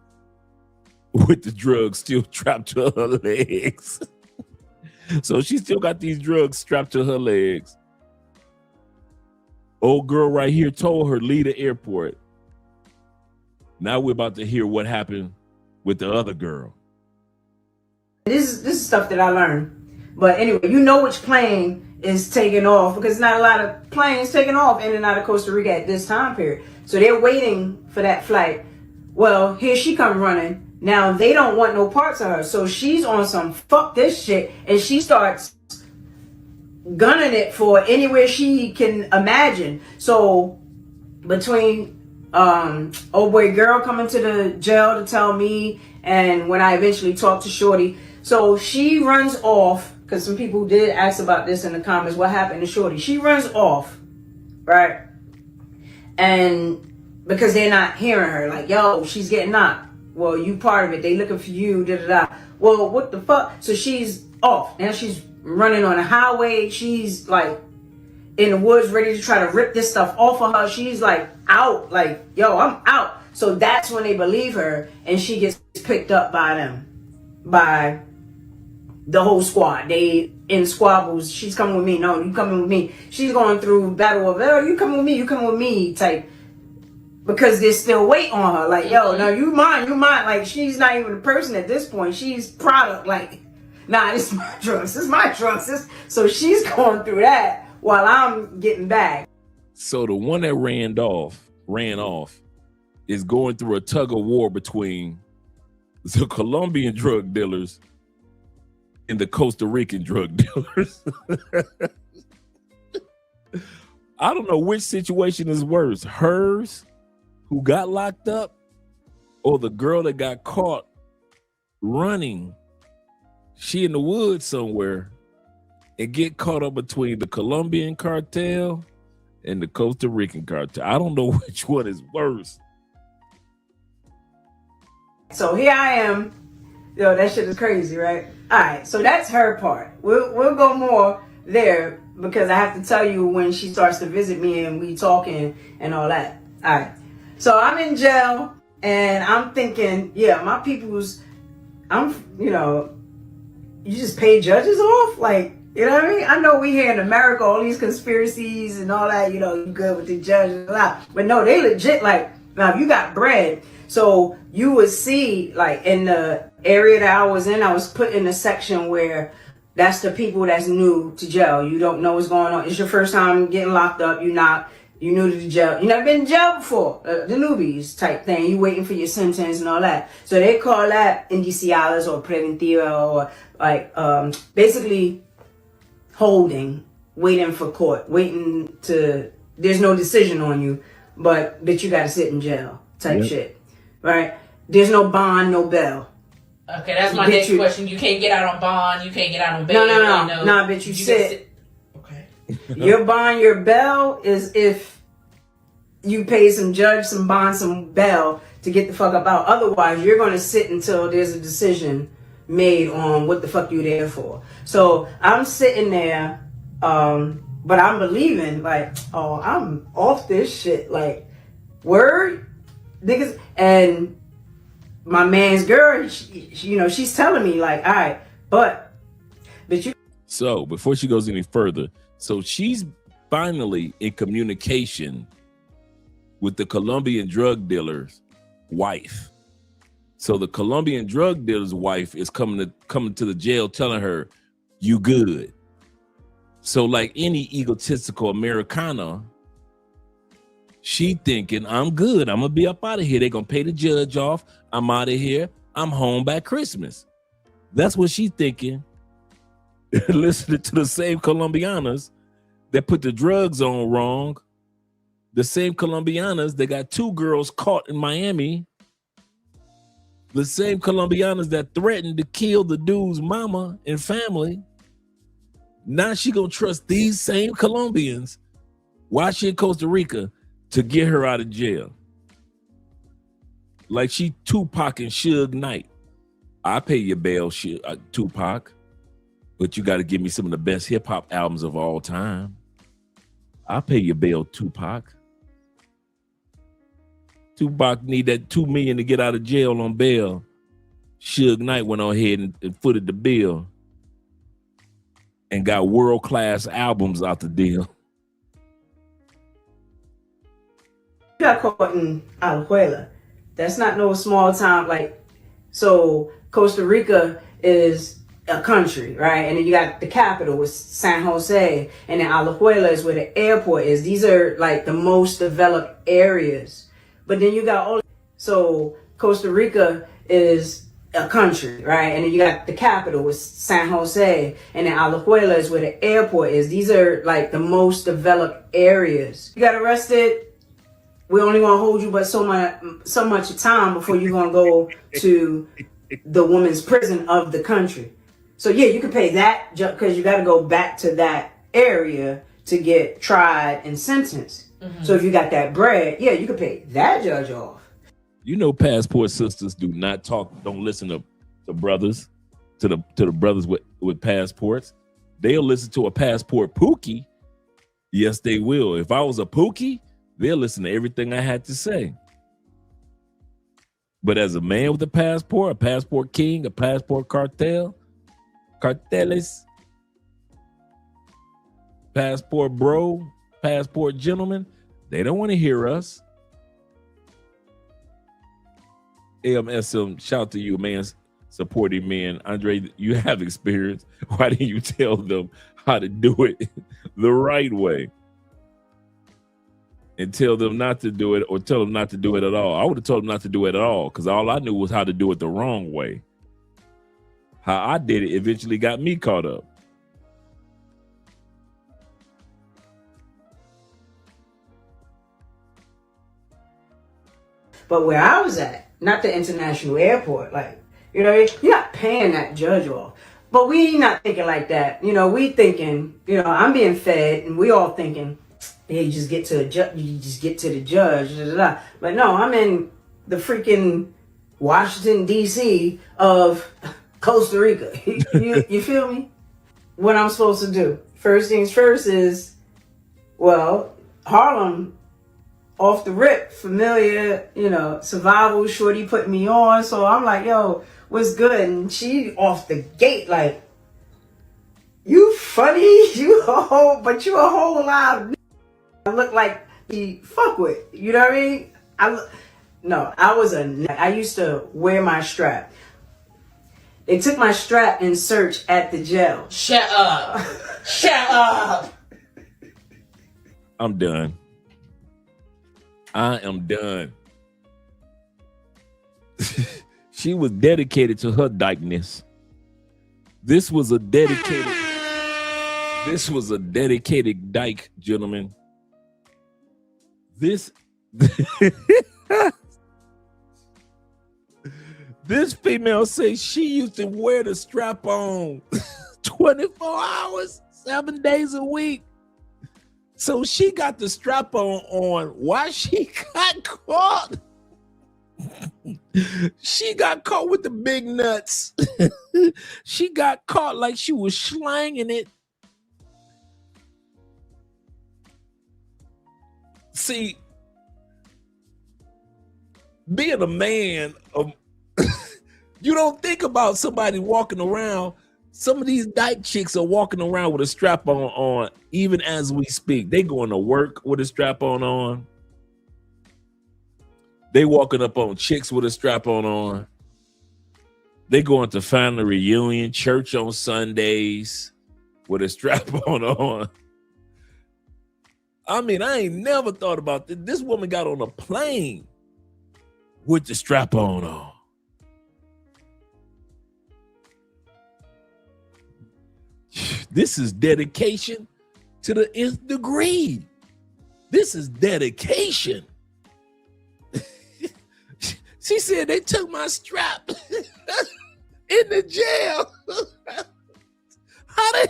with the drugs still strapped to her legs. So she still got these drugs strapped to her legs. Old girl right here told her, leave the airport. Now we're about to hear what happened with the other girl. This is stuff that I learned. But anyway, you know which plane is taking off because not a lot of planes taking off in and out of Costa Rica at this time period. So they're waiting for that flight. Well, here she come running. Now they don't want no parts of her. So she's on some fuck this shit and she starts gunning it for anywhere she can imagine. So between old boy girl coming to the jail to tell me and when I eventually talked to Shorty, so she runs off because some people did ask about this in the comments, what happened to Shorty. She runs off, right? And because they're not hearing her, like, yo, she's getting knocked. Well, you part of it. They looking for you, da-da-da. Well, what the fuck? So she's off. Now she's running on a highway. She's like in the woods ready to try to rip this stuff off of her. She's like out, like, yo, I'm out. So that's when they believe her and she gets picked up by them, by the whole squad. They in squabbles. She's coming with me. No, you coming with me. She's going through battle of, oh, you coming with me. You coming with me type. Because there's still weight on her. Like, yo, no, you mine. Like, she's not even a person at this point. She's product. Like, nah, this is my drugs. This is my drugs. So she's going through that while I'm getting back. So the one that ran off is going through a tug of war between the Colombian drug dealers and the Costa Rican drug dealers. I don't know which situation is worse, hers, who got locked up, or the girl that got caught running. She in the woods somewhere and get caught up between the Colombian cartel and the Costa Rican cartel. I don't know which one is worse. So here I am. Yo, that shit is crazy, right? All right, so that's her part. We'll go more there because I have to tell you when she starts to visit me and we talking and all that. All right, so I'm in jail and I'm thinking, yeah, my people's, you just pay judges off? Like, you know what I mean? I know we here in America, all these conspiracies and all that, you good with the judges, but no, they legit like, now you got bread. So you would see, like, in the area that I was in, I was put in a section where that's the people that's new to jail. You don't know what's going on. It's your first time getting locked up. You new to the jail. You never been in jail before. The newbies type thing. You waiting for your sentence and all that. So they call that indiciadas or preventiva or like basically holding, waiting for court, there's no decision on you, but you got to sit in jail type shit. Right? There's no bond, no bail. Okay, that's my next question. You can't get out on bond. You can't get out on bail. No, bitch, you sit. Okay. Your bond, your bail is if you pay some judge, some bond, some bail to get the fuck up out. Otherwise, you're going to sit until there's a decision made on what the fuck you there for. So I'm sitting there, but I'm believing like, oh, I'm off this shit. Like, word? Niggas, and my man's girl, she's telling me like, all right, but you. So before she goes any further, so she's finally in communication with the Colombian drug dealer's wife. So the Colombian drug dealer's wife is coming to the jail telling her, you good. So like any egotistical Americana, she thinking, I'm good. I'm going to be up out of here. They're going to pay the judge off. I'm out of here. I'm home by Christmas. That's what she's thinking. Listening to the same Colombianas that put the drugs on wrong. The same Colombianas that got 2 girls caught in Miami. The same Colombianas that threatened to kill the dude's mama and family. Now she gonna trust these same Colombians while she in Costa Rica to get her out of jail. Like she Tupac and Suge Knight. I pay your bail, Tupac, but you got to give me some of the best hip hop albums of all time. I'll pay your bail, Tupac. Tupac need that $2 million to get out of jail on bail. Suge Knight went on ahead and footed the bill and got world-class albums out the deal. Got caught in Alajuela. That's not no small town. Like, so Costa Rica is a country, right? And then you got the capital with San Jose, and then Alajuela is where the airport is. These are like the most developed areas. But then you got all, so Costa Rica is a country, right? And then you got the capital with San Jose, and then Alajuela is where the airport is. These are like the most developed areas. You got arrested. We only gonna hold you but so much time before you're gonna go to the women's prison of the country. So yeah, you can pay that because you got to go back to that area to get tried and sentenced. Mm-hmm. So if you got that bread, yeah, you can pay that judge off. You know, passport sisters do not talk, don't listen to brothers, to the brothers with passports. They'll listen to a passport pookie. Yes, they will. If I was a pookie, they'll listen to everything I had to say. But as a man with a passport king, a passport carteles, passport bro, passport gentleman, they don't want to hear us. AMSM, shout to you, man, supporting men. Andre, you have experience. Why didn't you tell them how to do it the right way? And tell them not to do it, or tell them not to do it at all. I would have told them not to do it at all, because all I knew was how to do it the wrong way. How I did it eventually got me caught up. But where I was at, not the international airport, like, you know, you're not paying that judge off. But we not thinking like that. You know, we thinking, you know, I'm being fed, and we all thinking, yeah, you just get to the judge. Blah, blah, blah. But no, I'm in the freaking Washington, D.C. of Costa Rica. You feel me? What I'm supposed to do? First things first is, well, Harlem, off the rip, familiar, you know, survival, shorty put me on. So I'm like, yo, what's good? And she off the gate like, you funny, but you a whole lot of I look like he fuck with, you know what I mean? I used to wear my strap. They took my strap in search at the jail. Shut up. Shut up. I'm done. I am done. She was dedicated to her dykeness. This was a dedicated dyke, gentlemen. This female says she used to wear the strap on 24 hours, 7 days a week. So she got the strap on while she got caught. She got caught with the big nuts. She got caught like she was slanging it. See, being a man, you don't think about somebody walking around. Some of these dyke chicks are walking around with a strap on even as we speak. They going to work with a strap on. They walking up on chicks with a strap on. They going to family reunion, church on Sundays with a strap on. I mean, I ain't never thought about this. This woman got on a plane with the strap on. This is dedication to the nth degree. This is dedication. She said they took my strap in the jail. How did?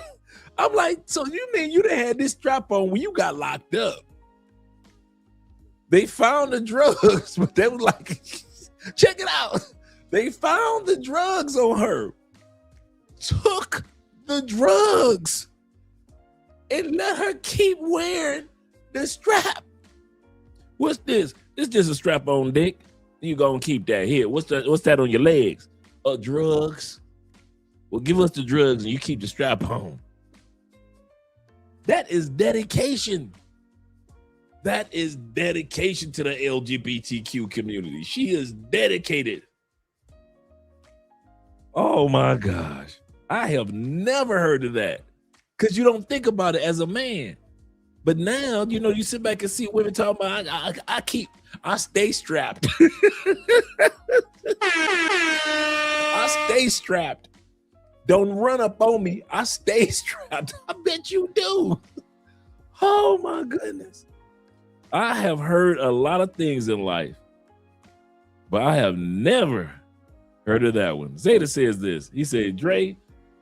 I'm like, so you mean you done had this strap on when you got locked up? They found the drugs, but they was like, check it out. They found the drugs on her, took the drugs, and let her keep wearing the strap. What's this? It's just a strap-on dick. You gonna keep that here. What's that on your legs? Drugs. Well, give us the drugs and you keep the strap on. That is dedication. That is dedication to the LGBTQ community. She is dedicated. Oh my gosh. I have never heard of that. Because you don't think about it as a man. But now, you know, you sit back and see women talking about, I stay strapped. I stay strapped. Don't run up on me. I stay strapped. I bet you do. Oh my goodness. I have heard a lot of things in life, but I have never heard of that one. Zeta says this. He said, Dre,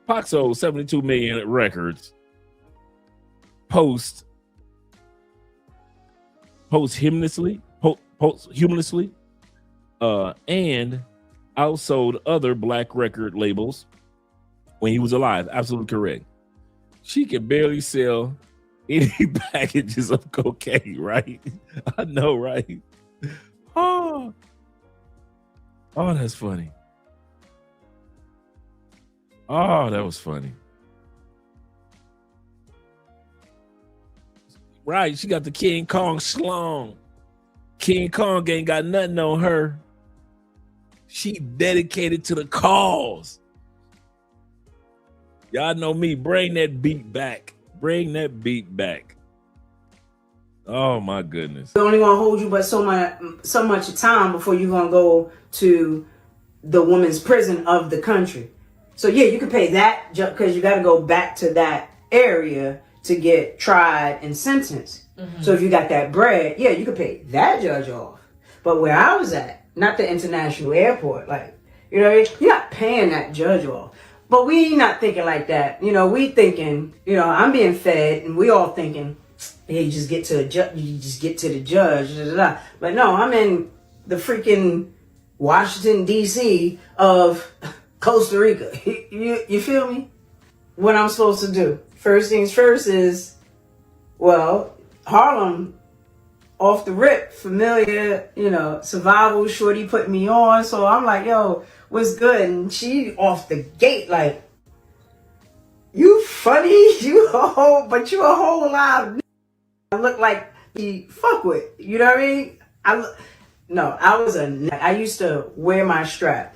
Pac sold 72 million records posthumously, and outsold other black record labels when he was alive. Absolutely correct. She can barely sell any packages of cocaine, right? I know, right? Oh, that's funny. Oh, that was funny. Right, she got the King Kong schlong. King Kong ain't got nothing on her. She dedicated to the cause. Y'all know me. Bring that beat back. Bring that beat back. Oh my goodness. They're only gonna hold you but so much time before you're gonna go to the women's prison of the country. So yeah, you can pay that because you got to go back to that area to get tried and sentenced. Mm-hmm. So if you got that bread, yeah, you could pay that judge off. But where I was at, not the international airport, like, you know, you're not paying that judge off. But we not thinking like that. You know, we thinking, you know, I'm being fed and we all thinking, hey, you just get to the judge. Da, da, da. But no, I'm in the freaking Washington, D.C. of Costa Rica. You feel me? What I'm supposed to do. First things first is, well, Harlem, off the rip, familiar, you know, survival, shorty put me on. So I'm like, yo, what's good? And she off the gate, like, you funny, but you a whole lot of I look like he fuck with, you know what I mean? I used to wear my strap.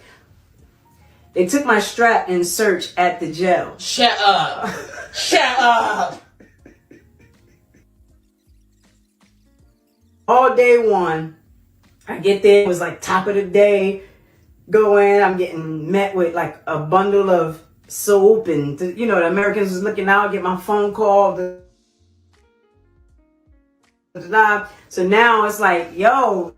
They took my strap in search at the jail. Shut up. Shut up. All day one, I get there, it was like top of the day, go in, I'm getting met with like a bundle of soap and, you know, the Americans was looking out, get my phone call. So now it's like, yo.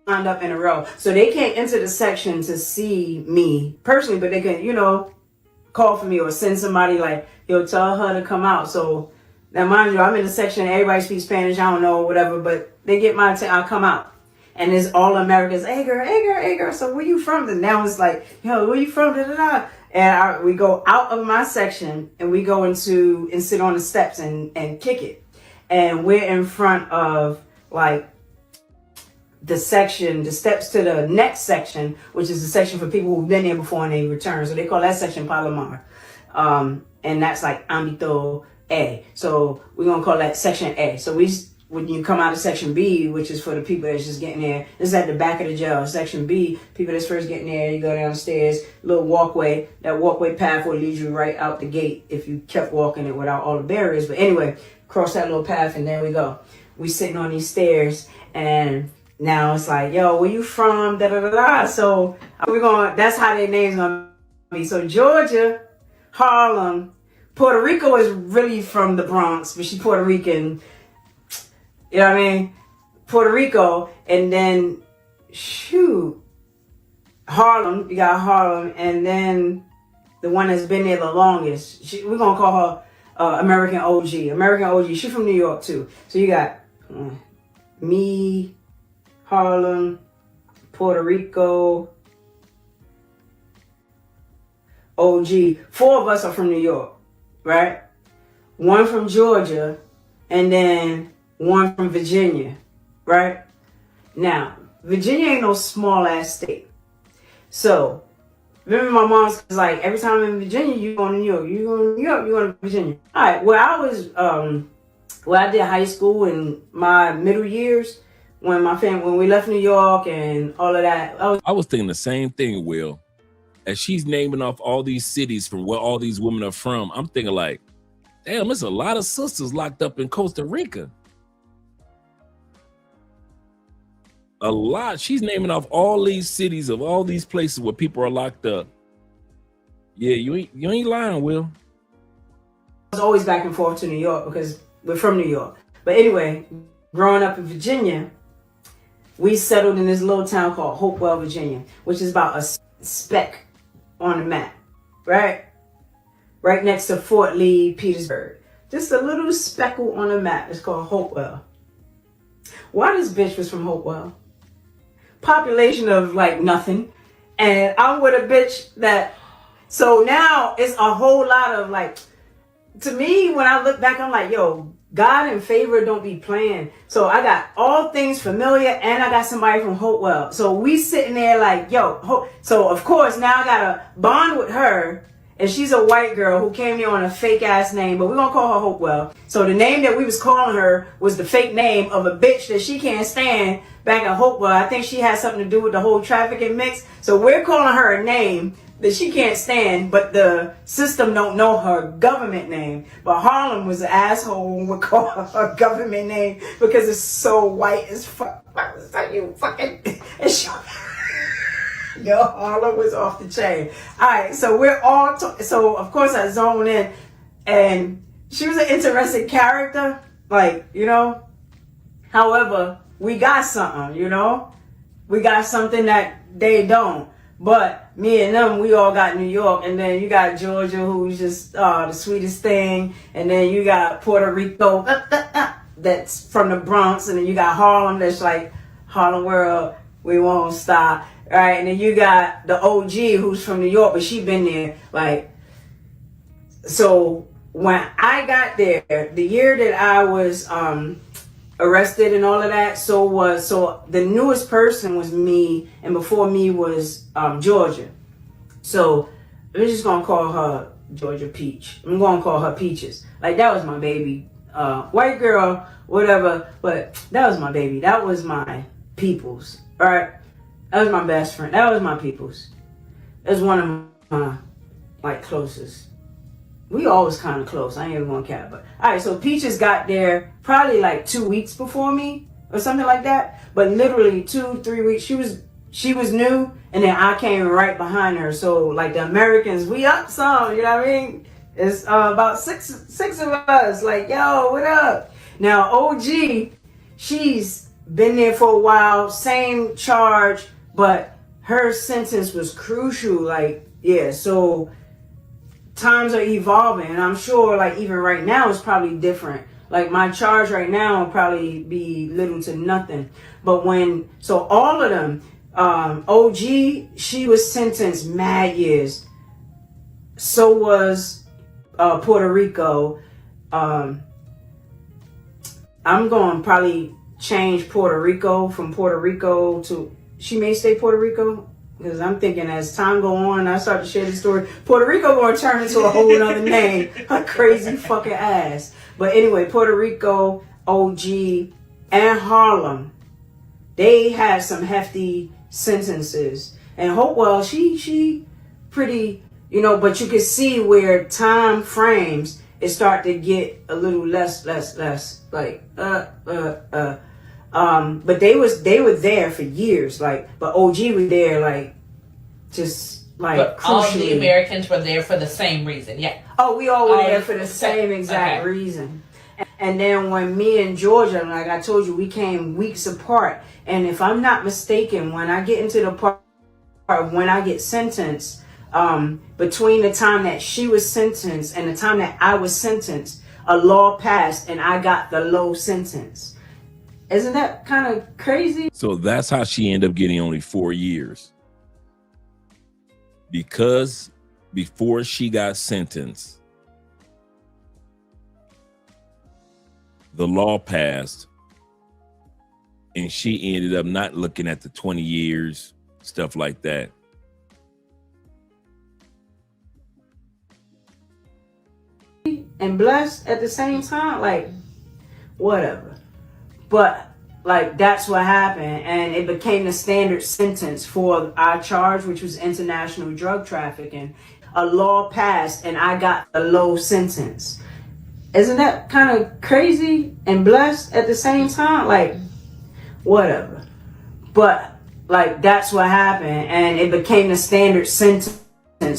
Lined up in a row. So they can't enter the section to see me personally, but they can, you know, call for me or send somebody like, yo, tell her to come out. So now mind you, I'm in the section, everybody speaks Spanish, I don't know, whatever, but they get my I'll come out. And it's all Americans, hey girl, so where you from? And now it's like, yo, where you from? Da, da, da. And we go out of my section and we go into and sit on the steps and kick it. And we're in front of like the section, the steps to the next section, which is the section for people who've been there before and they return. So they call that section Palomar. And that's like Ambito A. So we're going to call that section A. So when you come out of section B, which is for the people that's just getting there, this is at the back of the jail. Section B, people that's first getting there, you go downstairs, little walkway. That walkway path will lead you right out the gate if you kept walking it without all the barriers. But anyway, cross that little path and there we go. we sitting on these stairs, and now it's like, yo, where you from? Da da da da. So we're going. That's how their names gonna be. So Georgia, Harlem, Puerto Rico is really from the Bronx, but she's Puerto Rican. You know what I mean? Puerto Rico, and then Harlem. You got Harlem, and then the one that's been there the longest. We're gonna call her American OG. American OG. She's from New York too. So you got me, Harlem, Puerto Rico, OG. 4 of us are from New York, right? 1 from Georgia, and then 1 from Virginia, right? Now, Virginia ain't no small ass state. So, remember my mom's like, every time I'm in Virginia, you go to New York, you go to New York, you go to Virginia. All right, where I did high school and my middle years, when we left New York and all of that. I was thinking the same thing, Will. As she's naming off all these cities from where all these women are from, I'm thinking like, damn, there's a lot of sisters locked up in Costa Rica. A lot. She's naming off all these cities of all these places where people are locked up. Yeah, you ain't lying, Will. I was always back and forth to New York because we're from New York. But anyway, growing up in Virginia, we settled in this little town called Hopewell, Virginia, which is about a speck on the map, right? Right next to Fort Lee, Petersburg. Just a little speckle on the map. It's called Hopewell. Why this bitch was from Hopewell? Population of like nothing. And I'm with a bitch that, so now it's a whole lot of like, to me, when I look back, I'm like, yo, God and favor don't be playing. So I got all things familiar, and I got somebody from Hopewell. So we sitting there like, yo, so of course now I got to bond with her, and she's a white girl who came here on a fake ass name, but we're going to call her Hopewell. So the name that we was calling her was the fake name of a bitch that she can't stand back at Hopewell. I think she had something to do with the whole trafficking mix. So we're calling her a name that she can't stand, but the system don't know her government name. But Harlem was an asshole and would call her government name because it's so white as fuck. You fucking... Yo, Harlem was off the chain. All right, so we're all... so, of course, I zoned in. And she was an interesting character. Like, you know. However, we got something, you know. We got something that they don't. But me and them, we all got New York. And then you got Georgia, who's just the sweetest thing. And then you got Puerto Rico, that's from the Bronx. And then you got Harlem, that's like Harlem World, we won't stop. All right, and then you got the OG, who's from New York, but she been there. Like, so when I got there, the year that I was arrested and all of that, so the newest person was me, and before me was Georgia. So we're just gonna call her Georgia Peach. I'm gonna call her Peaches. Like, that was my baby. White girl, whatever, but that was my baby. That was my peoples. All right. That was my best friend. That was my peoples. That's one of my like closest. We always kind of close. I ain't even gonna cap. But all right, so Peaches got there probably like 2 weeks before me or something like that. But literally 2-3 weeks. She was new, and then I came right behind her. So like the Americans, we up some. You know what I mean? It's about six of us. Like, yo, what up? Now OG, she's been there for a while. Same charge. But her sentence was crucial, like, yeah, so times are evolving, and I'm sure, like, even right now, it's probably different. Like, my charge right now will probably be little to nothing. But so all of them, OG, she was sentenced mad years. So was Puerto Rico. I'm going to probably change Puerto Rico from Puerto Rico to... She may stay Puerto Rico, because I'm thinking as time go on, I start to share the story, Puerto Rico going to turn into a whole other name. A crazy fucking ass. But anyway, Puerto Rico, OG, and Harlem, they had some hefty sentences. And Hopewell, she pretty, you know, but you can see where time frames it started to get a little less, like, but they were there for years, like, but OG was there, like, just, like, But all the crucially. Americans were there for the same reason. Yeah. Oh, we all were Oh, there for the same exact okay. reason. And then when me and Georgia, like I told you, we came weeks apart. And if I'm not mistaken, when I get into the part when I get sentenced, between the time that she was sentenced and the time that I was sentenced, a law passed and I got the low sentence. Isn't that kind of crazy? So that's how she ended up getting only 4 years. Because before she got sentenced, the law passed and she ended up not looking at the 20 years, stuff like that. And blessed at the same time, like, whatever. But, like, that's what happened, and it became the standard sentence for our charge, which was international drug trafficking. A law passed, and I got the low sentence. Isn't that kind of crazy and blessed at the same time? Like, whatever. But, like, that's what happened, and it became the standard sentence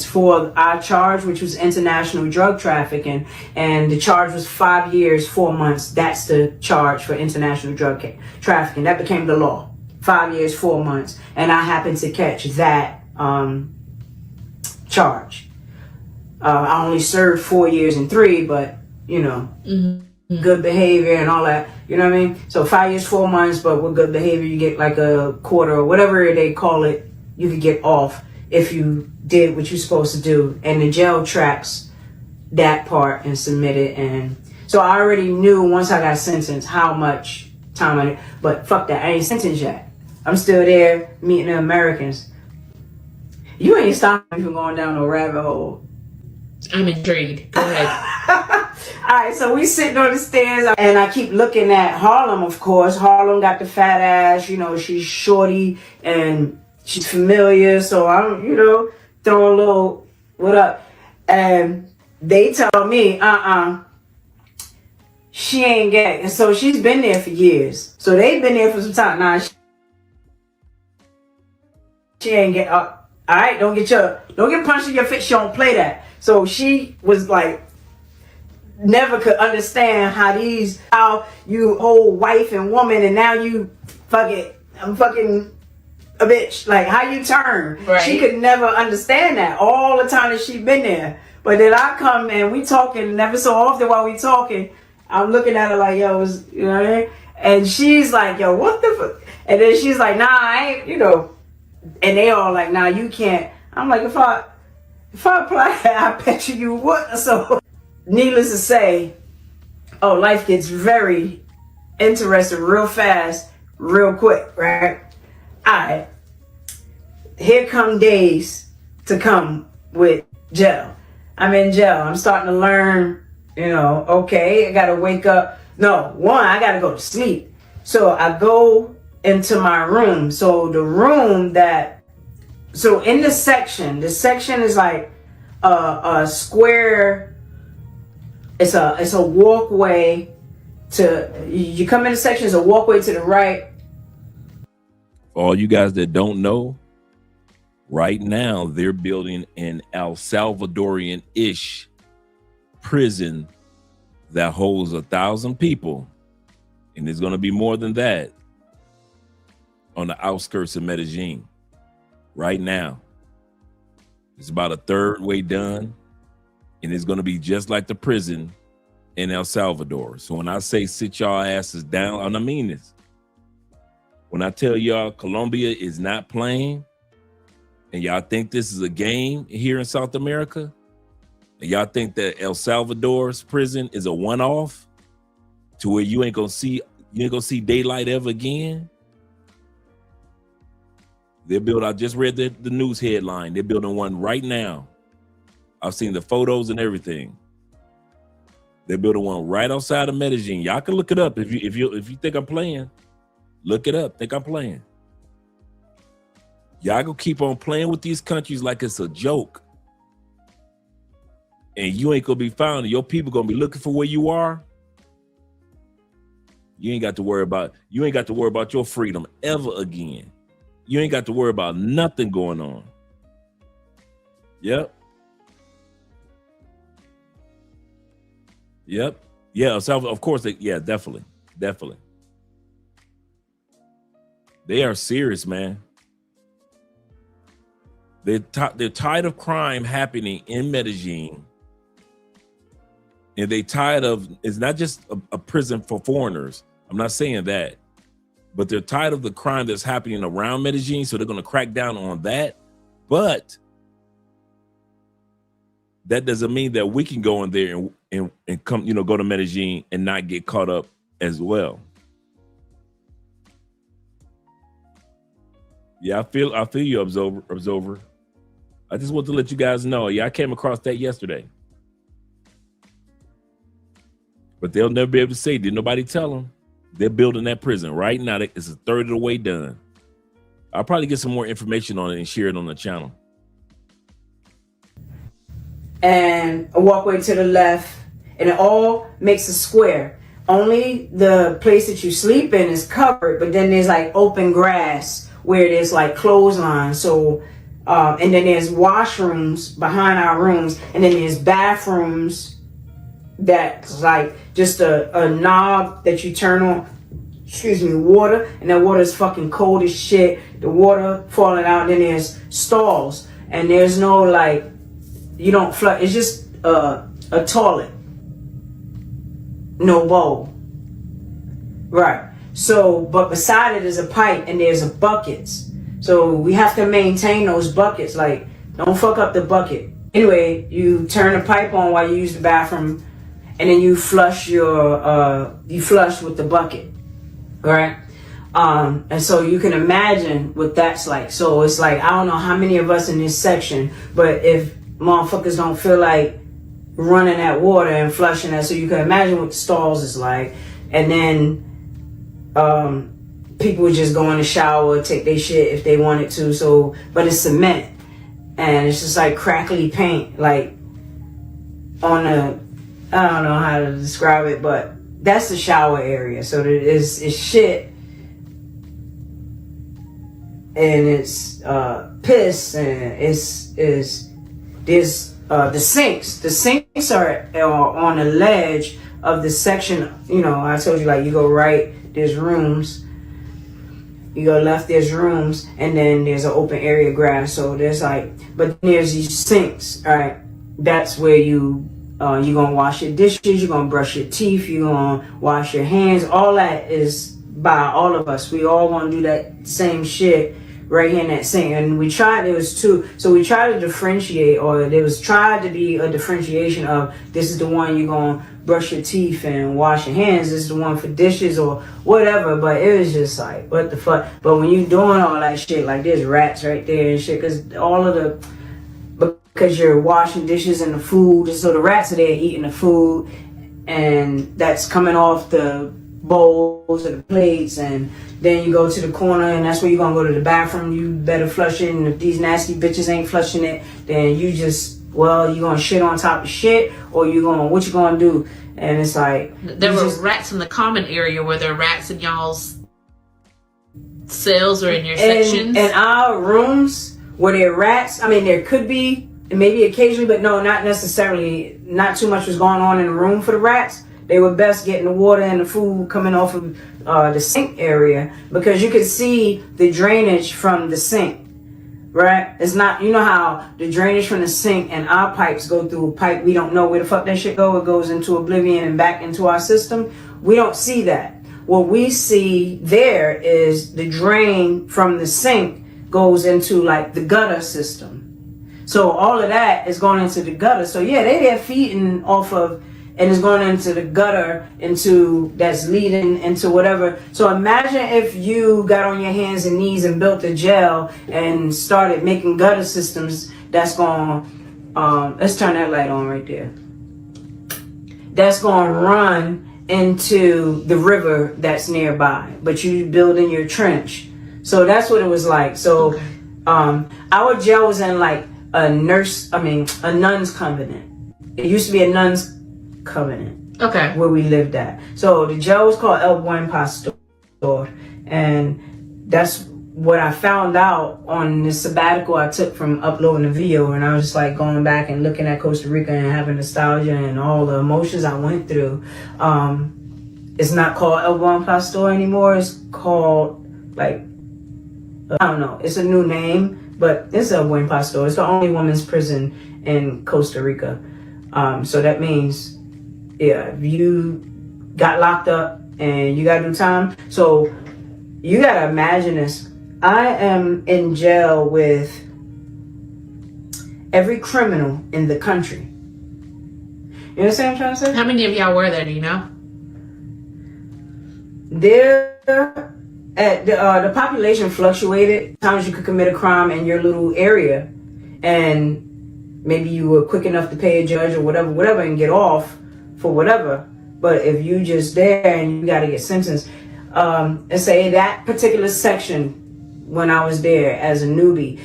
for our charge, which was international drug trafficking, and the charge was 5 years, 4 months. That's the charge for international drug trafficking. That became the law. 5 years, 4 months, and I happened to catch that charge. I only served 4 years and 3, but you know, good behavior and all that. You know what I mean? So 5 years, 4 months, but with good behavior, you get like a quarter or whatever they call it. You could get off if you did what you're supposed to do, and the jail tracks that part and submit it. And so I already knew once I got sentenced how much time I did. But fuck that, I ain't sentenced yet. I'm still there meeting the Americans. You ain't stopping me from going down no rabbit hole. I'm intrigued. Go ahead. All right, so we sitting on the stairs, and I keep looking at Harlem, of course. Harlem got the fat ass, you know, she's shorty, and she's familiar, so I'm, you know, throwing a little, what up? And they tell me, she ain't gay. And so she's been there for years. So they've been there for some time. Nah, she ain't gay. All right, don't get punched in your face. She don't play that. So she was like, never could understand how you hold wife and woman, and now you I'm fucking a bitch. Like, how you turn. Right. She could never understand that all the time that she been there. But then I come and we talking, never so often while we talking, I'm looking at her like, yo, you know what I mean? And she's like, yo, what the fuck? And then she's like, nah, I ain't, you know. And they all like, nah, you can't. I'm like, if I apply that, I bet you would. So, needless to say, life gets very interesting real fast, real quick, right? Alright, here come days to come with jail. I'm in jail. I'm starting to learn, you know, okay, I gotta wake up. No, I gotta go to sleep. So I go into my room. So in the section is like a square. It's a walkway you come in the section, it's a walkway to the right. For all you guys that don't know, right now they're building an El Salvadorian-ish prison that holds 1,000 people, and there's going to be more than that on the outskirts of Medellin. Right now, it's about a third way done, and it's going to be just like the prison in El Salvador. So when I say sit y'all asses down, and I mean this. When I tell y'all Colombia is not playing, and y'all think this is a game here in South America, and y'all think that El Salvador's prison is a one-off to where you ain't gonna see daylight ever again. They're building, I just read the news headline. They're building one right now. I've seen the photos and everything. They're building one right outside of Medellin. Y'all can look it up if you think I'm playing. Look it up. Think I'm playing. Y'all gonna keep on playing with these countries like it's a joke. and you ain't gonna be found, and your people gonna be looking for where you are, you ain't got to worry about your freedom ever again. You ain't got to worry about nothing going on. Yep. Yeah, of course, definitely. They are serious, man. They're tired of crime happening in Medellin. And they tired of, it's not just a prison for foreigners. I'm not saying that. But they're tired of the crime that's happening around Medellin, so they're going to crack down on that. But that doesn't mean that we can go in there and come, go to Medellin and not get caught up as well. Yeah, I feel you, observer. I just want to let you guys know. Yeah, I came across that yesterday. But they'll never be able to say, did nobody tell them? They're building that prison right now. It's a third of the way done. I'll probably get some more information on it and share it on the channel. And a walkway to the left, and it all makes a square. Only the place that you sleep in is covered, but then there's like open grass where there's like clotheslines. So, and then there's washrooms behind our rooms, and then there's bathrooms that's like just a knob that you turn on, water, and that water is fucking cold as shit. The water falling out, and then there's stalls, and there's no like, you don't flush, it's just a toilet, no bowl. Right. So, but beside it is a pipe and there's a buckets. So we have to maintain those buckets. Like, don't fuck up the bucket. Anyway, you turn the pipe on while you use the bathroom, and then you flush with the bucket. Right? And so you can imagine what that's like. So it's like, I don't know how many of us in this section, but if motherfuckers don't feel like running that water and flushing that, so you can imagine what the stalls is like. And then people would just go in the shower, take their shit if they wanted to. So, but it's cement, and it's just like crackly paint, like on a, I don't know how to describe it, but that's the shower area. So it's shit, and it's piss, and there's the sinks. The sinks are on the ledge of the section. I told you, like, you go right, there's rooms. You go left, there's rooms, and then there's an open area grass. So there's like, but there's these sinks, all right? That's where you're gonna wash your dishes, you're gonna brush your teeth, you're gonna wash your hands. All that is by all of us. We all wanna do that same shit right here in that sink. And we tried, there was two, so we tried to differentiate, or there was tried to be a differentiation of, this is the one you're gonna brush your teeth and wash your hands, this is the one for dishes or whatever. But it was just like, what the fuck. But when you doing all that shit, like, there's rats right there and shit, because you're washing dishes and the food, so the rats are there eating the food, and that's coming off the bowls and the plates. And then you go to the corner, and that's where you're gonna go to the bathroom. You better flush it, and if these nasty bitches ain't flushing it, then you just, well, you gonna shit on top of shit, or what you gonna do? And it's like, there were rats in the common area. Were there rats in y'all's cells or in your sections? In our rooms, were there rats? I mean, there could be, maybe occasionally, but no, not necessarily. Not too much was going on in the room for the rats. They were best getting the water and the food coming off of the sink area, because you could see the drainage from the sink. Right? It's not, you know how the drainage from the sink and our pipes go through a pipe, we don't know where the fuck that shit go. It goes into oblivion and back into our system. We don't see that. What we see there is the drain from the sink goes into like the gutter system. So all of that is going into the gutter. So yeah, they're feeding off of, and it's going into the gutter, that's leading into whatever. So imagine if you got on your hands and knees and built a jail and started making gutter systems that's going, let's turn that light on right there. That's going to run into the river that's nearby, but you building your trench. So that's what it was like. So our jail was in like a nun's covenant. it used to be a nun's covenant. Okay. Where we lived at. So the jail was called El Buen Pastor, and that's what I found out on the sabbatical I took from uploading the video. And I was just like going back and looking at Costa Rica and having nostalgia and all the emotions I went through. It's not called El Buen Pastor anymore. It's called I don't know. It's a new name, but it's El Buen Pastor. It's the only women's prison in Costa Rica. So that means, if you got locked up and you got to do time. So you got to imagine this. I am in jail with every criminal in the country. You understand what I'm trying to say? How many of y'all were there? Do you know? The population fluctuated. Sometimes you could commit a crime in your little area, and maybe you were quick enough to pay a judge or whatever, and get off for whatever. But if you just there and you got to get sentenced, and say that particular section, when I was there as a newbie,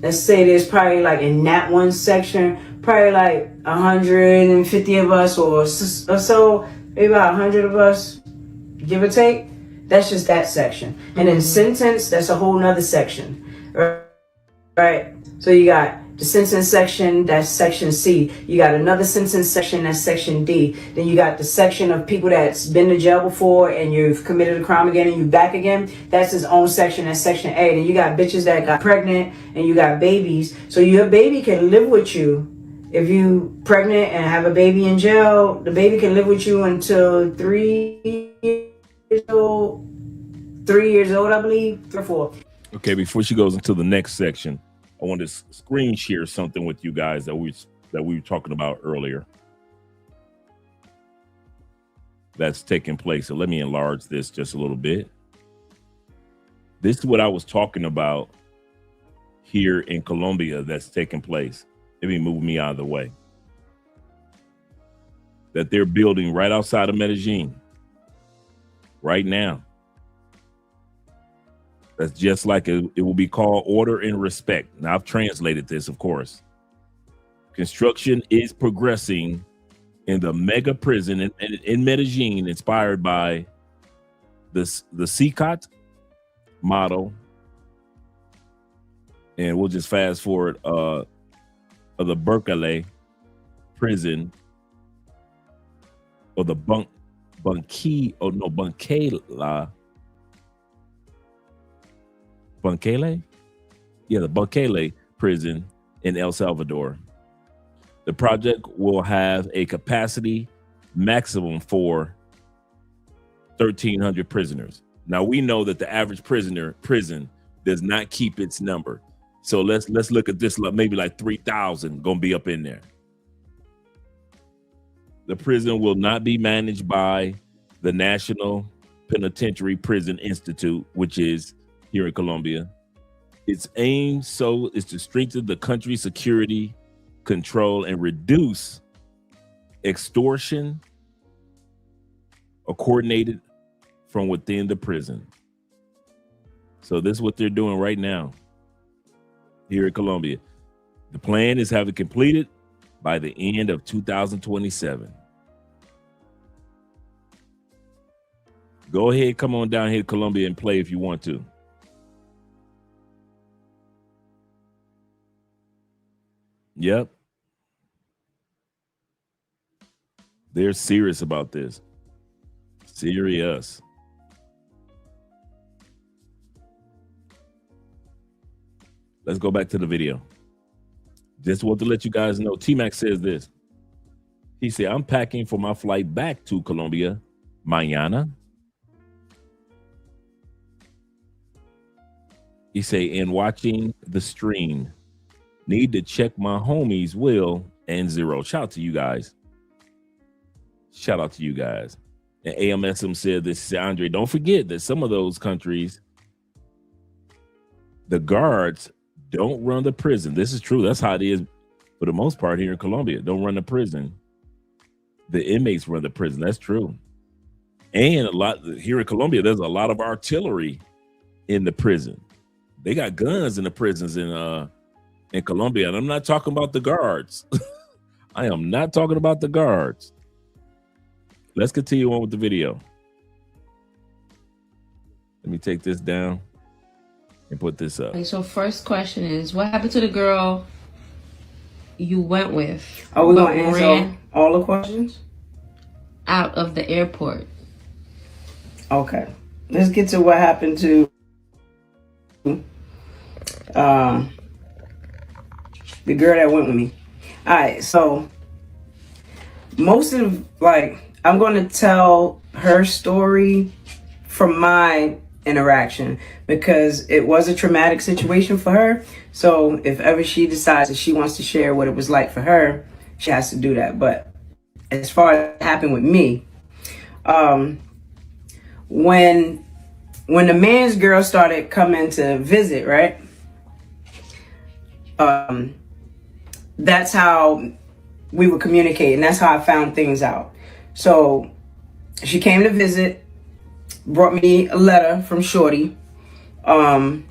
let's say there's probably in that one section, probably 150 of us or so, maybe about 100 of us, give or take. That's just that section. And then sentence, that's a whole nother section, right? So you got the sentence section, that's section C. You got another sentence section, that's section D. Then you got the section of people that's been to jail before and you've committed a crime again and you back again. That's his own section, that's section A. Then you got bitches that got pregnant and you got babies. So your baby can live with you. If you pregnant and have a baby in jail, the baby can live with you until 3 years old. 3 years old, I believe, 3 or 4. Okay, before she goes into the next section, I want to screen share something with you guys that we were talking about earlier. That's taking place. So let me enlarge this just a little bit. This is what I was talking about here in Colombia that's taking place. Let me move me out of the way. That they're building right outside of Medellin right now. That's just like it will be called Order and Respect. Now, I've translated this, of course. Construction is progressing in the mega prison in Medellin, inspired by the CCOT model. And we'll just fast forward of the Berkeley prison, or the the Bukele prison in El Salvador. The project will have a capacity maximum for 1,300 prisoners. Now we know that the average prison does not keep its number. So let's look at this, maybe 3,000 gonna be up in there. The prison will not be managed by the National Penitentiary Prison Institute, which is here in Colombia. Its aim is to strengthen the country's security, control, and reduce extortion or coordinated from within the prison. So this is what they're doing right now here in Colombia. The plan is have it completed by the end of 2027. Go ahead, come on down here to Colombia and play if you want to. Yep. They're serious about this. Serious. Let's go back to the video. Just want to let you guys know, T-Mac says this. He said, I'm packing for my flight back to Colombia mañana. He say, and watching the stream. Need to check my homies Will and Zero. Shout out to you guys. Shout out to you guys. And AMSM said this. Said, Andre, don't forget that some of those countries, the guards don't run the prison. This is true. That's how it is for the most part here in Colombia. Don't run the prison. The inmates run the prison. That's true. And a lot here in Colombia, there's a lot of artillery in the prison. They got guns in the prisons in Colombia. And I'm not talking about the guards. I am not talking about the guards. Let's continue on with the video. Let me take this down and put this up. Okay, so first question is, what happened to the girl you went with? Are we going to but answer ran all the questions? out of the airport? Okay. Let's get to what happened to the girl that went with me. All right, so most of, like, I'm going to tell her story from my interaction because it was a traumatic situation for her. So if ever she decides that she wants to share what it was like for her, she has to do that. But as far as what happened with me, when the man's girl started coming to visit, right? That's how we were communicating. That's how I found things out. So she came to visit, brought me a letter from Shorty, and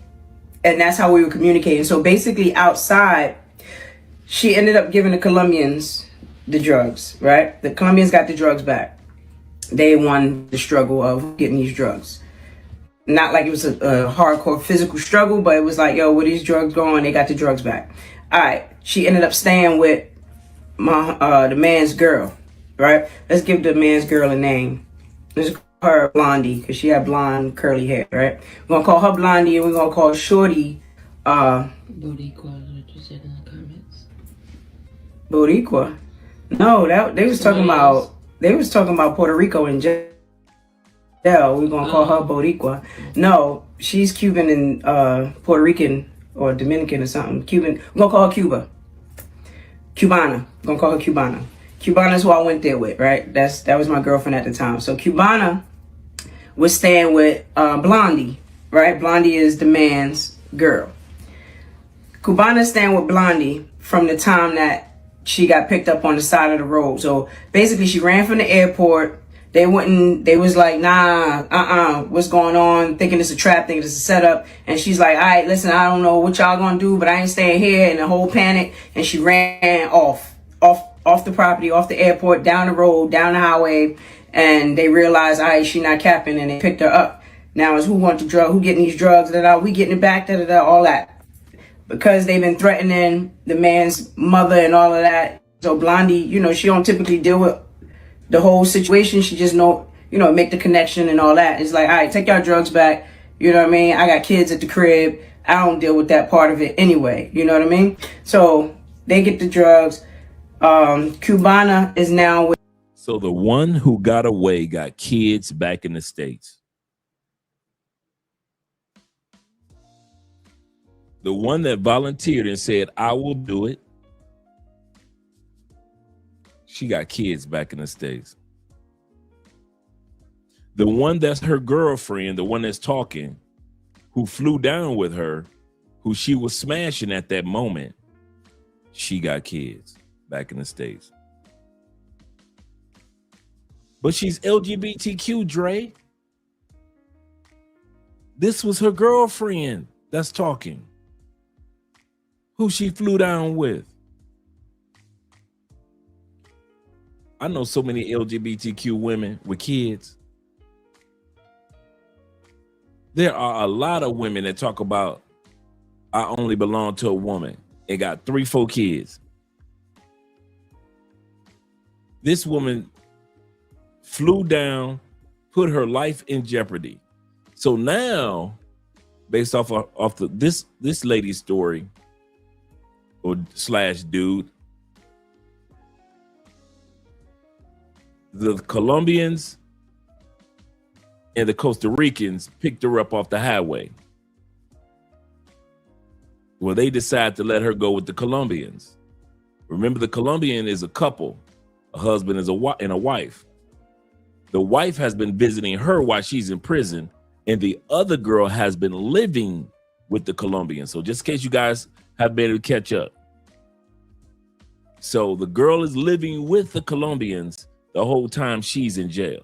that's how we were communicating. So basically outside, she ended up giving the Colombians the drugs, right? The Colombians got the drugs back. They won the struggle of getting these drugs. Not like it was a hardcore physical struggle, but it was like, yo, where these drugs going? They got the drugs back. All right. She ended up staying with the man's girl, right? Let's give the man's girl a name. Let's call her Blondie because she had blonde curly hair, right? We're gonna call her Blondie, and we're gonna call Shorty Boricua is what you said in the comments. Boricua. No, they was talking about Puerto Rico and jail. We're gonna call her Boricua. No, she's Cuban and Puerto Rican or Dominican or something. Cuban. We're gonna call her Cuba. Cubana. We're gonna call her Cubana. Cubana's who I went there with, right? That was my girlfriend at the time. So Cubana was staying with Blondie, right? Blondie is the man's girl. Cubana's staying with Blondie from the time that she got picked up on the side of the road. So basically she ran from the airport. They was like, nah, what's going on? Thinking it's a trap, thinking it's a setup. And she's like, all right, listen, I don't know what y'all gonna do, but I ain't staying here. And the whole panic. And she ran off the property, off the airport, down the road, down the highway. And they realized, all right, she not capping, and they picked her up. Now it's who wants the drug, who getting these drugs, we getting it back, all that. Because they've been threatening the man's mother and all of that. So Blondie, she don't typically deal with the whole situation. She just make the connection and all that. It's like, all right, take your drugs back. You know what I mean? I got kids at the crib. I don't deal with that part of it anyway. You know what I mean? So they get the drugs. Cubana is now with. So the one who got away got kids back in the States. The one that volunteered and said, I will do it. She got kids back in the States. The one that's her girlfriend, the one that's talking, who flew down with her, who she was smashing at that moment, she got kids back in the States. But she's LGBTQ, Dre. This was her girlfriend that's talking, who she flew down with. I know so many LGBTQ women with kids. There are a lot of women that talk about, I only belong to a woman. They got 3-4 kids. This woman flew down, put her life in jeopardy. So now, based off this lady's story, or / dude, the Colombians and the Costa Ricans picked her up off the highway. Well, they decided to let her go with the Colombians. Remember, the Colombian is a couple, a husband and a wife. The wife has been visiting her while she's in prison, and the other girl has been living with the Colombian. So just in case you guys have been able to catch up. So the girl is living with the Colombians the whole time she's in jail.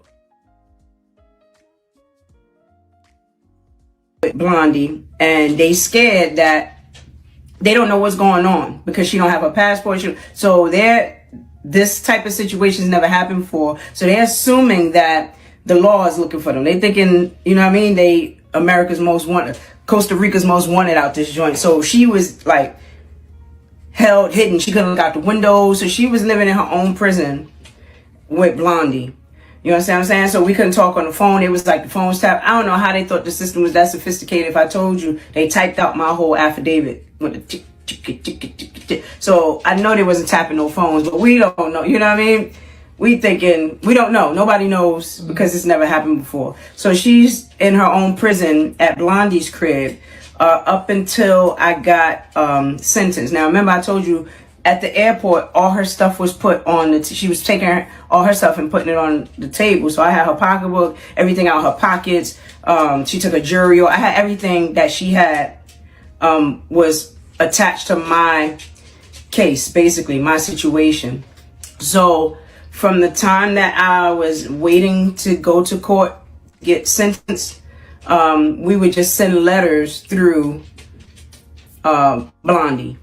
Blondie, and they scared that they don't know what's going on because she don't have a passport. So this type of situation's never happened before. So they're assuming that the law is looking for them. They thinking, you know what I mean? They America's most wanted, Costa Rica's most wanted out this joint. So she was like held hidden. She couldn't look out the window. So she was living in her own prison with Blondie. You know what I'm saying? So we couldn't talk on the phone. It was like the phone's tapped. I don't know how they thought the system was that sophisticated. If I told you, they typed out my whole affidavit with the tick, tick, tick, tick, tick, tick, tick. So I know they wasn't tapping no phones, but we don't know. You know what I mean? We thinking, we don't know. Nobody knows because it's never happened before. So she's in her own prison at Blondie's crib up until I got sentenced. Now, remember I told you at the airport, all her stuff was put on the, she was taking all her stuff and putting it on the table. So I had her pocketbook, everything out of her pockets. She took a jury. I had everything that she had was attached to my case, basically my situation. So from the time that I was waiting to go to court, get sentenced, we would just send letters through Blondie.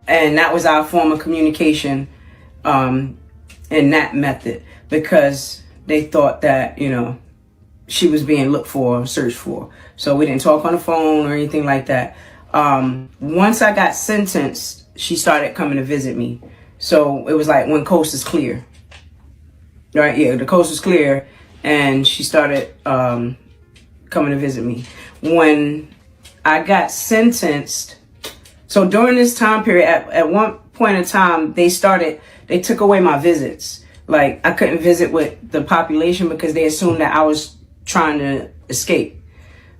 And that was our form of communication in that method, because they thought that, you know, she was being looked for, searched for. So we didn't talk on the phone or anything like that. Once I got sentenced, she started coming to visit me. So it was like when coast is clear. Right, yeah, the coast was clear, and she started coming to visit me. When I got sentenced, so during this time period, at one point in time, they took away my visits. Like, I couldn't visit with the population because they assumed that I was trying to escape.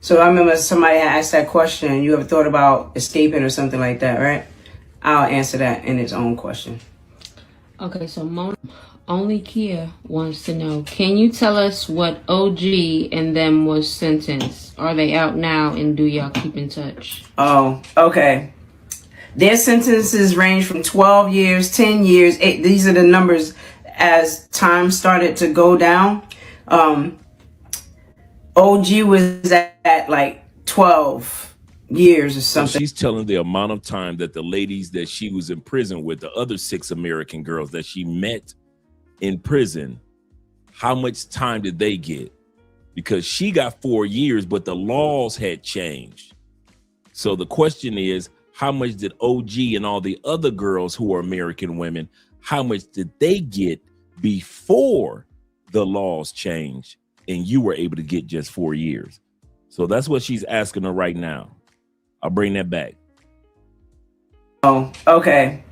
So I remember somebody had asked that question, you ever thought about escaping or something like that, right? I'll answer that in its own question. Okay, so Only Kia wants to know, can you tell us what OG and them was sentenced? Are they out now, and do y'all keep in touch? Oh, okay. Their sentences range from 12 years, 10 years, 8. These are the numbers as time started to go down. OG was at like 12 years or something. So she's telling the amount of time that the ladies that she was in prison with, the other 6 American girls that she met in prison, how much time did they get? Because she got 4 years, but the laws had changed. So the question is, how much did OG and all the other girls who are American women, how much did they get before the laws changed and you were able to get just 4 years? So that's what she's asking her right now. I'll bring that back. Oh, okay.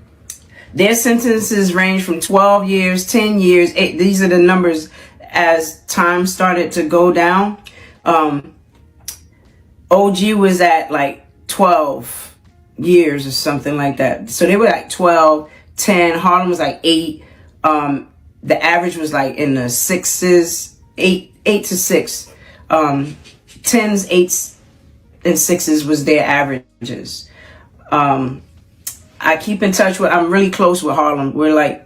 Their sentences range from 12 years, 10 years, 8. These are the numbers as time started to go down. OG was at like 12 years or something like that. So they were like 12, 10. Harlem was like 8. The average was like in the 6s, 8 to 6. 10s, 8s, and 6s was their averages. I keep in touch with, I'm really close with Harlem. We're like,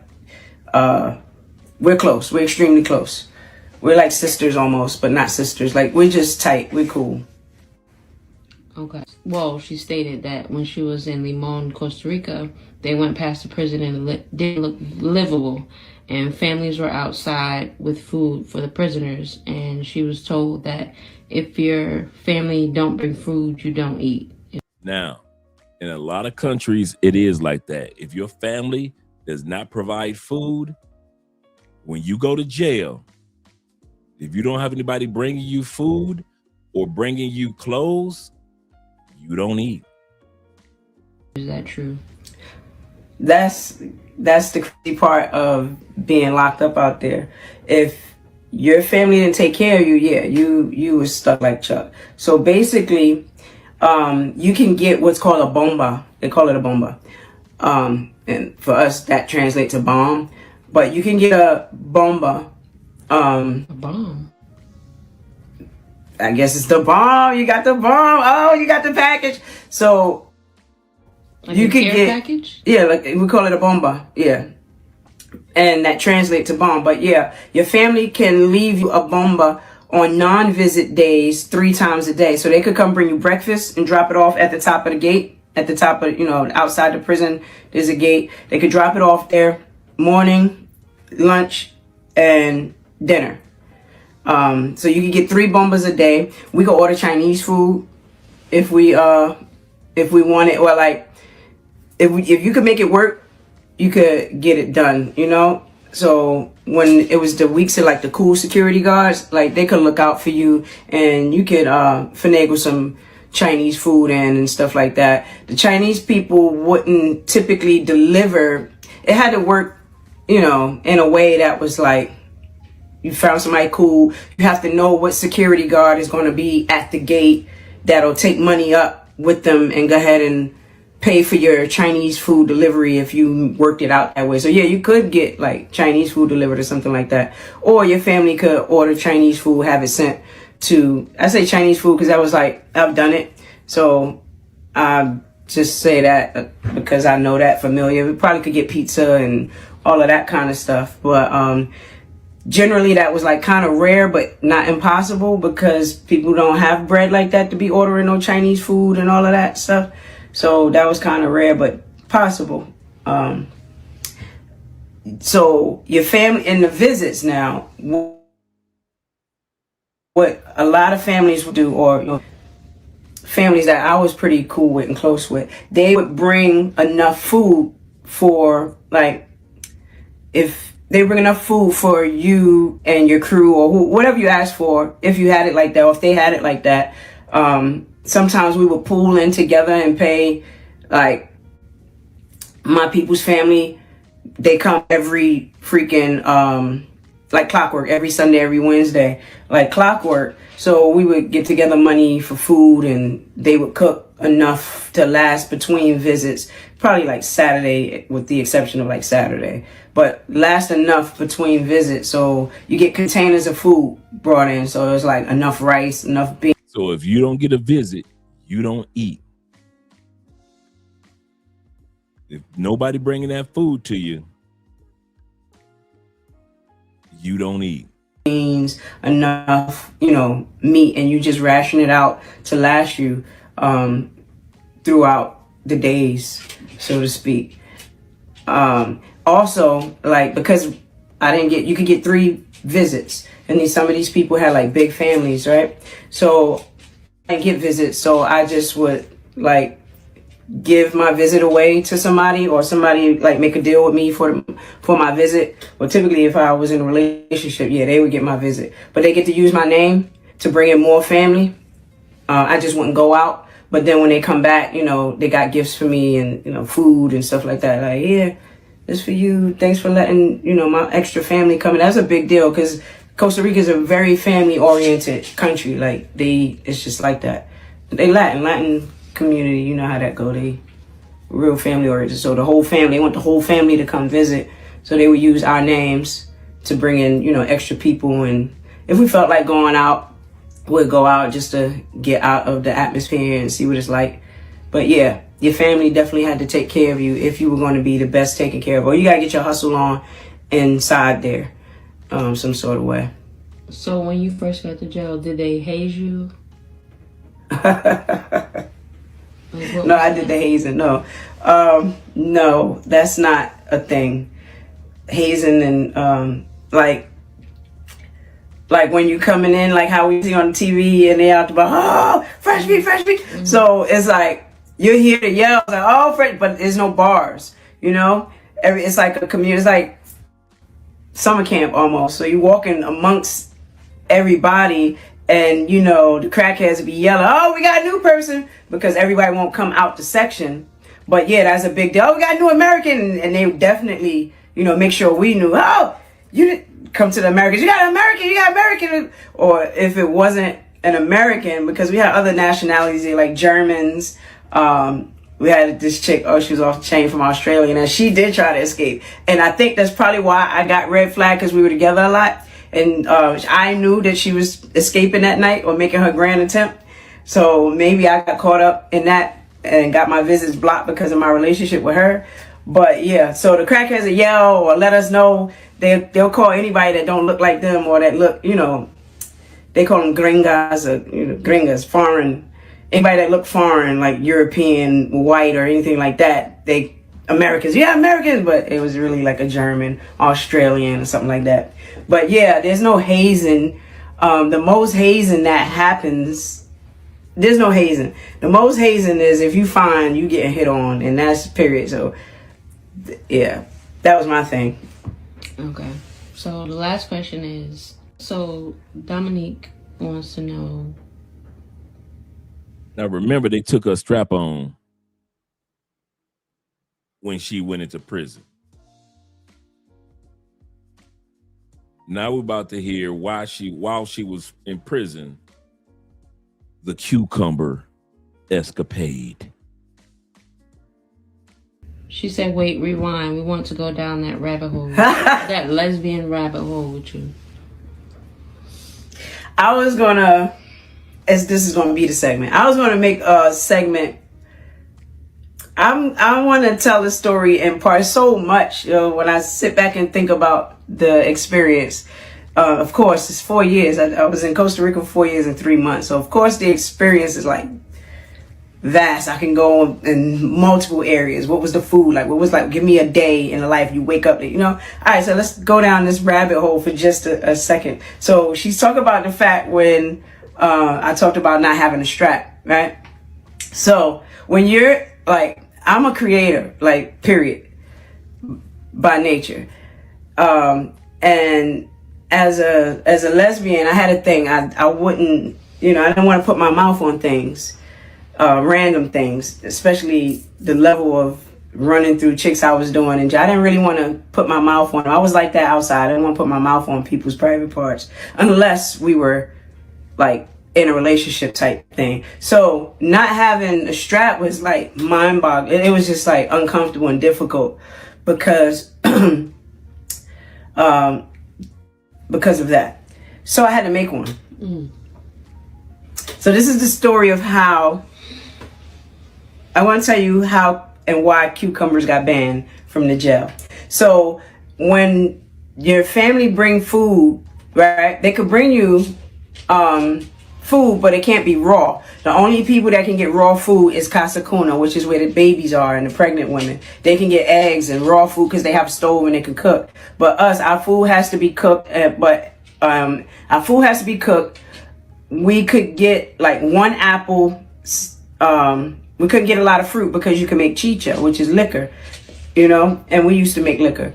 we're close. We're extremely close. We're like sisters almost, but not sisters. Like, we're just tight. We're cool. Okay. Well, she stated that when she was in Limon, Costa Rica, they went past the prison and it didn't look livable. And families were outside with food for the prisoners. And she was told that if your family don't bring food, you don't eat. Now, in a lot of countries, it is like that. If your family does not provide food, when you go to jail, if you don't have anybody bringing you food or bringing you clothes, you don't eat. Is that true? That's the crazy part of being locked up out there. If your family didn't take care of you, yeah, you was stuck like Chuck. So basically, you can get what's called a bomba. They call it a bomba. And for us, that translates to bomb. But you can get a bomba. A bomb? I guess it's the bomb. You got the bomb. Oh, you got the package. So like you a can care get package? Yeah, like we call it a bomba. Yeah. And that translates to bomb. But yeah, your family can leave you a bomba on non-visit days 3 times a day. So they could come bring you breakfast and drop it off at the top of the gate. At the top of, outside the prison, there's a gate. They could drop it off there morning, lunch, and dinner. So you can get 3 bombas a day. We could order Chinese food if we want it, or like if you could make it work, you could get it done, you know. So when it was the weeks of like the cool security guards, like they could look out for you, and you could finagle some Chinese food in and stuff like that. The Chinese people wouldn't typically deliver. It had to work, you know, in a way that was like, you found somebody cool. You have to know what security guard is going to be at the gate that'll take money up with them and go ahead and pay for your Chinese food delivery if you worked it out that way. So yeah, you could get like Chinese food delivered or something like that. Or your family could order Chinese food, have it sent to, I say Chinese food because I was like, I've done it. So I just say that because I know that familiar. We probably could get pizza and all of that kind of stuff. But generally that was like kind of rare, but not impossible, because people don't have bread like that to be ordering no Chinese food and all of that stuff. So that was kind of rare, but possible. So your family and the visits now, what a lot of families would do, or you know, families that I was pretty cool with and close with, they would bring enough food for, like, if they bring enough food for you and your crew, or whatever you asked for, if you had it like that, or if they had it like that. Sometimes we would pool in together and pay, like, my people's family, they come every freaking, like clockwork, every Sunday, every Wednesday, like clockwork. So we would get together money for food, and they would cook enough to last between visits, probably like Saturday, with the exception of like Saturday, but last enough between visits. So you get containers of food brought in. So there's like enough rice, enough beans. So if you don't get a visit, you don't eat. If nobody bringing that food to you, you don't eat. Beans, enough, you know, meat, and you just ration it out to last you throughout the days, so to speak. Also, like, because I didn't get, you could get 3 visits, and some of these people had like big families, right? So I didn't get visits, so I just would like give my visit away to somebody, or somebody like make a deal with me for my visit. Well, typically if I was in a relationship, yeah, they would get my visit, but they get to use my name to bring in more family. I just wouldn't go out, but then when they come back, you know, they got gifts for me, and, you know, food and stuff like that. Like, yeah, this for you. Thanks for letting, you know, my extra family come in. That's a big deal, because Costa Rica is a very family oriented country. Like, it's just like that. They Latin community, you know how that go. They real family oriented. So the whole family, they want the whole family to come visit. So they would use our names to bring in, you know, extra people. And if we felt like going out, we'd go out just to get out of the atmosphere and see what it's like. But yeah, your family definitely had to take care of you if you were going to be the best taken care of. Or you got to get your hustle on inside there, some sort of way. So when you first got to jail, did they haze you? No, I did the hazing. No, no, that's not a thing. Hazing and like when you coming in, like how we see on TV, and they out the bar, oh, fresh meat. Mm-hmm. So it's like you're here to yell, like, oh, fresh, but there's no bars. You know, it's like a community. It's like summer camp almost. So you walking amongst everybody. And, you know, the crackheads would be yelling, oh, we got a new person, because everybody won't come out the section. But yeah, that's a big deal. Oh, we got a new American. And they would definitely, you know, make sure we knew, oh, you didn't come to the Americans. You got an American. Or if it wasn't an American, because we had other nationalities, like Germans. We had this chick, oh, she was off the chain from Australia, and she did try to escape. And I think that's probably why I got red flagged, because we were together a lot. And I knew that she was escaping that night, or making her grand attempt. So maybe I got caught up in that and got my visits blocked because of my relationship with her. But yeah, so the crackheads will yell or let us know. They'll call anybody that don't look like them, or that look, you know, they call them gringas, or, you know, gringas, foreign. Anybody that look foreign, like European, white, or anything like that, they Americans. Yeah, Americans, but it was really like a German, Australian, or something like that. But yeah, there's no hazing. The most hazing that happens, there's no hazing. The most hazing is if you find you getting hit on, and that's period. So yeah, that was my thing. Okay. So the last question is, so Dominique wants to know. Now remember, they took her strap on when she went into prison. Now we're about to hear while she was in prison, the cucumber escapade. She said, wait, rewind. We want to go down that rabbit hole. That lesbian rabbit hole with you. I was gonna, as this is gonna be the segment, I was gonna make a segment. I want to tell the story in part so much, when I sit back and think about the experience. Of course, it's 4 years. I was in Costa Rica for 4 years and 3 months. So of course the experience is like vast. I can go in multiple areas. What was the food like? What was like? Give me a day in the life. You wake up, All right, so let's go down this rabbit hole for just a second. So she's talking about the fact when I talked about not having a strap, right? So when you're like, I'm a creator, like, period, by nature. And as a lesbian, I had a thing. I wouldn't, I didn't want to put my mouth on things, random things, especially the level of running through chicks I was doing. And I didn't really want to put my mouth on them. I was like that outside. I didn't want to put my mouth on people's private parts unless we were like in a relationship type thing. So not having a strap was like mind-boggling. It was just like uncomfortable and difficult because because of that. So I had to make one. So this is the story of how I want to tell you how and why cucumbers got banned from the jail. So when your family bring food, right, they could bring you food, but it can't be raw. The only people that can get raw food is Casa Cuna, which is where the babies are and the pregnant women. They can get eggs and raw food because they have a stove and they can cook. But us, our food has to be cooked. Our food has to be cooked. We could get like one apple. We couldn't get a lot of fruit because you can make chicha, which is liquor, and we used to make liquor.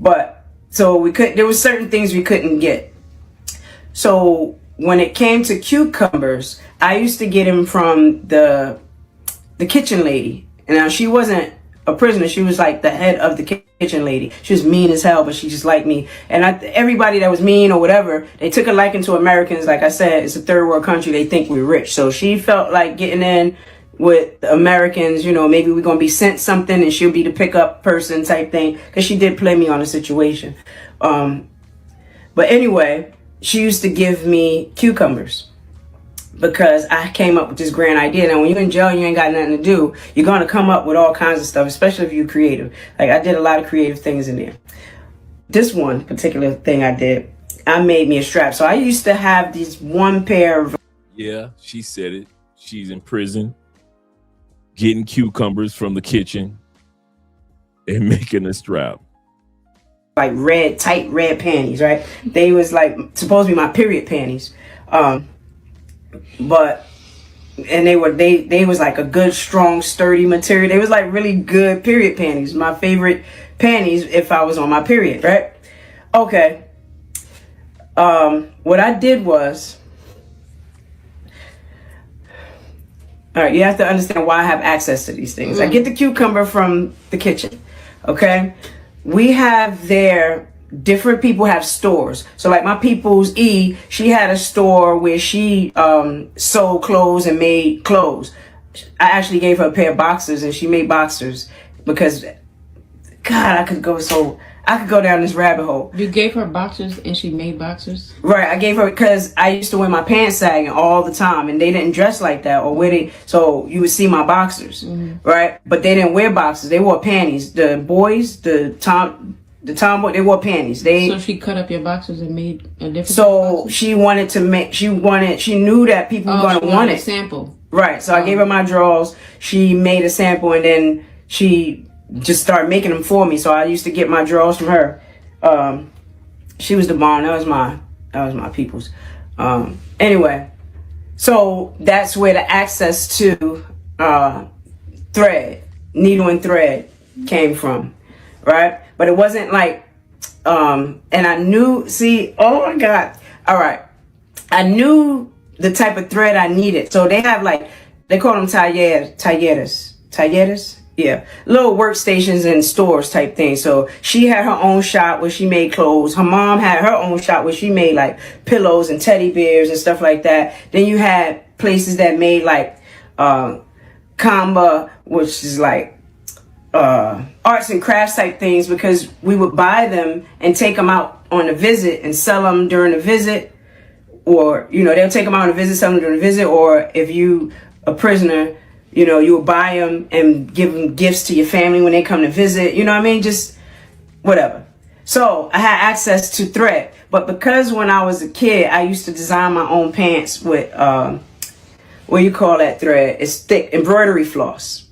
But so we could. There were certain things we couldn't get. So when it came to cucumbers, I used to get them from the kitchen lady. And now she wasn't a prisoner. She was like the head of the kitchen lady. She was mean as hell, but she just liked me. And everybody that was mean or whatever, they took a liking to Americans. Like I said, it's a third world country. They think we're rich. So she felt like getting in with the Americans, maybe we're going to be sent something and she'll be the pickup person type thing. Because she did play me on a situation. But anyway, she used to give me cucumbers because I came up with this grand idea. Now, when you're in jail, you ain't got nothing to do. You're going to come up with all kinds of stuff, especially if you're creative. Like, I did a lot of creative things in there. This one particular thing I did, I made me a strap. So I used to have these one pair of... Yeah, she said it. She's in prison, getting cucumbers from the kitchen and making a strap. Like tight red panties, right? They was like supposed to be my period panties, but they was like a good, strong, sturdy material. They was like really good period panties. My favorite panties if I was on my period, right? Okay. What I did was, all right, you have to understand why I have access to these things. I get the cucumber from the kitchen, okay? We have different people have stores. So like my people's she had a store where she sold clothes and made clothes. I actually gave her a pair of boxers and she made boxers because, God, I could go down this rabbit hole. You gave her boxers and she made boxers? Right, I gave her because I used to wear my pants sagging all the time and they didn't dress like that so you would see my boxers, right? But they didn't wear boxers, they wore panties. The boys, the tomboy, they wore panties. So she cut up your boxers and made a different So she knew that people were going to want it. Sample. Right, so I gave her my drawers, she made a sample and then she just started making them for me. So I used to get my drawers from her. She was the bomb. That was my people's. Anyway, so that's where the access to thread, needle and thread came from, right? But it wasn't like, and I knew, oh my God. All right. I knew the type of thread I needed. So they have like, they call them talleres. Yeah, little workstations and stores type thing. So she had her own shop where she made clothes. Her mom had her own shop where she made like pillows and teddy bears and stuff like that. Then you had places that made like Kamba, which is like arts and crafts type things, because we would buy them and take them out on a visit and sell them during the visit. Or, you know, they'll take them out on a visit, sell them during the visit. Or if you a prisoner, you know, you would buy them and give them gifts to your family when they come to visit. You know what I mean? Just whatever. So I had access to thread. But because when I was a kid, I used to design my own pants with, what you call that thread? It's thick embroidery floss.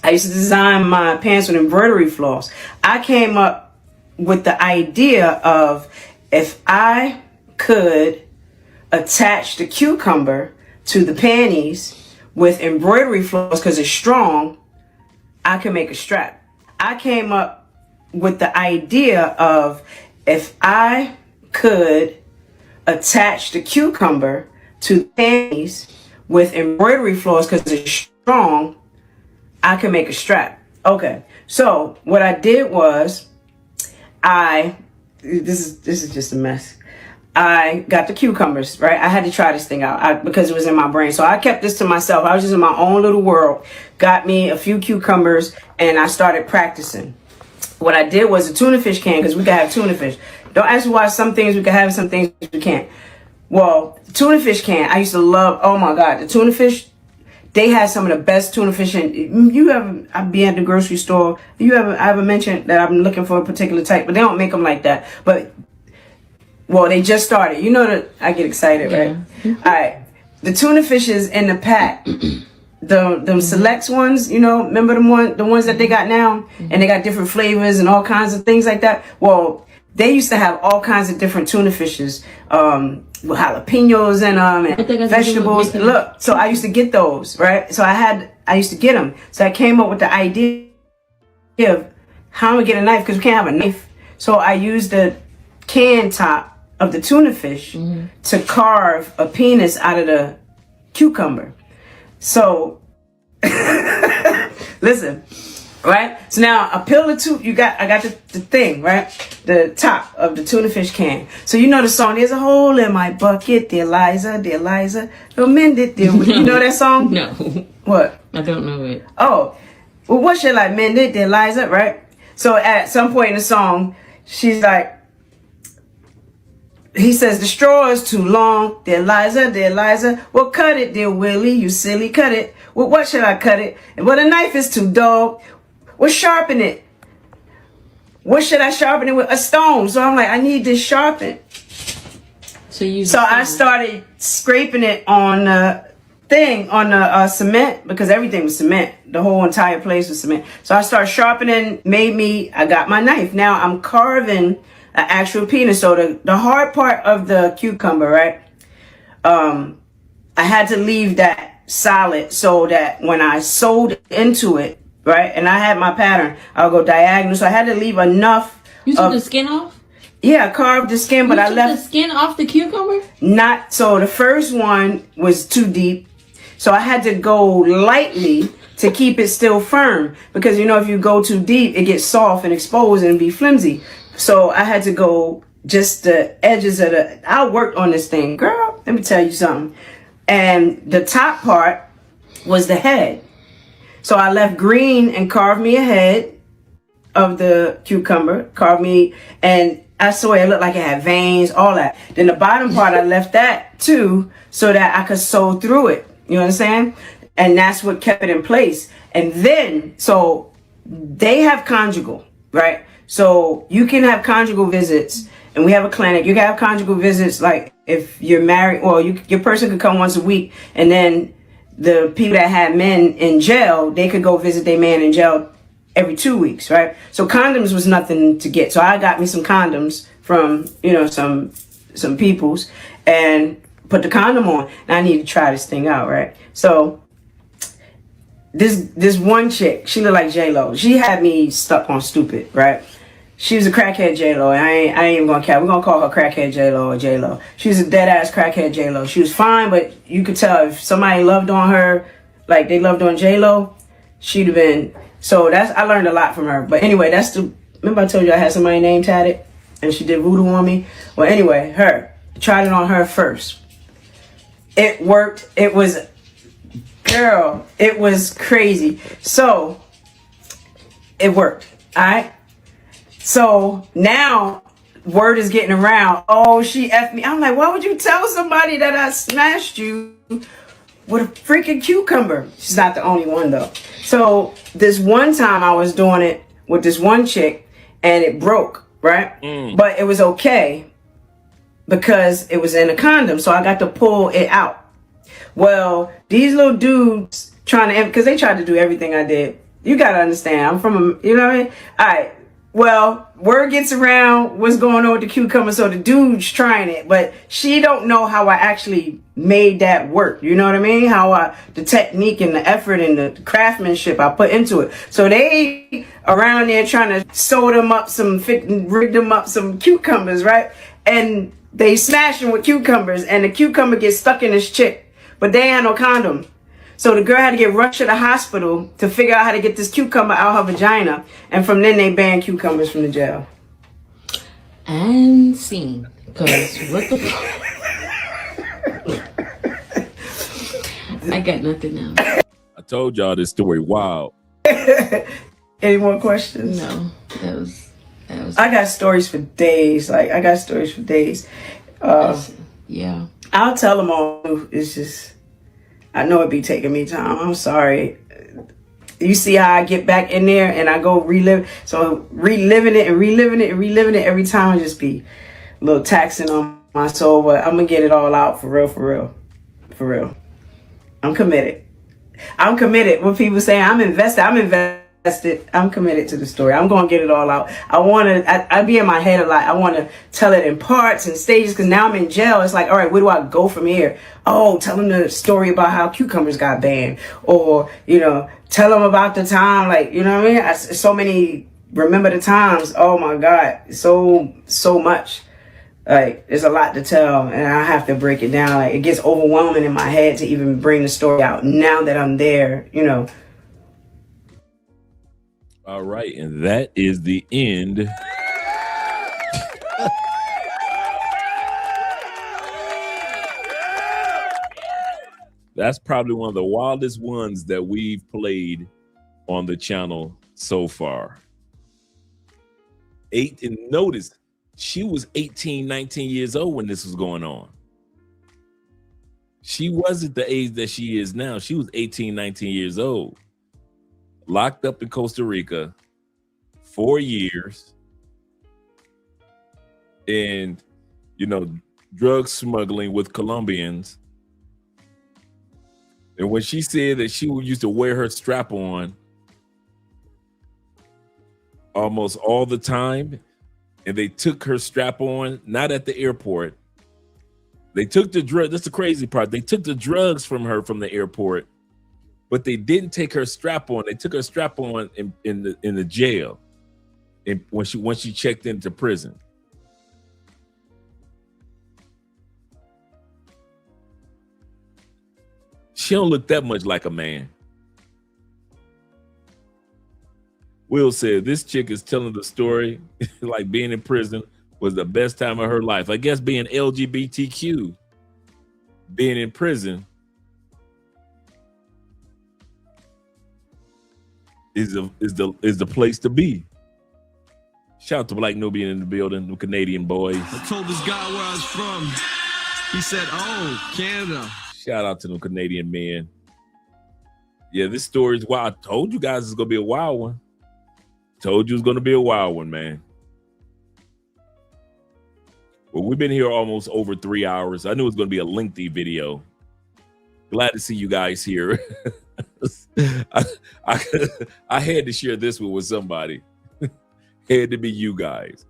I used to design my pants with embroidery floss. I came up with the idea of, if I could attach the cucumber to the panties with embroidery floss because it's strong, I can make a strap. I came up with the idea of, if I could attach the cucumber to the panties with embroidery floss because it's strong, I can make a strap. Okay, so what I did was, this is just a mess. I got the cucumbers, right? I had to try this thing out because it was in my brain. So I kept this to myself. I was just in my own little world. Got me a few cucumbers and I started practicing. What I did was a tuna fish can, because we could have tuna fish. Don't ask me why some things we can have and some things we can't. Well, tuna fish can, I used to love, oh my God, the tuna fish, they had some of the best tuna fish. I'd be at the grocery store. I ever mentioned that I'm looking for a particular type, but they don't make them like that. But well, they just started. You know that I get excited, right? Yeah. All right. The tuna fishes in the pack, the selects ones, you know, remember the ones that they got now? And they got different flavors and all kinds of things like that. Well, they used to have all kinds of different tuna fishes, with jalapenos in them and vegetables. Look, so I used to get those, right? So I used to get them. So I came up with the idea of how I'm gonna get a knife, because we can't have a knife. So I used the can top of the tuna fish to carve a penis out of the cucumber. So listen, right? So now I peel I got the thing, right? The top of the tuna fish can. So you know the song, there's a hole in my bucket, dear Liza, don't mend it, dear. You know that song? No. What? I don't know it. Oh, well, what should I mend it, dear Liza, right? So at some point in the song, she's like, he says, the straw is too long, dear Liza. Well, cut it, dear Willie, you silly, cut it. Well, what should I cut it? Well, the knife is too dull. Well, sharpen it. What should I sharpen it with? A stone. So I'm like, I need this sharpened. So I started scraping it on the thing, on the cement, because everything was cement. The whole entire place was cement. So I started sharpening, I got my knife. Now I'm carving an actual penis. So the hard part of the cucumber, right? I had to leave that solid so that when I sewed into it, right? And I had my pattern, I'll go diagonal. So I had to leave enough. You took the skin off? Yeah, I carved the skin, but I left the skin off the cucumber? Not so. The first one was too deep. So I had to go lightly to keep it still firm. Because, you know, if you go too deep, it gets soft and exposed and be flimsy. So I had to go just the edges of I worked on this thing. Girl, let me tell you something. And the top part was the head. So I left green and carved me a head of the cucumber. And I swear it looked like it had veins, all that. Then the bottom part, I left that too, so that I could sew through it. You understand? And that's what kept it in place. And then, so they have conjugal, right? So you can have conjugal visits, and we have a clinic. You can have conjugal visits, like if you're married, well, your person could come once a week, and then the people that had men in jail, they could go visit their man in jail every 2 weeks, right? So condoms was nothing to get. So I got me some condoms from, you know, some peoples and put the condom on. And I need to try this thing out, right? So this one chick, she looked like J-Lo. She had me stuck on stupid, right? She was a crackhead J-Lo. I ain't even gonna care. We're gonna call her crackhead J-Lo or J-Lo. She was a dead ass crackhead J-Lo. She was fine, but you could tell if somebody loved on her, like they loved on J-Lo, she'd have been. So I learned a lot from her. But anyway, remember I told you I had somebody name tatted and she did voodoo on me? Well, anyway, tried it on her first. It worked. It was, girl, it was crazy. So it worked. All right. So now word is getting around. Oh, she effed me. I'm like, why would you tell somebody that I smashed you with a freaking cucumber? She's not the only one though. So this one time I was doing it with this one chick and it broke, right? But it was okay because it was in a condom. So I got to pull it out. Well, these little dudes because they tried to do everything I did. You got to understand. I'm from, you know what I mean? All right. Well, word gets around what's going on with the cucumber, so the dude's trying it, but she don't know how I actually made that work. You know what I mean? The technique and the effort and the craftsmanship I put into it. So they around there trying to sew them up rig them up some cucumbers, right? And they smash them with cucumbers, and the cucumber gets stuck in this chick, but they ain't had no condom. So the girl had to get rushed to the hospital to figure out how to get this cucumber out her vagina. And from then they banned cucumbers from the jail. And scene. Because what the I got nothing else. I told y'all this story. Wow. Any more questions? No. That was I got stories for days. Yeah. I'll tell them all. It's just, I know it be taking me time. I'm sorry. You see how I get back in there and I go relive. So reliving it every time just be a little taxing on my soul. But I'm going to get it all out for real. I'm committed. When people say I'm invested. I'm committed to the story. I'm going to get it all out. I be in my head a lot. I want to tell it in parts and stages because now I'm in jail. It's like, all right, where do I go from here? Oh, tell them the story about how cucumbers got banned, or, you know, tell them about the time, like, you know what I mean? So many, remember the times. Oh my God. So much. Like, there's a lot to tell and I have to break it down. Like, it gets overwhelming in my head to even bring the story out now that I'm there, you know. All right, and that is the end. That's probably one of the wildest ones that we've played on the channel so far. And notice, she was 18, 19 years old when this was going on. She wasn't the age that she is now. She was 18, 19 years old. Locked up in Costa Rica 4 years, and, you know, drug smuggling with Colombians. And when she said that she used to wear her strap on almost all the time, and they took her strap on, not at the airport. They took the drug. That's the crazy part. They took the drugs from her from the airport, but they didn't take her strap on. They took her strap on in the jail, and when she checked into prison. She don't look that much like a man. Will said this chick is telling the story like being in prison was the best time of her life. I guess being LGBTQ, being in prison is the place to be. Shout out to Black Nubian in the building, the Canadian boys. I told this guy where I was from. He said, "Oh, Canada." Shout out to the Canadian men. Yeah, this story is wild. I told you guys it's gonna be a wild one. Told you it's gonna be a wild one, man. Well, we've been here almost over 3 hours. I knew it was gonna be a lengthy video. Glad to see you guys here. I had to share this one with somebody. Had to be you guys.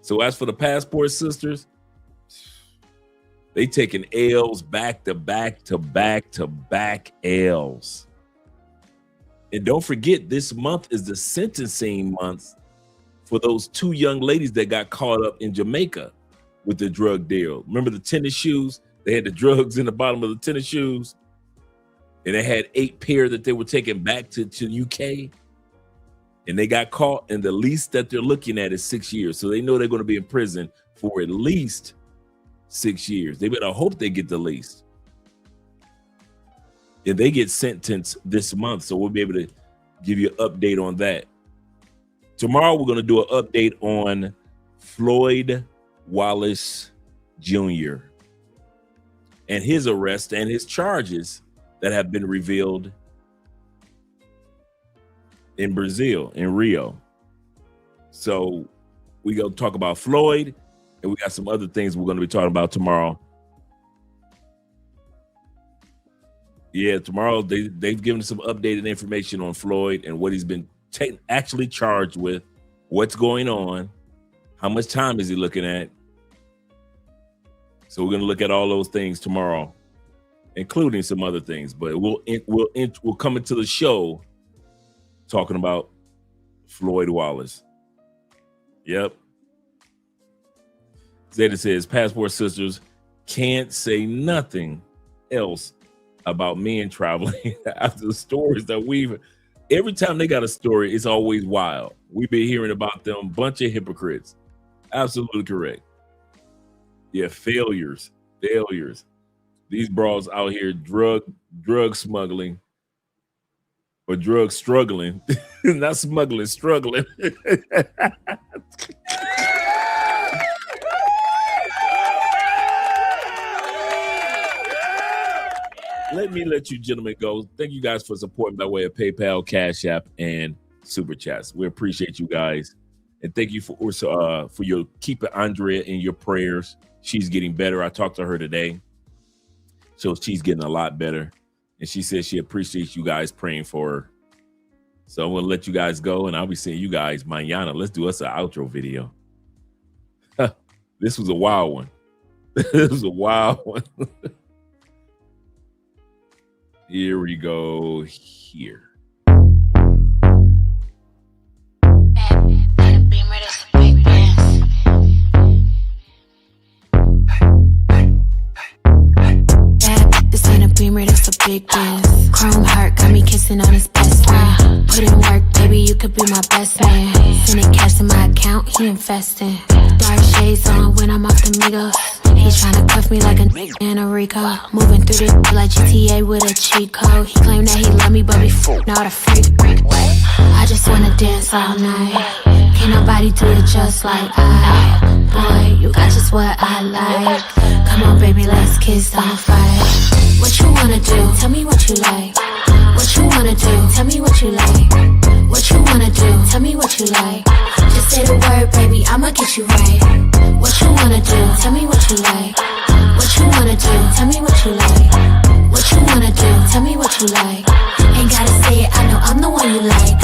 So as for the Passport Sisters, they taking L's back to back to back to back L's. And don't forget, this month is the sentencing month for those 2 young ladies that got caught up in Jamaica with the drug deal. Remember the tennis shoes? They had the drugs in the bottom of the tennis shoes. And they had 8 pair that they were taking back to UK. And they got caught, and the least that they're looking at is 6 years. So they know they're going to be in prison for at least 6 years. They better hope they get the least. And they get sentenced this month. So we'll be able to give you an update on that. Tomorrow, we're going to do an update on Floyd Wallace Jr. and his arrest and his charges that have been revealed in Brazil, in Rio. So we go talk about Floyd, and we got some other things we're going to be talking about tomorrow. Yeah, tomorrow they've given some updated information on Floyd and what he's been actually charged with, what's going on, how much time is he looking at. So we're going to look at all those things tomorrow, including some other things. But we'll come into the show talking about Floyd Wallace. Yep. Zeta says Passport Sisters can't say nothing else about men traveling after the stories that every time they got a story, it's always wild. We've been hearing about them, bunch of hypocrites. Absolutely correct. Yeah, failures. These bras out here drug smuggling or drug struggling, not smuggling, struggling. Let me let you gentlemen go. Thank you guys for supporting by way of PayPal, Cash App, and Super Chats. We appreciate you guys. And thank you for your keeping Andrea in your prayers. She's getting better. I talked to her today. So she's getting a lot better. And she says she appreciates you guys praying for her. So I'm going to let you guys go, and I'll be seeing you guys mañana. Let's do us an outro video. This was a wild one. This was a wild one. Here we go. Here. This ain't a Beamer, this a big dance. Chrome heart got me kissing on his best friend. Put in work, baby, you could be my best man. Sending cash to my account, he investing. Dark shades on when I'm off the Migos. He's tryna cuff me like a in a Rico. Moving through this like GTA with a cheat code. He claimed that he love me, but before not a freak. I just wanna dance all night. Can't nobody do it just like I. Boy, you got just what I like. Come on, baby, let's kiss, don't fight. What you wanna do? Tell me what you like. What you wanna do? Tell me what you like. What you wanna do? Tell me what you like. Just say the word, baby, I'ma get you right. What you wanna do? Tell me what you like. What you wanna do? Tell me what you like. What you wanna do? Tell me what you like. Ain't gotta say it, I know I'm the one you like.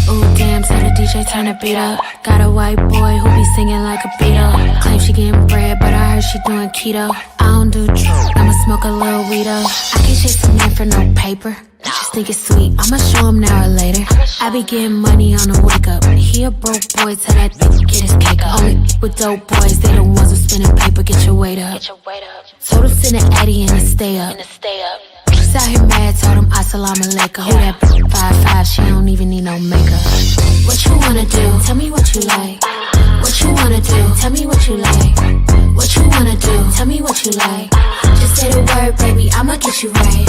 Ooh, damn, so the DJ turn the beat up. Got a white boy who be singing like a Beatle. Claim she getting bread, but I heard she doing keto. I don't do drugs, I'ma smoke a little weedo. I can chase a man for no paper. I just think it's sweet, I'ma show him now or later. I be getting money on the wake up. He a broke boy, tell that bitch get his cake up. Only with dope boys, they the ones who spinning paper, get your weight up. Told him send an Addy and to stay up. She's out here mad, told him assalamu alaikum. Who that 5'5", she don't even need no makeup. What you wanna do? Tell me what you like. What you wanna do? Tell me what you like. What you wanna do? Tell me what you like. Just say the word, baby, I'ma get you right.